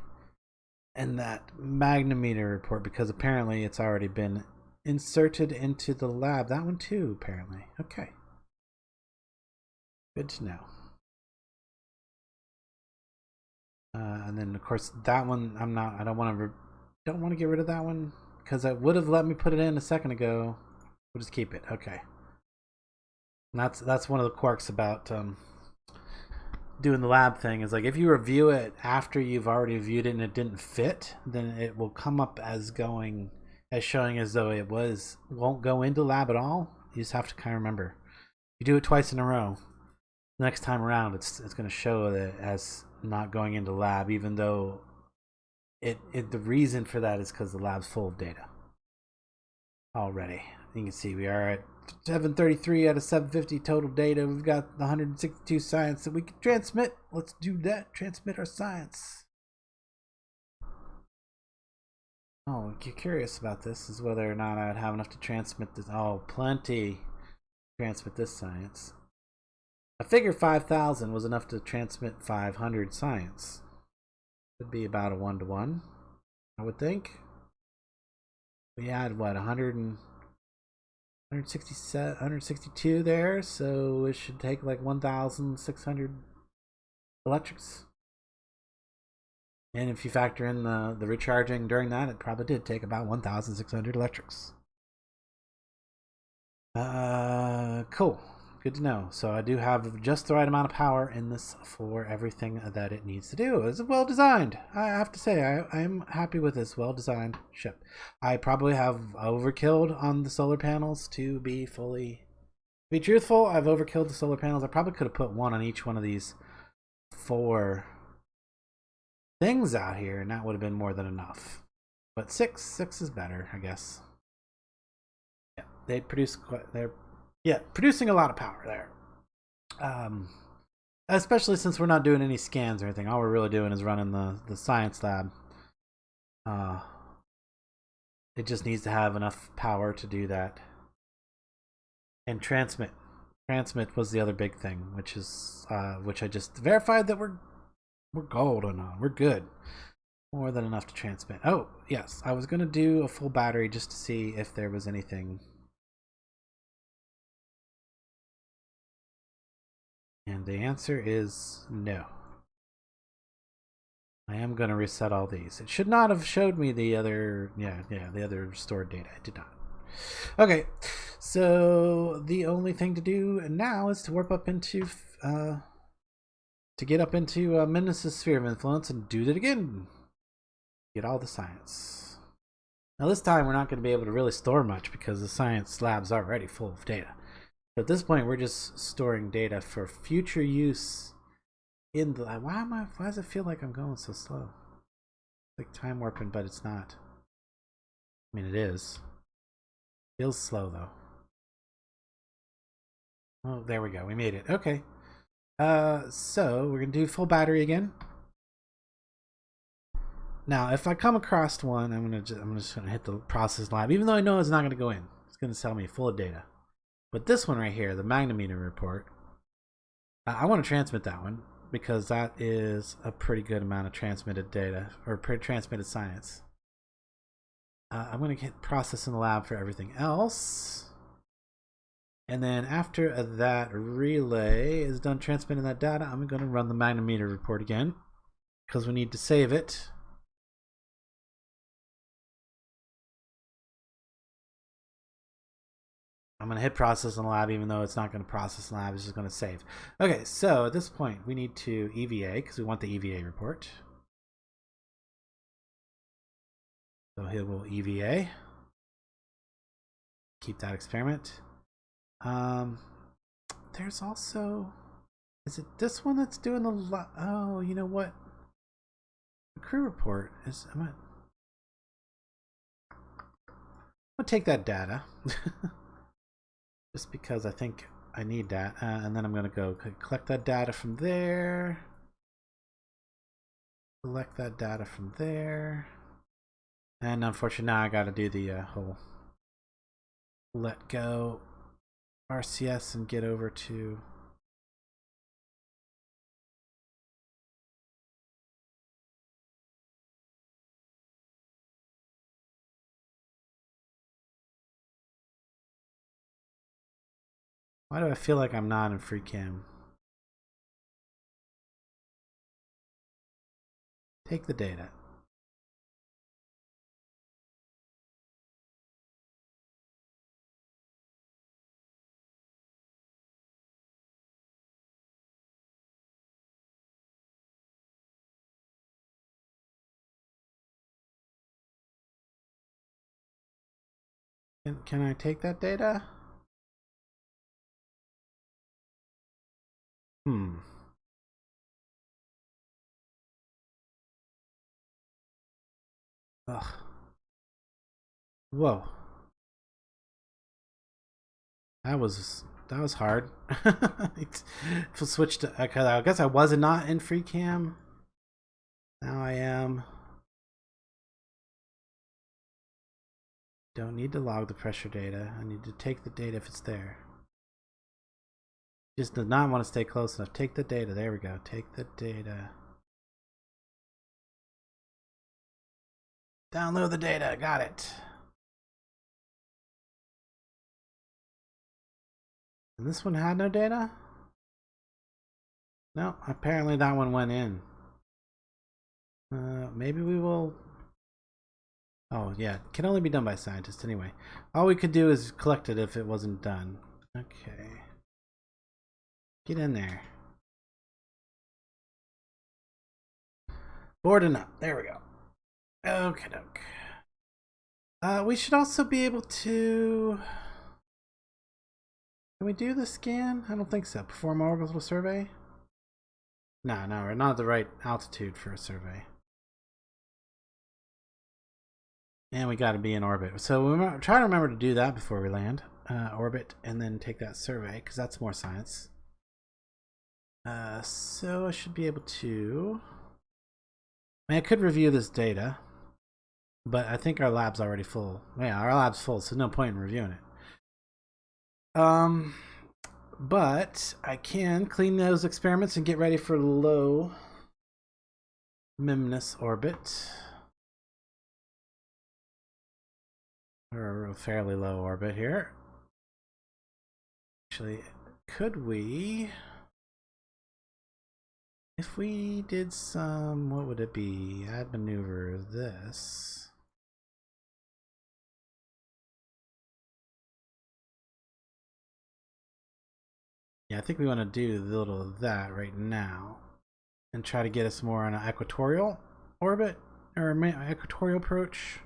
and that magnometer report because apparently it's already been inserted into the lab. That one too, apparently. Okay. Good to know. And then of course that one I don't want to get rid of that one because it would have let me put it in a second ago. We'll just keep it. Okay. And that's one of the quirks about doing the lab thing is like if you review it after you've already viewed it and it didn't fit, then it will come up as showing as though it won't go into lab at all. You just have to kind of remember. You do it twice in a row. The next time around, it's going to show that as not going into lab, even though the reason for that is because the lab's full of data already. You can see we are at 733 out of 750 total data. We've got 162 science that we can transmit. Let's do that. Transmit our science. Oh, you're curious about this is whether or not I'd have enough to transmit this. Oh, plenty. Transmit this science. I figure 5,000 was enough to transmit 500 science. Could be about a 1-to-1, I would think. We had what 162 there, so it should take like 1,600 electrics. And if you factor in the recharging during that, it probably did take about 1,600 electrics. Cool. Good to know. So I do have just the right amount of power in this for everything that it needs to do. It's well designed. I have to say, I'm happy with this well-designed ship. I probably have overkilled on the solar panels to be truthful. I've overkilled the solar panels. I probably could have put one on each one of these 4 things out here, and that would have been more than enough. But 6 is better, I guess. Yeah, they produce producing a lot of power there. Especially since we're not doing any scans or anything. All we're really doing is running the science lab. It just needs to have enough power to do that. And transmit. Transmit was the other big thing, which I just verified that we're golden on. We're good. More than enough to transmit. Oh, yes. I was going to do a full battery just to see if there was anything. And the answer is no. I am going to reset all these. It should not have showed me the other, the other stored data. It did not. Okay, so the only thing to do now is to warp up into, get up into Mimnus' sphere of influence and do that again. Get all the science. Now this time we're not going to be able to really store much because the science lab's already full of data. But at this point we're just storing data for future use in the lab. Why does it feel like I'm going so slow? Like time warping, but it's not. I mean, it is. Feels slow though. Oh, there we go. We made it. Okay. So we're gonna do full battery again. Now, if I come across one, I'm just gonna hit the process lab, even though I know it's not gonna go in. It's gonna tell me full of data. But this one right here, the magnetometer report, I want to transmit that one because that is a pretty good amount of transmitted data or transmitted science. I'm gonna hit process in the lab for everything else. And then after that relay is done transmitting that data, I'm going to run the magnetometer report again because we need to save it. I'm going to hit process in the lab even though it's not going to process in the lab, it's just going to save. Okay, so at this point we need to EVA because we want the EVA report. So here we'll EVA. Keep that experiment. There's also, is it this one that's doing the oh, you know what? The crew report is, I'm gonna take that data just because I think I need that, and then I'm gonna go collect that data from there, collect that data from there, and unfortunately now I gotta do the whole let go RCS and get over to why do I feel like I'm not in free cam? Take the data. Can I take that data? Ugh. Whoa. That was hard. Switch to, okay, I guess I was not in free cam. Now I am. Don't need to log the pressure data. I need to take the data if it's there. Just does not want to stay close enough. Take the data. There we go. Take the data. Download the data. Got it. And this one had no data? No, apparently that one went in. Maybe we will. Oh, yeah. It can only be done by scientists anyway. All we could do is collect it if it wasn't done. Okay. Get in there. Boarding up. There we go. Okay, doke. We should also be able to. Can we do the scan? I don't think so. Perform orbital survey? No, we're not at the right altitude for a survey. And we gotta be in orbit. So we try to remember to do that before we land. Orbit and then take that survey, because that's more science. So I should be able to. I mean, I could review this data, but I think our lab's already full. Yeah, our lab's full, so no point in reviewing it. But I can clean those experiments and get ready for low Mimnus orbit. Or a fairly low orbit here. Actually, could we, if we did some, what would it be? Add maneuver this. Yeah, I think we want to do a little of that right now and try to get us more on an equatorial orbit or equatorial approach.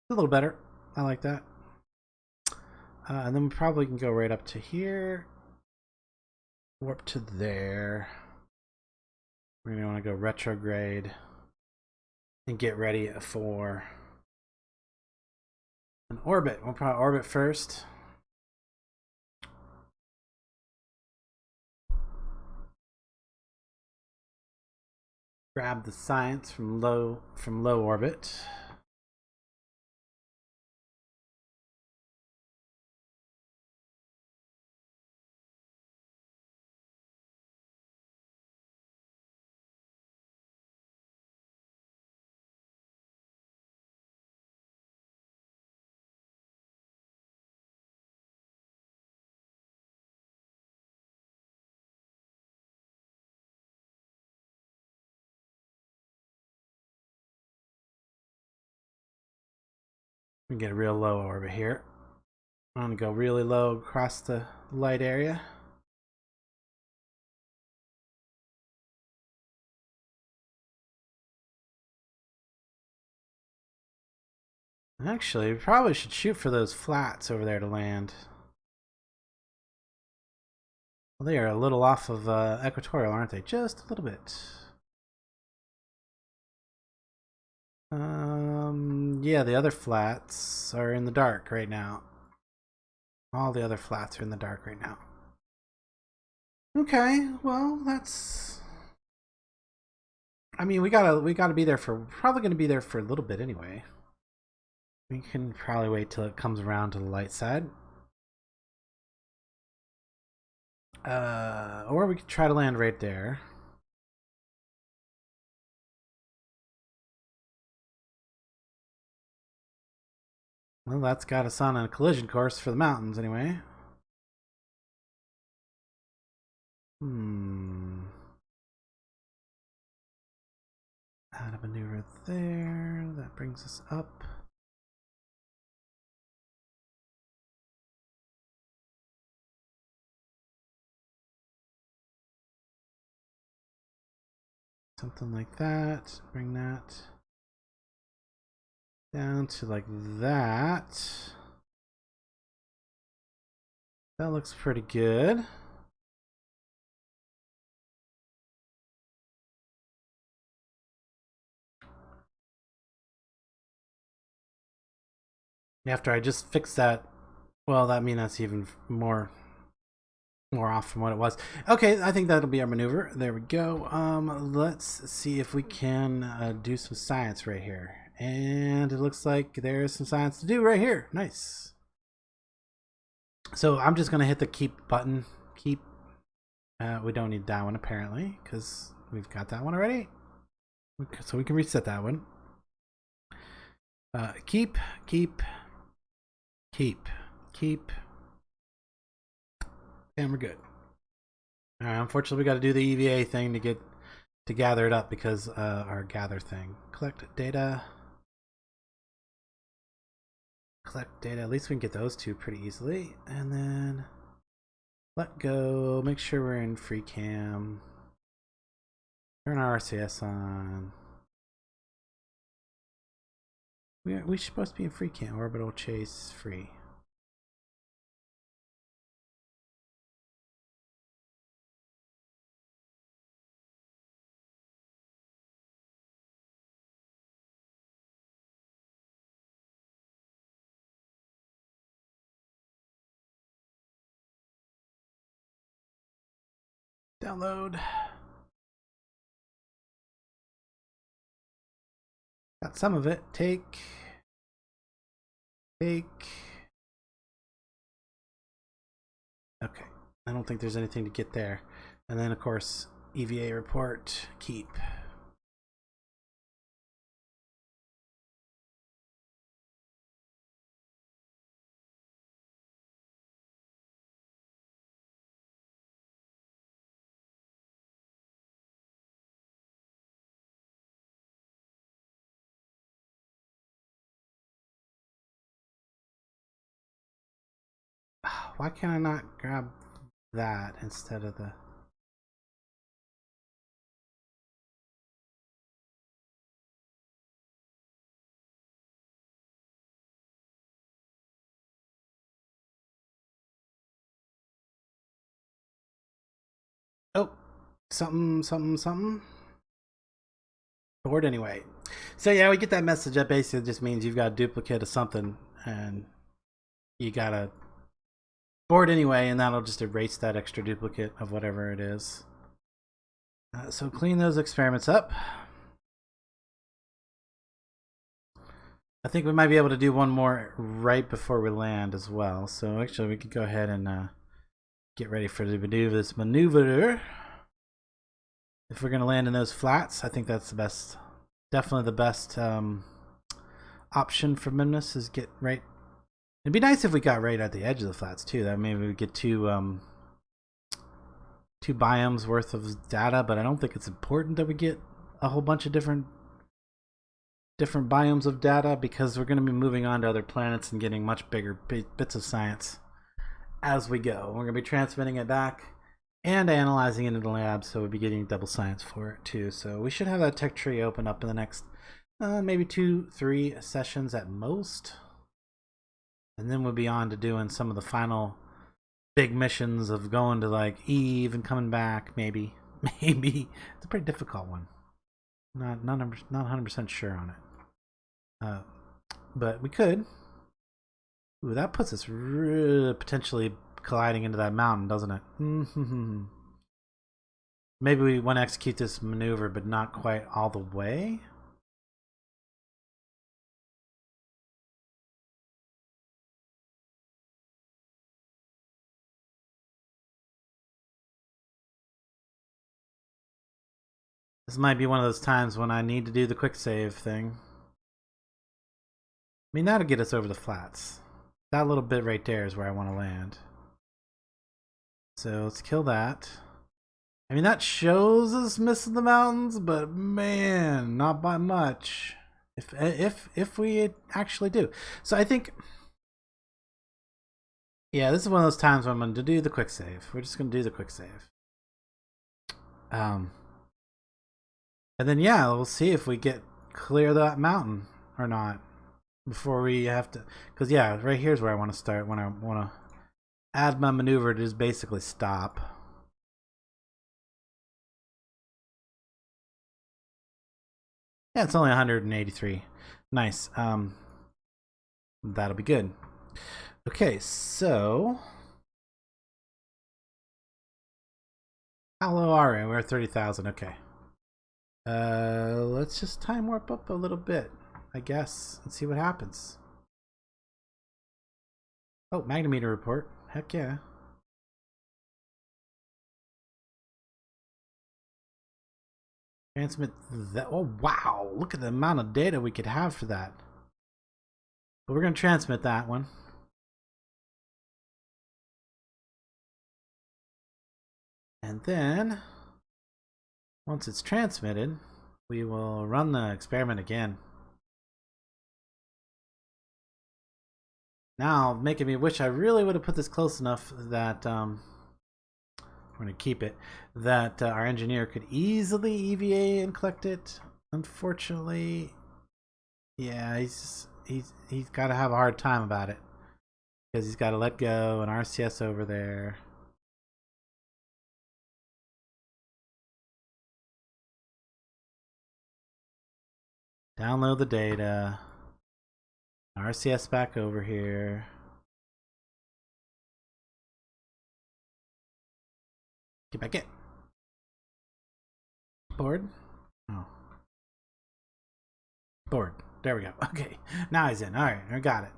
A little better. I like that. And then we probably can go right up to here. Warp to there. We're going to want to go retrograde. And get ready for an orbit. We'll probably orbit first. Grab the science from low orbit. We get a real low orbit here. I'm gonna go really low across the light area. Actually, we probably should shoot for those flats over there to land. Well, they are a little off of equatorial, aren't they? Just a little bit. Yeah, the other flats are in the dark right now. All the other flats are in the dark right now. Okay, well, that's... I mean, we gotta be there for... We're probably gonna be there for a little bit anyway. We can probably wait till it comes around to the light side. Or we could try to land right there. Well, that's got us on a collision course for the mountains anyway. Add a maneuver there. That brings us up. Something like that. Bring that down to like that. That looks pretty good. After I just fixed that, well, that means that's even more off from what it was. Okay, I think that'll be our maneuver. There we go. Let's see if we can do some science right here. And it looks like there's some science to do right here. Nice. So I'm just going to hit the keep button. Keep. We don't need that one apparently because we've got that one already. So we can reset that one. Keep. And we're good. All right, unfortunately, we got to do the EVA thing to gather it up because our gather thing. Collect data. At least we can get those two pretty easily. And then let go. Make sure we're in free cam. Turn our RCS on. We're supposed to be in free cam. Orbital chase free. Download. Got some of it. Take. Okay. I don't think there's anything to get there. And then, of course, EVA report. Keep. Why can I not grab that instead of the... Oh, something. Bored anyway. So yeah, we get that message. That basically just means you've got a duplicate of something, and you gotta board anyway, and that'll just erase that extra duplicate of whatever it is. So clean those experiments up. I think we might be able to do one more right before we land as well. So actually, we could go ahead and get ready for the maneuver. If we're gonna land in those flats, I think that's the best. Definitely the best option for Mimnus is get right. It'd be nice if we got right at the edge of the flats too. That maybe we get two biomes worth of data, but I don't think it's important that we get a whole bunch of different biomes of data, because we're going to be moving on to other planets and getting much bigger bits of science as we go. We're going to be transmitting it back and analyzing it in the lab, so we'll be getting double science for it too. So we should have that tech tree open up in the next maybe 2-3 sessions at most, and then we'll be on to doing some of the final big missions of going to like Eve and coming back. Maybe it's a pretty difficult one. Not 100% sure on it, but we could. Ooh, that puts us potentially colliding into that mountain, doesn't it? Maybe we want to execute this maneuver, but not quite all the way. This might be one of those times when I need to do the quick save thing. I mean, that'll get us over the flats. That little bit right there is where I want to land. So let's kill that. I mean, that shows us missing the mountains, but man, not by much. If we actually do. So I think, yeah, this is one of those times when I'm going to do the quick save. We're just going to do the quick save. And then yeah, we'll see if we get clear that mountain or not before we have to. Because yeah, right here's where I want to start when I want to add my maneuver to just basically stop. Yeah, it's only 183. Nice. That'll be good. Okay, so how low are we? We're at 30,000. Okay. Let's just time warp up a little bit, I guess, and see what happens. Oh, magnometer report. Heck yeah. Transmit that. Oh, wow. Look at the amount of data we could have for that. But we're going to transmit that one. And then, once it's transmitted, we will run the experiment again. Now, making me wish I really would have put this close enough that we're going to keep it, that our engineer could easily EVA and collect it. Unfortunately, yeah, he's got to have a hard time about it, because he's got to let go an RCS over there. Download the data. RCS back over here. Get back in. Board? Oh. Board. There we go. Okay. Now he's in. Alright, I got it.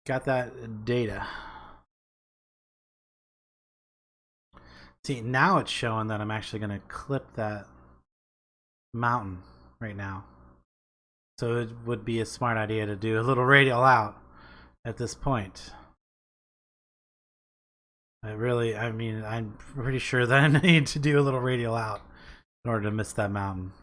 Got that data. See, now it's showing that I'm actually going to clip that mountain right now. So it would be a smart idea to do a little radial out at this point. I mean, I'm pretty sure that I need to do a little radial out in order to miss that mountain.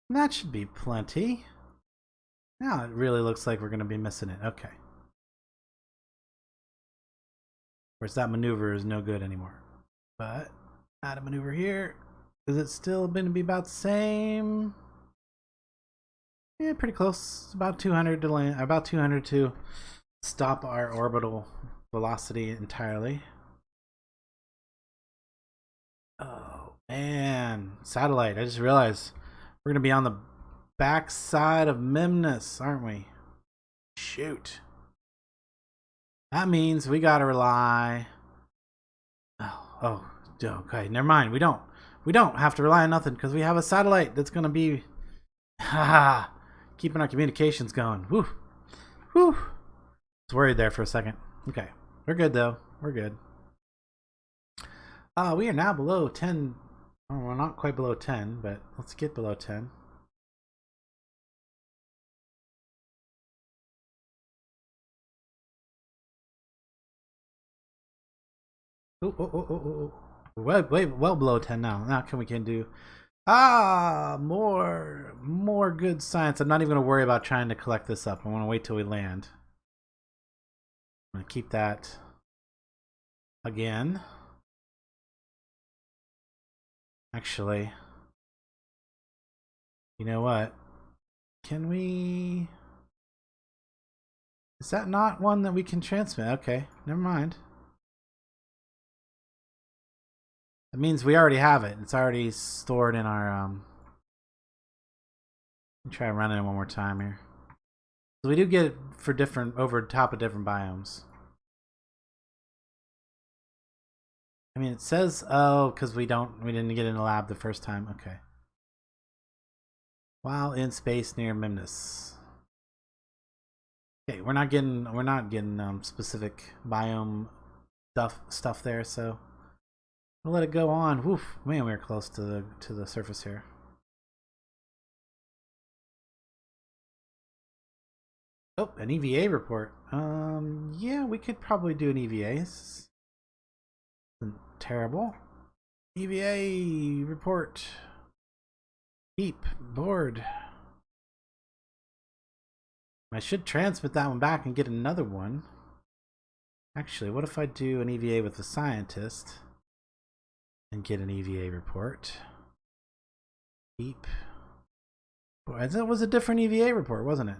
And that should be plenty. Now it really looks like we're going to be missing it. Okay. Of course, that maneuver is no good anymore. But add a maneuver here. Is it still going to be about the same? Yeah, pretty close. About 200 to land. About 200 to stop our orbital velocity entirely. Oh man, satellite! I just realized we're gonna be on the backside of Memnus, aren't we? Shoot. That means we gotta rely. Oh, okay. Never mind. We don't. We don't have to rely on nothing because we have a satellite that's gonna be, keeping our communications going. Woo, woo. I was worried there for a second. Okay, we're good though. We're good. We are now below 10. Oh, we're not quite below 10, but let's get below 10. Oh. Well below 10 now. Now we can do more good science. I'm not even gonna worry about trying to collect this up. I want to wait till we land. I'm gonna keep that again. Actually, you know what? Can we? Is that not one that we can transmit? Okay, never mind. That means we already have it. It's already stored in our try running it one more time here. So we do get it for different, over top of different biomes. I mean, it says, oh, because we didn't get in the lab the first time. Okay. While in space near Memnus. Okay, we're not getting specific biome stuff there, so we'll let it go on. Woof, man, we're close to the surface here. Oh, an EVA report. Yeah, we could probably do an EVA. This isn't terrible. EVA report. Beep, board. I should transmit that one back and get another one. Actually, what if I do an EVA with the scientist and get an EVA report? Beep. Boy, that was a different EVA report, wasn't it?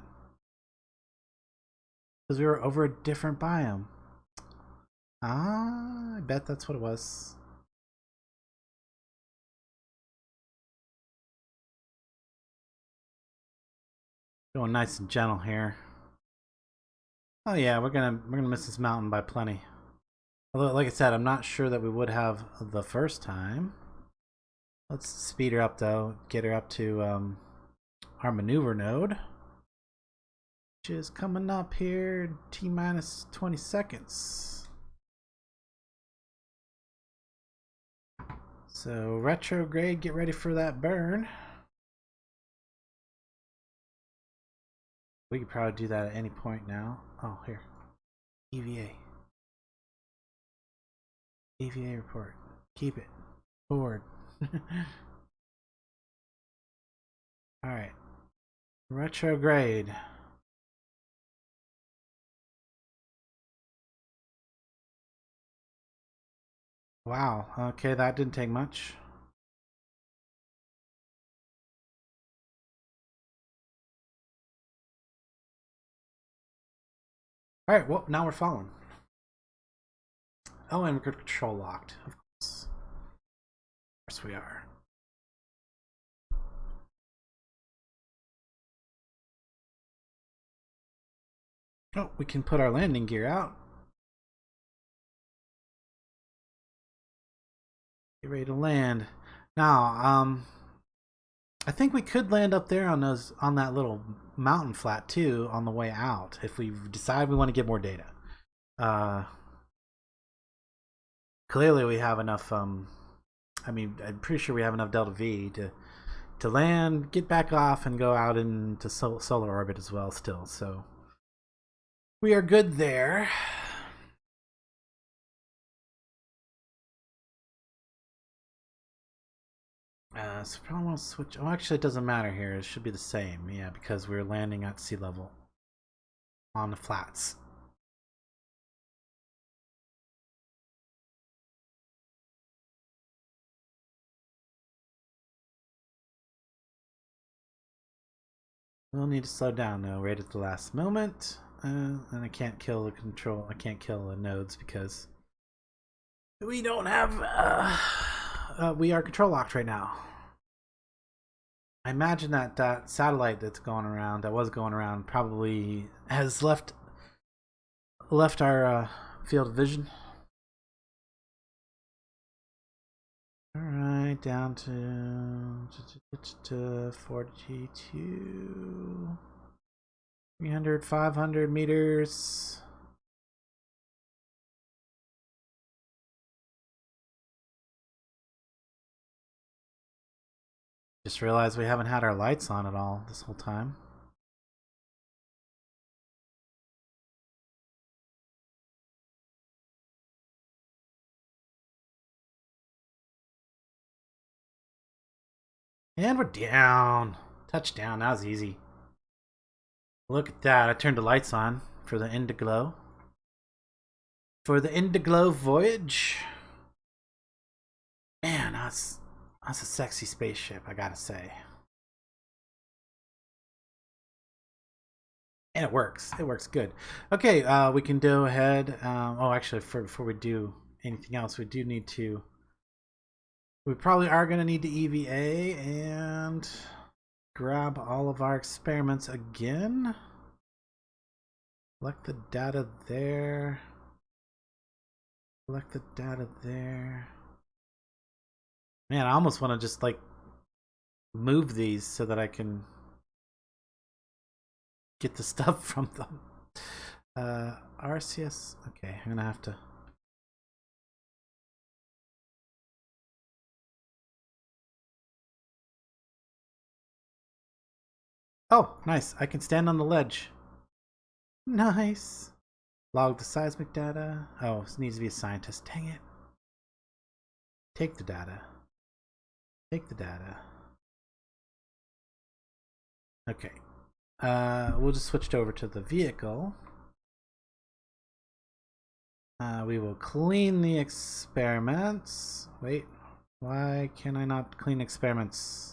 Because we were over a different biome. I bet that's what it was. Going nice and gentle here. Oh yeah, we're gonna miss this mountain by plenty. Although, like I said, I'm not sure that we would have the first time. Let's speed her up though. Get her up to our maneuver node, which is coming up here. T-minus 20 seconds. So retrograde, get ready for that burn. We could probably do that at any point now. Oh, here. EVA. EVA report. Keep it. Forward. Alright. Retrograde. Wow. Okay, that didn't take much. Alright, well, now we're following. Oh, and we're control locked. Of course. Of course we are. Oh, we can put our landing gear out. Get ready to land. Now, I think we could land up there on that little mountain flat too on the way out if we decide we want to get more data. Clearly we have enough. I mean, I'm pretty sure we have enough delta V to land, get back off, and go out into solar orbit as well. Still, so we are good there. So probably want to switch. Oh, actually, it doesn't matter here. It should be the same. Yeah, because we're landing at sea level on the flats. We'll need to slow down though, right at the last moment. And I can't kill the control. I can't kill the nodes because we don't have. We are control locked right now. I imagine that satellite that was going around, probably has left our field of vision. All right, down to 42, 300, 500 meters. Just realized we haven't had our lights on at all this whole time. And we're down. Touchdown, that was easy. Look at that, I turned the lights on for the Indiglo. For the Indiglo voyage. Man, that's a sexy spaceship, I gotta say. And it works good. Okay, we can go ahead. Oh, actually, before we do anything else, we probably are going to need the EVA and grab all of our experiments again. Select the data there. Select the data there. Man, I almost want to just like move these so that I can get the stuff from them. RCS. Okay, I'm gonna have to. Oh, nice. I can stand on the ledge. Nice. Log the seismic data. Oh, this needs to be a scientist. Dang it. Take the data. Take the data. Okay. We'll just switch it over to the vehicle. We will clean the experiments. Wait, why can I not clean experiments?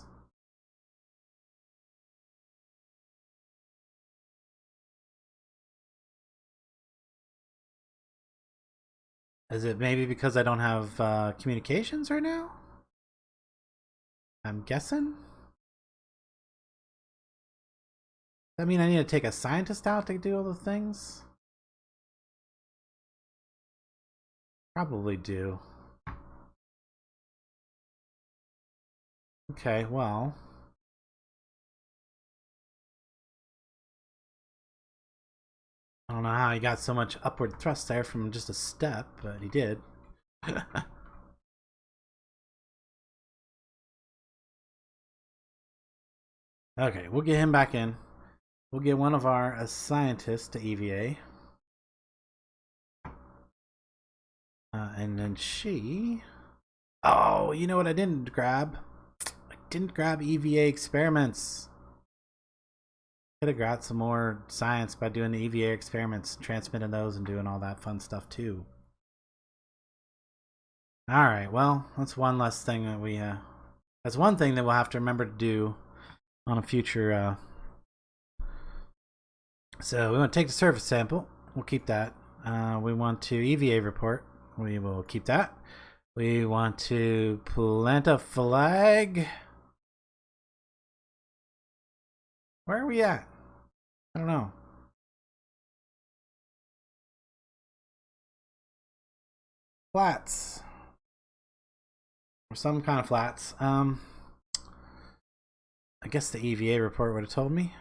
Is it maybe because I don't have communications right now? I'm guessing. I mean, I need to take a scientist out to do all the things? Probably do. Okay, well. I don't know how he got so much upward thrust there from just a step, but he did. Okay, we'll get him back in. We'll get one of our scientists to EVA. And then she... Oh, you know what I didn't grab? I didn't grab EVA experiments. Could have got some more science by doing the EVA experiments, transmitting those and doing all that fun stuff too. Alright, well, that's one less thing that we... that's one thing that we'll have to remember to do on a future... So we want to take the surface sample. We'll keep that. We want to EVA report. We will keep that. We want to plant a flag. Where are we at? I don't know. Flats. Or some kind of flats. I guess the EVA report would have told me.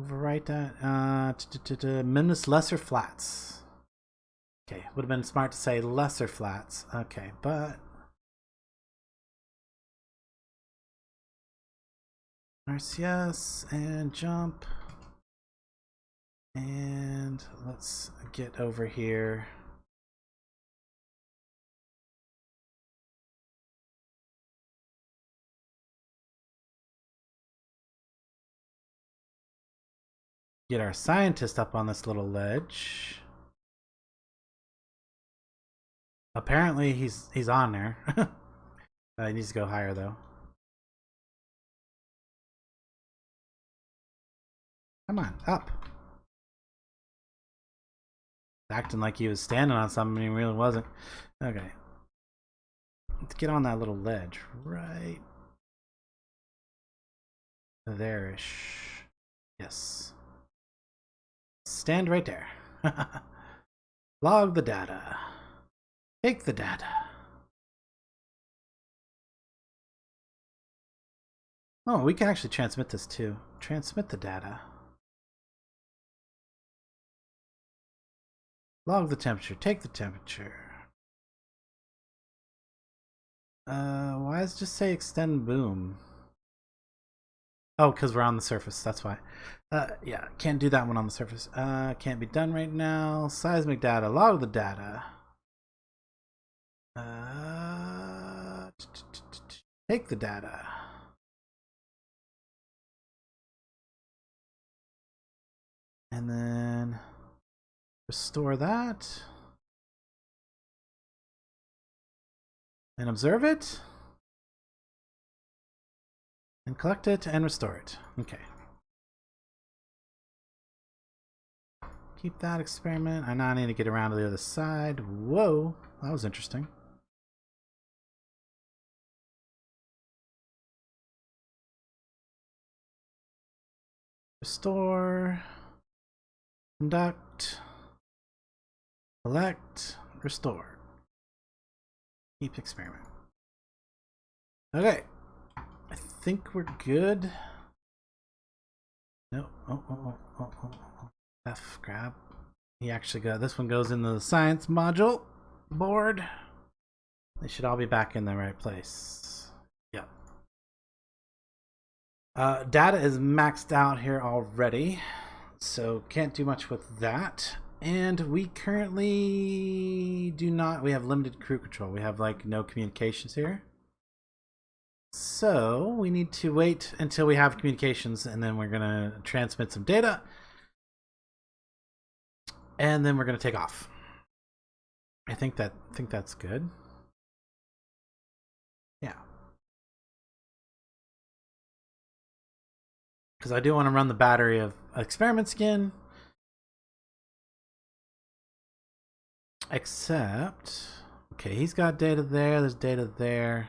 Overwrite that. Minus lesser flats. Okay, would have been smart to say lesser flats. Okay, but RCS and jump. And let's get over here. Get our scientist up on this little ledge. Apparently he's on there. He needs to go higher though. Come on, up. Acting like he was standing on something, he really wasn't. Okay. Let's get on that little ledge. Right there-ish. Yes. Stand right there. Log the data. Take the data. Oh, we can actually transmit this too. Transmit the data. Log the temperature. Take the temperature. Why does it just say extend boom? Oh, because we're on the surface. That's why. Yeah, can't do that one on the surface. Can't be done right now. Seismic data. Log the data. Take the data. And then restore that. And observe it. And collect it and restore it. Okay. Keep that experiment. I now need to get around to the other side. Whoa, that was interesting. Restore. Conduct. Collect. Restore. Keep experiment. Okay. I think we're good. No. Oh. F grab. He actually got this one goes into the science module board. They should all be back in the right place. Yep. Data is maxed out here already, so can't do much with that. And we currently do not. We have limited crew control. We have like no communications here. So we need to wait until we have communications, and then we're gonna transmit some data, and then we're gonna take off. I think that's good. Yeah, because I do want to run the battery of experiments again. Except, okay, he's got data there. There's data there.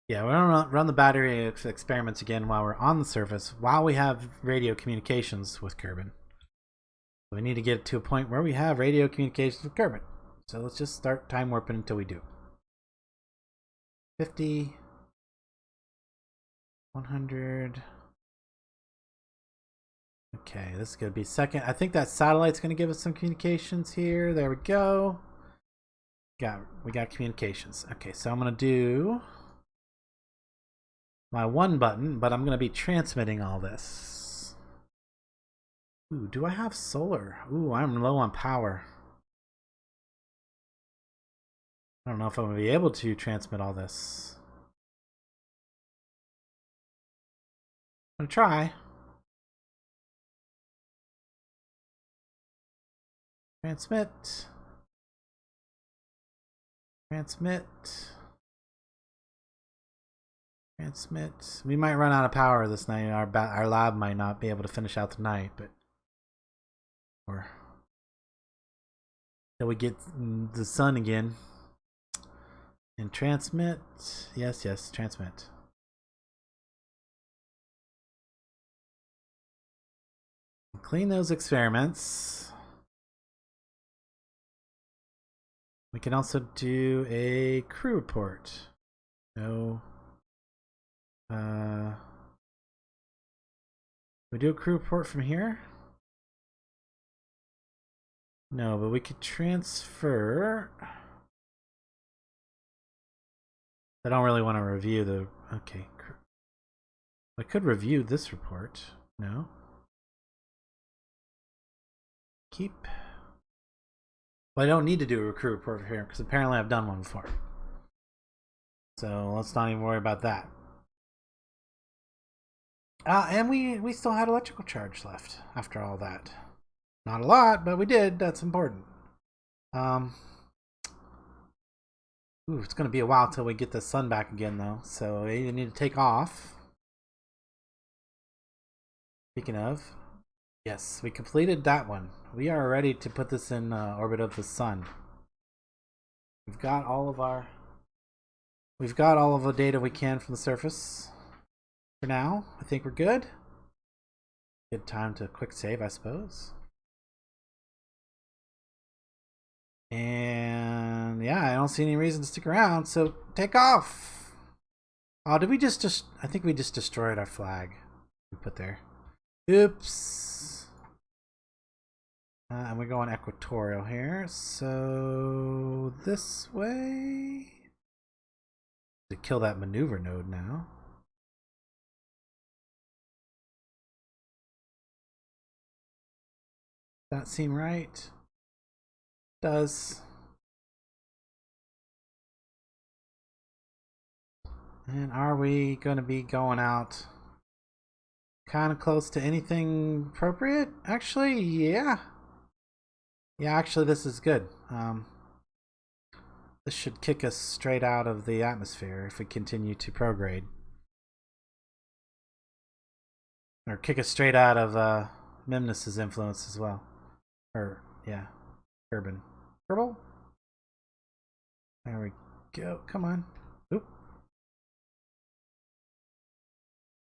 Yeah, we're gonna run the battery experiments again while we're on the surface, while we have radio communications with Kerbin. We need to get to a point where we have radio communications with Kerbin. So let's just start time warping until we do. 50, 100. Okay, this is gonna be second. I think that satellite's gonna give us some communications here. There we go. We got communications. Okay, so I'm gonna do my one button, but I'm going to be transmitting all this. Ooh, do I have solar? Ooh, I'm low on power. I don't know if I'm going to be able to transmit all this. I'm going to try. Transmit. We might run out of power this night. Our lab might not be able to finish out tonight, but or till we get the sun again. And transmit. Yes, transmit. Clean those experiments. We can also do a crew report. No. We do a crew report from here? No, but we could transfer. I don't really want to review the. Okay. I could review this report. No. Keep. Well, I don't need to do a crew report here because apparently I've done one before. So let's not even worry about that. And we still had electrical charge left after all that. Not a lot, but we did. That's important. Ooh, it's going to be a while till we get the sun back again, though. So we either need to take off. Speaking of, Yes, we completed that one. We are ready to put this in orbit of the sun. We've got all of the data we can from the surface. For now, I think we're good. Good time to quick save, I suppose. And yeah, I don't see any reason to stick around, so take off. Oh, did we just I think we just destroyed our flag we put there. Oops. And we're going equatorial here, so this way. To kill that maneuver node now. That seem right? Does. And are we going to be going out kind of close to anything appropriate? Actually, yeah. Yeah, actually this is good. This should kick us straight out of the atmosphere if we continue to prograde. Or kick us straight out of Mimnus's influence as well. Or, yeah, Kerbal? There we go. Come on. Oop.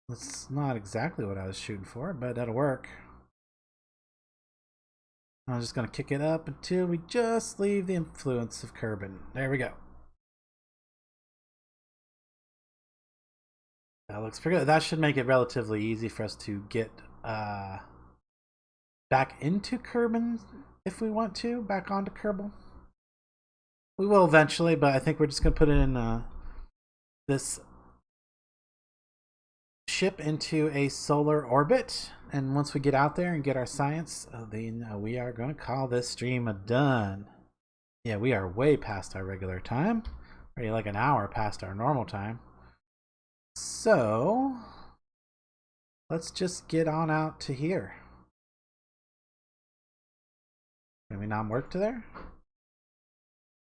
That's not exactly what I was shooting for, but that'll work. I'm just going to kick it up until we just leave the influence of Kerbin. There we go. That looks pretty good. That should make it relatively easy for us to get back into Kerbin if we want to, back onto Kerbal. We will eventually, but I think we're just going to put it in this ship into a solar orbit. And once we get out there and get our science, then we are going to call this stream a done. Yeah, we are way past our regular time. Already like an hour past our normal time. So, let's just get on out to here. Can we not work to there?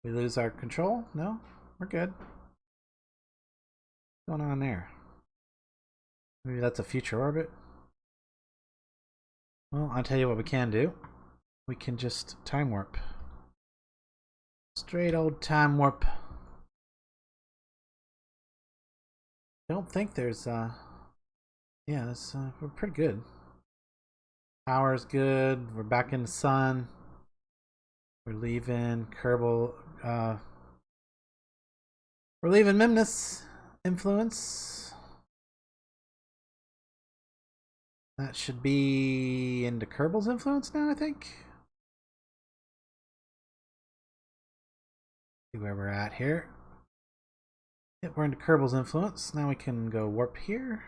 We lose our control? No? We're good. What's going on there? Maybe that's a future orbit. Well, I'll tell you what we can do. We can just time warp. Straight old time warp. Don't think there's yeah, this we're pretty good. Power's good. We're back in the sun. We're leaving Kerbal we're leaving Mimnus influence. That should be into Kerbal's influence now, I think. See where we're at here. Yep, we're into Kerbal's influence. Now we can go warp here.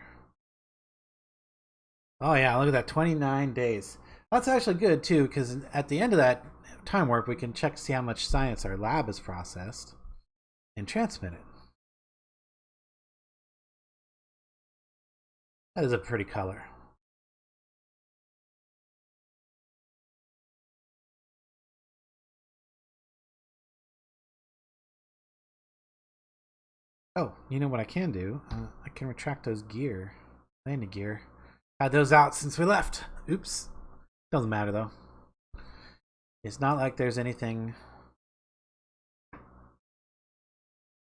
Oh yeah, look at that, 29 days. That's actually good too, because at the end of that time warp, we can check to see how much science our lab has processed and transmit it. That is a pretty color. Oh, you know what I can do? I can retract those landing gear. Had those out since we left. Oops. Doesn't matter though. It's not like there's anything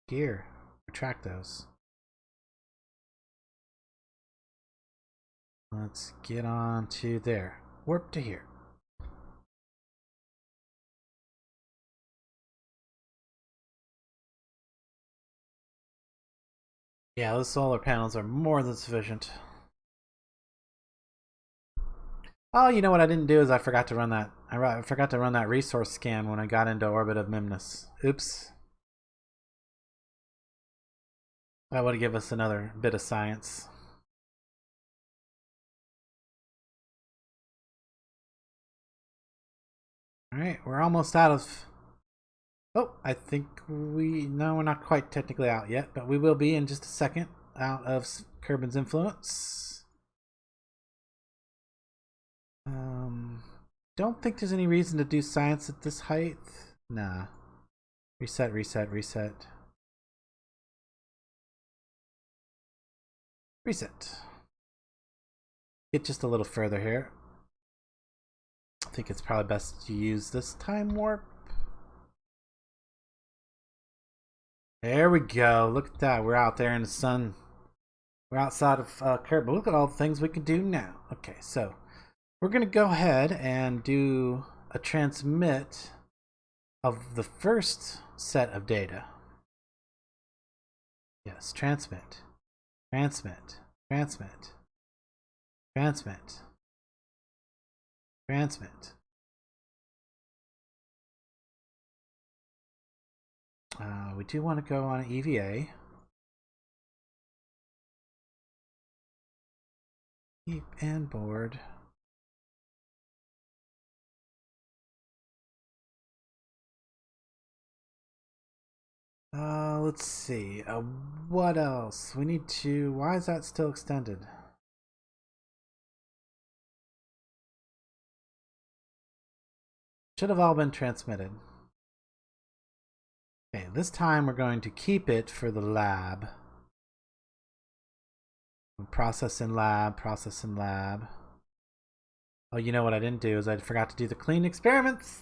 here. Retract those. Let's get on to there. Warp to here. Yeah, those solar panels are more than sufficient. Oh, you know what I didn't do is I forgot to run that. I forgot to run that resource scan when I got into orbit of Mimnus. Oops. That would give us another bit of science. Alright, we're almost out of... Oh, I think no, we're not quite technically out yet, but we will be in just a second out of Kerbin's influence. Don't think there's any reason to do science at this height. Nah. Reset, reset, reset. Reset. Get just a little further here. think it's probably best to use this time warp. There we go. Look at that. We're out there in the sun. We're outside of Kerbal. Look at all the things we can do now. Okay, so we're going to go ahead and do a transmit of the first set of data. Yes, transmit. Transmit. Transmit. Transmit. Transmit. We do want to go on EVA. Keep and board. Let's see. What else? We need to... Why is that still extended? Should have all been transmitted. Okay, this time we're going to keep it for the lab. Process in lab, process in lab. Oh, you know what I didn't do is I forgot to do the clean experiments.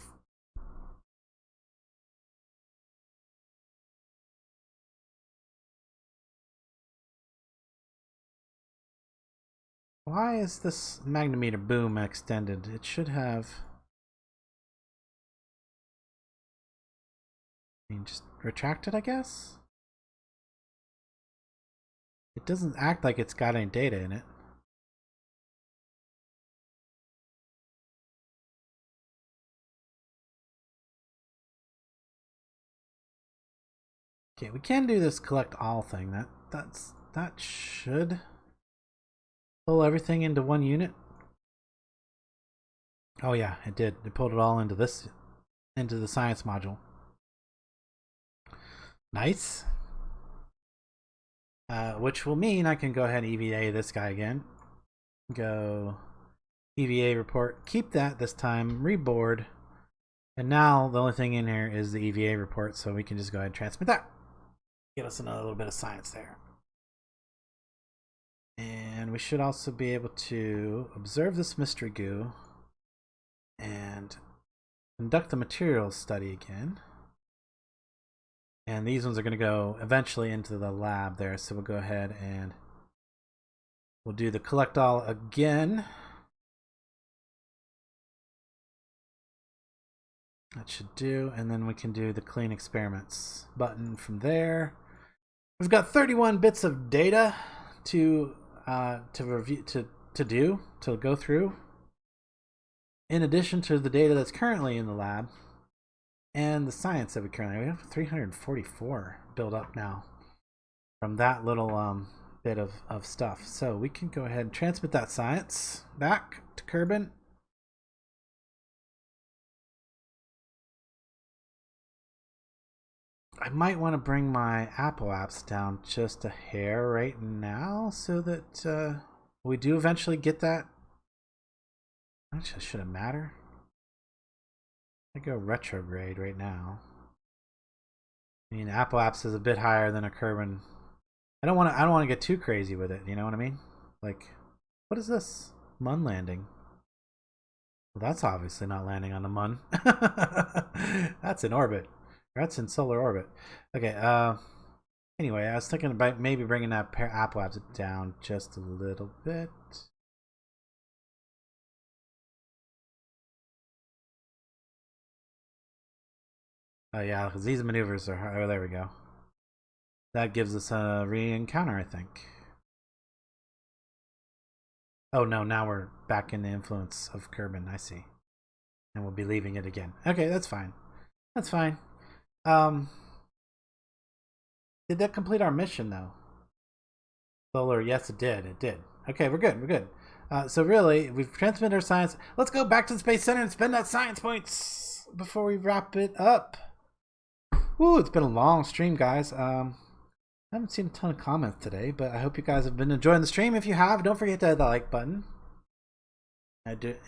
Why is this magnometer boom extended? It should have... I mean, just retract it, I guess? It doesn't act like it's got any data in it. Okay, we can do this collect all thing. That should pull everything into one unit. Oh yeah, it did. It pulled it all into the science module. Nice. Which will mean I can go ahead and EVA this guy again. Go EVA report. Keep that this time. Reboard. And now the only thing in here is the EVA report, so we can just go ahead and transmit that. Give us another little bit of science there. And we should also be able to observe this mystery goo and conduct the materials study again. And these ones are going to go eventually into the lab there, so we'll go ahead and we'll do the collect all again. That should do, and then we can do the clean experiments button from there. We've got 31 bits of data to review, to go through, in addition to the data that's currently in the lab and the science that we have 344 built up now from that little bit of stuff. So we can go ahead and transmit that science back to Kerbin. I might want to bring my Apple apps down just a hair right now so that we do eventually get that. Actually, should it matter? I go retrograde right now. I mean, Apple apps is a bit higher than a Kerbin. I don't want to get too crazy with it. You know what I mean? Like, what is this? Mun landing. Well, that's obviously not landing on the Mun. That's in orbit. That's in solar orbit. Okay, anyway, I was thinking about maybe bringing that Apple apps down just a little bit. Oh yeah, because these maneuvers are... Oh, there we go. That gives us a re-encounter, I think. Oh no, now we're back in the influence of Kerbin, I see. And we'll be leaving it again. Okay, that's fine. That's fine. Did that complete our mission though? Solar, yes it did. It did. Okay, we're good. We're good. So really, we've transmitted our science. Let's go back to the Space Center and spend that science points before we wrap it up. Ooh, it's been a long stream, guys. I haven't seen a ton of comments today, but I hope you guys have been enjoying the stream. If you have, don't forget to hit that like button.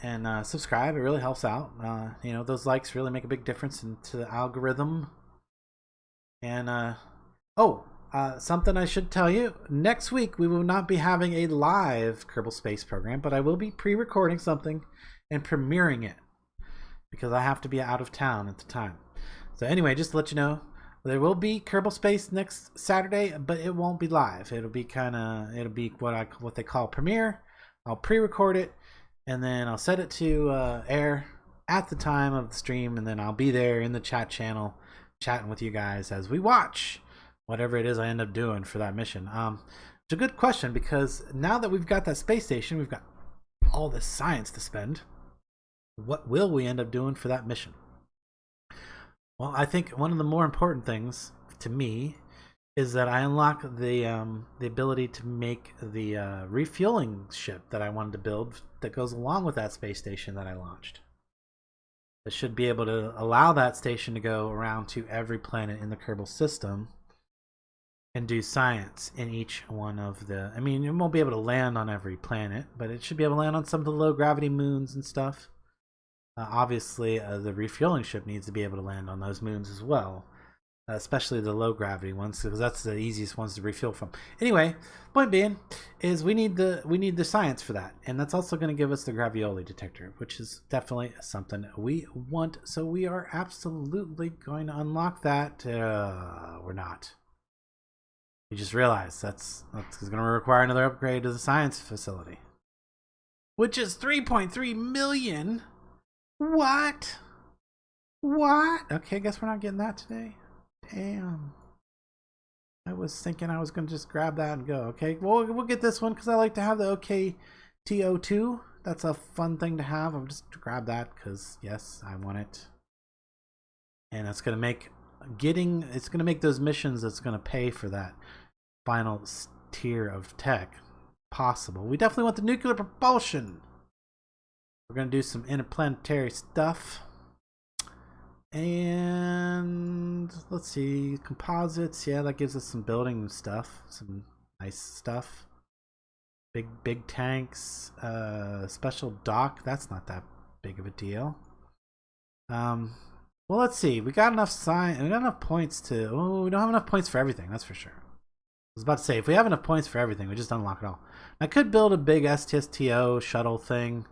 And subscribe. It really helps out. You know, those likes really make a big difference into the algorithm. And something I should tell you, next week we will not be having a live Kerbal Space Program, but I will be pre-recording something and premiering it. because I have to be out of town at the time. So anyway, just to let you know, there will be Kerbal Space next Saturday, but it won't be live. It'll be what they call premiere. I'll pre-record it, and then I'll set it to air at the time of the stream, and then I'll be there in the chat channel chatting with you guys as we watch whatever it is I end up doing for that mission. It's a good question, because now that we've got that space station, we've got all this science to spend. What will we end up doing for that mission? Well, I think one of the more important things to me is that I unlock the ability to make the refueling ship that I wanted to build that goes along with that space station that I launched. It should be able to allow that station to go around to every planet in the Kerbal system and do science in each one of the... I mean, it won't be able to land on every planet, but it should be able to land on some of the low gravity moons and stuff. Obviously, the refueling ship needs to be able to land on those moons as well, especially the low gravity ones, because that's the easiest ones to refuel from. Anyway, point being is we need the science for that, and that's also going to give us the gravioli detector, which is definitely something we want. So we are absolutely going to unlock that. We're not. You just realized that's going to require another upgrade to the science facility, which is 3.3 million. What? Okay, I guess we're not getting that today. Damn. I was thinking I was going to just grab that and go. Okay, well, we'll get this one because I like to have the OKTO2. That's a fun thing to have. I'll just grab that because, yes, I want it. And it's going to make those missions that's going to pay for that final tier of tech possible. We definitely want the nuclear propulsion. We're going to do some interplanetary stuff. And let's see, composites. Yeah, that gives us some building stuff, some nice stuff. Big tanks, special dock. That's not that big of a deal. Well, let's see. We got enough we got enough points to... Oh, we don't have enough points for everything, that's for sure. I was about to say, if we have enough points for everything, we just unlock it all. I could build a big STSTO shuttle thing,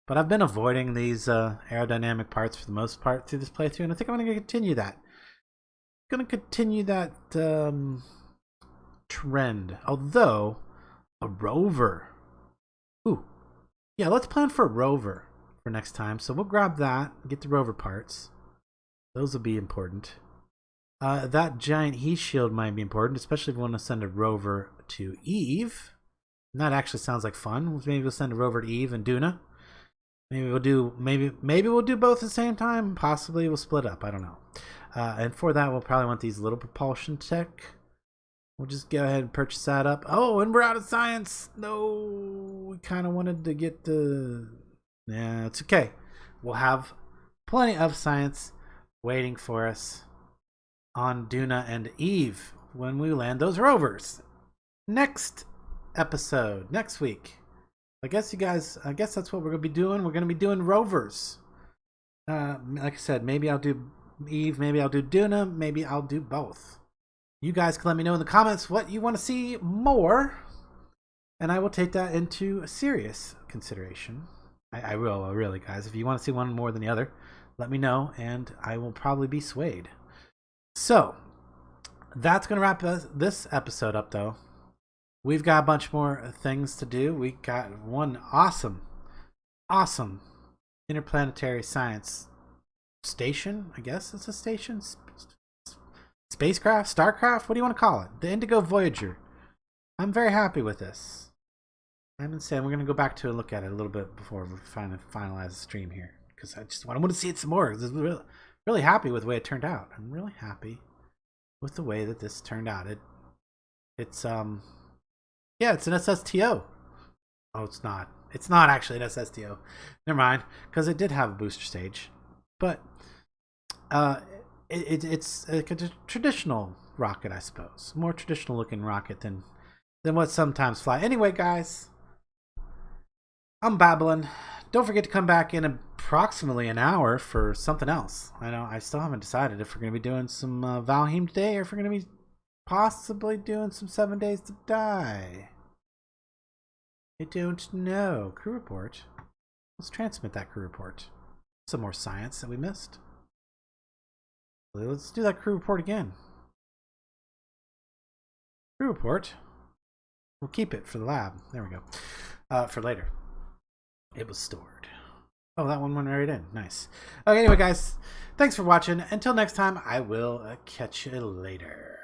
but I've been avoiding these aerodynamic parts for the most part through this playthrough, and I think I'm going to continue that. I'm going to continue that trend. Although, a rover. Ooh. Yeah, let's plan for a rover for next time. So we'll grab that, get the rover parts. Those will be important. That giant heat shield might be important, especially if we want to send a rover to Eve. And that actually sounds like fun. Maybe we'll send a rover to Eve and Duna. Maybe we'll do both at the same time. Possibly we'll split up. I don't know. And for that, we'll probably want these little propulsion tech. We'll just go ahead and purchase that up. Oh, and we're out of science. No, we kind of wanted to get the... Yeah, it's okay. We'll have plenty of science waiting for us on Duna and Eve when we land those rovers. Next episode, next week. I guess that's what we're going to be doing. We're going to be doing rovers. Like I said, maybe I'll do Eve, maybe I'll do Duna, maybe I'll do both. You guys can let me know in the comments what you want to see more, and I will take that into serious consideration. I will, really, guys. If you want to see one more than the other, let me know, and I will probably be swayed. So, that's going to wrap this episode up, though. We've got a bunch more things to do. We got one awesome interplanetary science station. I guess it's a station. Spacecraft? Starcraft? What do you want to call it? The Indigo Voyager. I'm very happy with this. I'm insane. We're going to go back to and look at it a little bit before we finalize the stream here. Because I want to see it some more. I'm really happy with the way it turned out. I'm really happy with the way that this turned out. It's an SSTO. Oh, it's not. It's not actually an SSTO. Never mind, because it did have a booster stage. But it's like a traditional rocket, I suppose. More traditional looking rocket than what sometimes fly. Anyway, guys, I'm babbling. Don't forget to come back in approximately an hour for something else. I know I still haven't decided if we're going to be doing some Valheim today or if we're going to be possibly doing some 7 Days to Die. I don't know. Crew report. Let's transmit that crew report. Some more science that we missed. Let's do that crew report again. Crew report. We'll keep it for the lab. There we go. For later. It was stored. Oh, that one went right in. Nice. Okay, anyway, guys, thanks for watching. Until next time, I will catch you later.